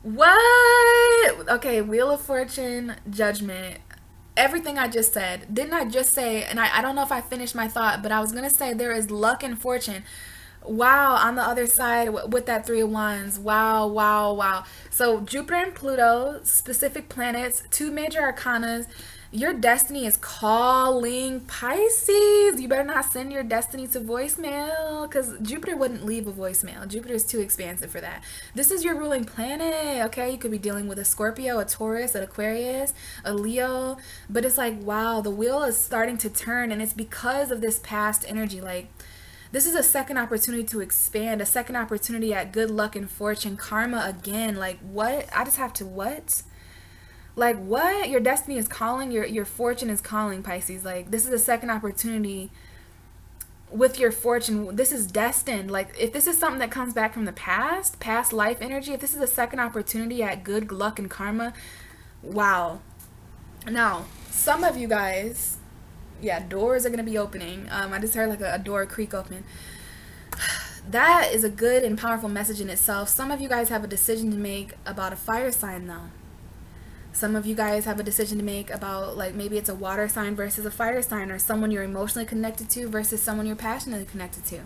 What? Okay, Wheel of Fortune, Judgment. Everything I just said. Didn't I just say, and I don't know if I finished my thought, but I was going to say there is luck and fortune. Wow, on the other side with that Three of Wands. Wow, wow, wow. So Jupiter and Pluto, specific planets, two major arcanas. Your destiny is calling, Pisces. You better not send your destiny to voicemail, because Jupiter wouldn't leave a voicemail. Jupiter is too expansive for that. This is your ruling planet, okay? You could be dealing with a Scorpio, a Taurus, an Aquarius, a Leo. But it's like, wow, the wheel is starting to turn, and it's because of this past energy. Like, this is a second opportunity to expand, a second opportunity at good luck and fortune, karma again. Like, what? I just have to what? Like, what? Your destiny is calling, your fortune is calling, Pisces. Like, this is a second opportunity with your fortune. This is destined. Like, if this is something that comes back from the past life energy, if this is a second opportunity at good luck and karma, wow. Now, some of you guys, yeah, doors are going to be opening. I just heard like a door creak open. that is a good and powerful message in itself. Some of you guys have a decision to make about a fire sign though. Some of you guys have a decision to make about, like, maybe it's a water sign versus a fire sign, or someone you're emotionally connected to versus someone you're passionately connected to.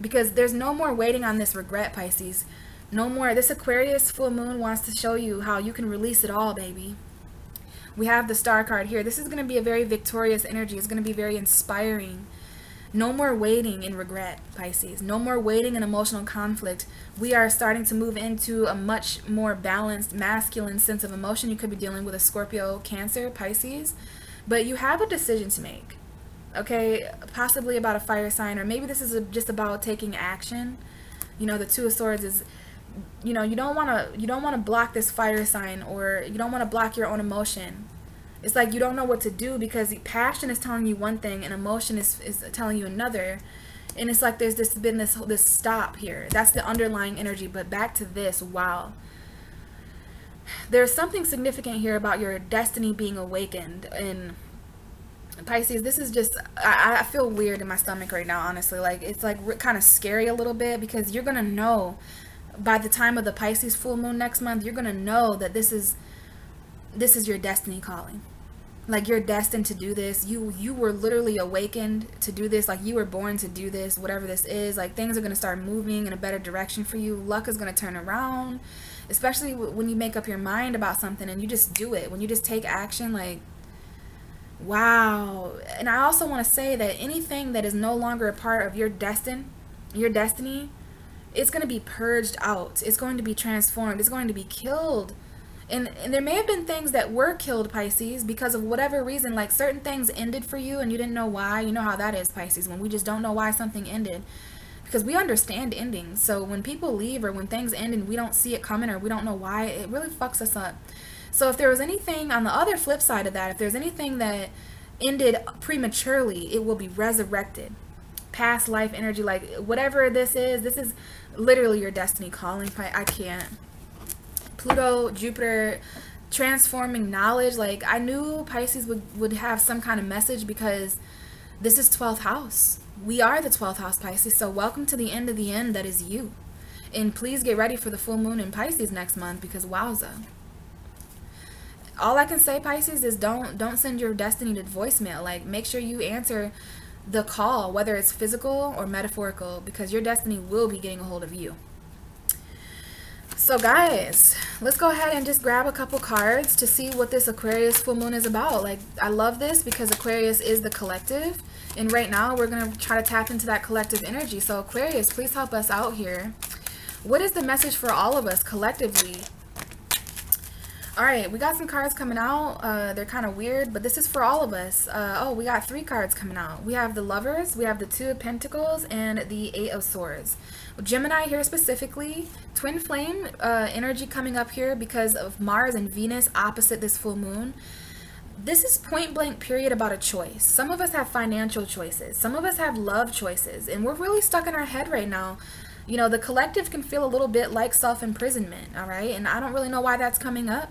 Because there's no more waiting on this regret, Pisces. No more. This Aquarius full moon wants to show you how you can release it all, baby. We have the Star card here. This is going to be a very victorious energy. It's going to be very inspiring. No more waiting in regret, Pisces. No more waiting in emotional conflict. We are starting to move into a much more balanced, masculine sense of emotion. You could be dealing with a Scorpio, Cancer, Pisces. But you have a decision to make. Okay? Possibly about a fire sign. Or maybe this is just about taking action. You know, the Two of Swords is, you know, you don't want to block this fire sign, or you don't want to block your own emotion. It's like you don't know what to do because passion is telling you one thing and emotion is telling you another. And it's like there's been this stop here. That's the underlying energy. But back to this, wow. There's something significant here about your destiny being awakened. And Pisces, this is just, I feel weird in my stomach right now, honestly. Like, it's like kind of scary a little bit, because you're going to know by the time of the Pisces full moon next month, you're going to know that this is your destiny calling. Like, you're destined to do this. You were literally awakened to do this. Like, you were born to do this, whatever this is. Like, things are going to start moving in a better direction for you. Luck is going to turn around, especially when you make up your mind about something and you just do it. When you just take action, like, wow. And I also want to say that anything that is no longer a part of your destiny, it's going to be purged out. It's going to be transformed. It's going to be killed. And there may have been things that were killed, Pisces, because of whatever reason. Like, certain things ended for you and you didn't know why. You know how that is, Pisces, when we just don't know why something ended. Because we understand endings. So when people leave or when things end and we don't see it coming or we don't know why, it really fucks us up. So if there was anything on the other flip side of that, if there's anything that ended prematurely, it will be resurrected. Past life energy, like whatever this is literally your destiny calling. I can't. Pluto, Jupiter, transforming knowledge. Like, I knew Pisces would have some kind of message, because this is 12th house. We are the 12th house, Pisces. So welcome to the end of the end that is you. And please get ready for the full moon in Pisces next month, because wowza. All I can say, Pisces, is don't send your destiny to voicemail. Like, make sure you answer the call, whether it's physical or metaphorical, because your destiny will be getting a hold of you. So guys, let's go ahead and just grab a couple cards to see what this Aquarius full moon is about. Like, I love this because Aquarius is the collective. And right now we're going to try to tap into that collective energy. So Aquarius, please help us out here. What is the message for all of us collectively? All right, we got some cards coming out. They're kind of weird, but this is for all of us. Oh, we got 3 cards coming out. We have the Lovers, we have the 2 of Pentacles, and the 8 of Swords. Gemini here specifically, twin flame energy coming up here because of Mars and Venus opposite this full moon. This is point blank period about a choice. Some of us have financial choices. Some of us have love choices. And we're really stuck in our head right now. You know, the collective can feel a little bit like self-imprisonment, all right? And I don't really know why that's coming up.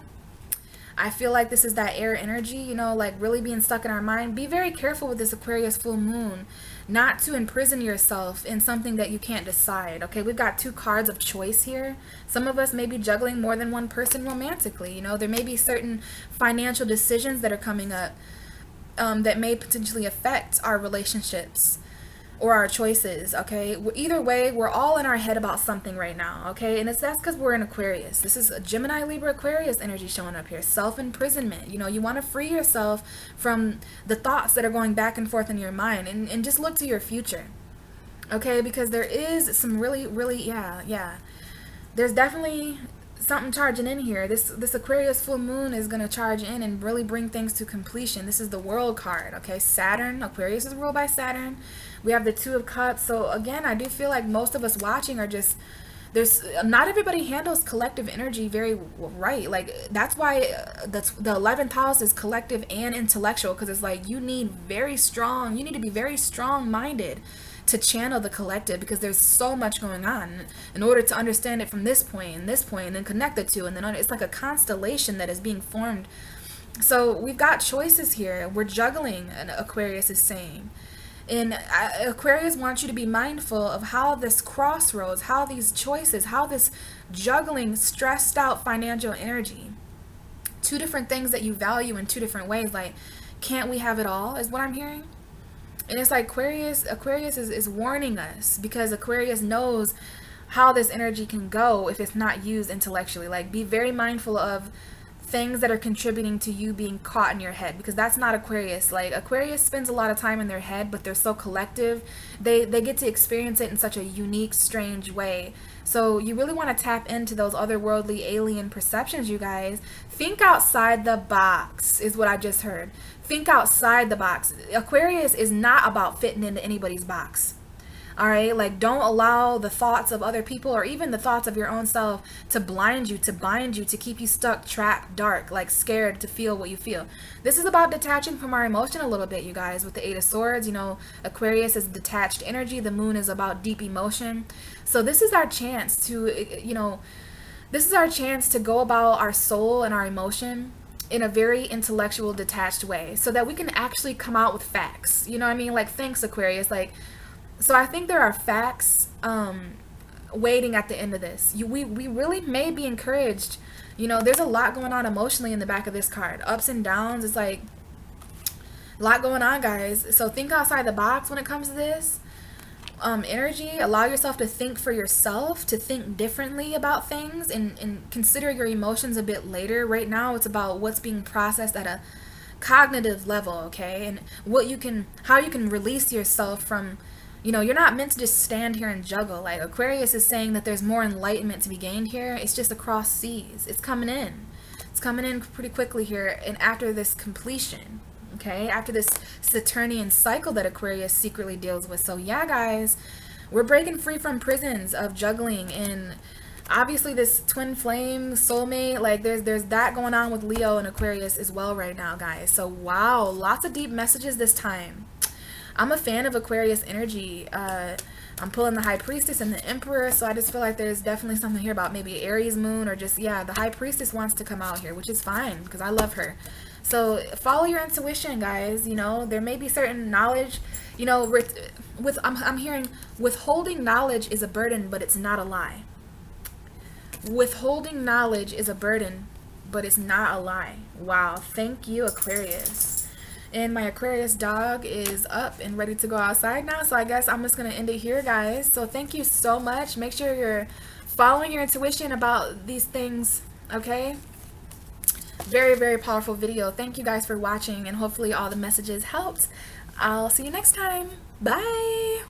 I feel like this is that air energy, you know, like really being stuck in our mind. Be very careful with this Aquarius full moon, not to imprison yourself in something that you can't decide. Okay, we've got 2 cards of choice here. Some of us may be juggling more than one person romantically. You know, there may be certain financial decisions that are coming up that may potentially affect our relationships or our choices. Okay, either way, we're all in our head about something right now. Okay, and that's because we're in Aquarius. This is a Gemini, Libra, Aquarius energy showing up here. Self-imprisonment. You know, you want to free yourself from the thoughts that are going back and forth in your mind, and just look to your future. Okay, because there is some really yeah, there's definitely something charging in here. This Aquarius full moon is going to charge in and really bring things to completion. This is the World card. Okay, Saturn. Aquarius is ruled by Saturn. We have the 2 of Cups. So again, I do feel like most of us watching are just, not everybody handles collective energy very right. Like, that's why the 11th house is collective and intellectual, because it's like you need to be very strong minded to channel the collective, because there's so much going on in order to understand it from this point and this point, and then connect the 2, and then it's like a constellation that is being formed. So we've got choices here. We're juggling, Aquarius is saying. And Aquarius wants you to be mindful of how this crossroads, how these choices, how this juggling stressed out financial energy, two different things that you value in two different ways. Like, can't we have it all, is what I'm hearing. And it's like Aquarius is warning us, because Aquarius knows how this energy can go if it's not used intellectually. Like, be very mindful of things that are contributing to you being caught in your head, because that's not Aquarius. Like, Aquarius spends a lot of time in their head, but they're so collective. They get to experience it in such a unique, strange way. So you really want to tap into those otherworldly alien perceptions, you guys. Think outside the box is what I just heard. Think outside the box. Aquarius is not about fitting into anybody's box. All right, like, don't allow the thoughts of other people or even the thoughts of your own self to blind you, to bind you, to keep you stuck, trapped, dark, like scared to feel what you feel. This is about detaching from our emotion a little bit, you guys. With the Eight of Swords, you know, Aquarius is detached energy. The moon is about deep emotion. So this is our chance to, you know, this is our chance to go about our soul and our emotion in a very intellectual, detached way, so that we can actually come out with facts. You know what I mean? Like, thanks, Aquarius. Like, so I think there are facts waiting at the end of this. We really may be encouraged. You know, there's a lot going on emotionally in the back of this card. Ups and downs. It's like a lot going on, guys. So think outside the box when it comes to this energy. Allow yourself to think for yourself, to think differently about things, and consider your emotions a bit later. Right now, it's about what's being processed at a cognitive level, okay? And how you can release yourself from, you know, you're not meant to just stand here and juggle. Like, Aquarius is saying that there's more enlightenment to be gained here. It's just across seas. It's coming in. It's coming in pretty quickly here. And after this completion, okay, after this Saturnian cycle that Aquarius secretly deals with. So yeah, guys, we're breaking free from prisons of juggling. And obviously this twin flame soulmate, like, there's that going on with Leo and Aquarius as well right now, guys. So wow, lots of deep messages this time. I'm a fan of Aquarius energy. I'm pulling the High Priestess and the Emperor, so I just feel like there's definitely something here about maybe Aries moon, or just, yeah, the High Priestess wants to come out here, which is fine because I love her. So follow your intuition, guys. You know, there may be certain knowledge, you know, I'm hearing withholding knowledge is a burden, but it's not a lie. Withholding knowledge is a burden, but it's not a lie. Wow, thank you, Aquarius. And my Aquarius dog is up and ready to go outside now. So I guess I'm just going to end it here, guys. So thank you so much. Make sure you're following your intuition about these things, okay? Very, very powerful video. Thank you guys for watching, and hopefully all the messages helped. I'll see you next time. Bye.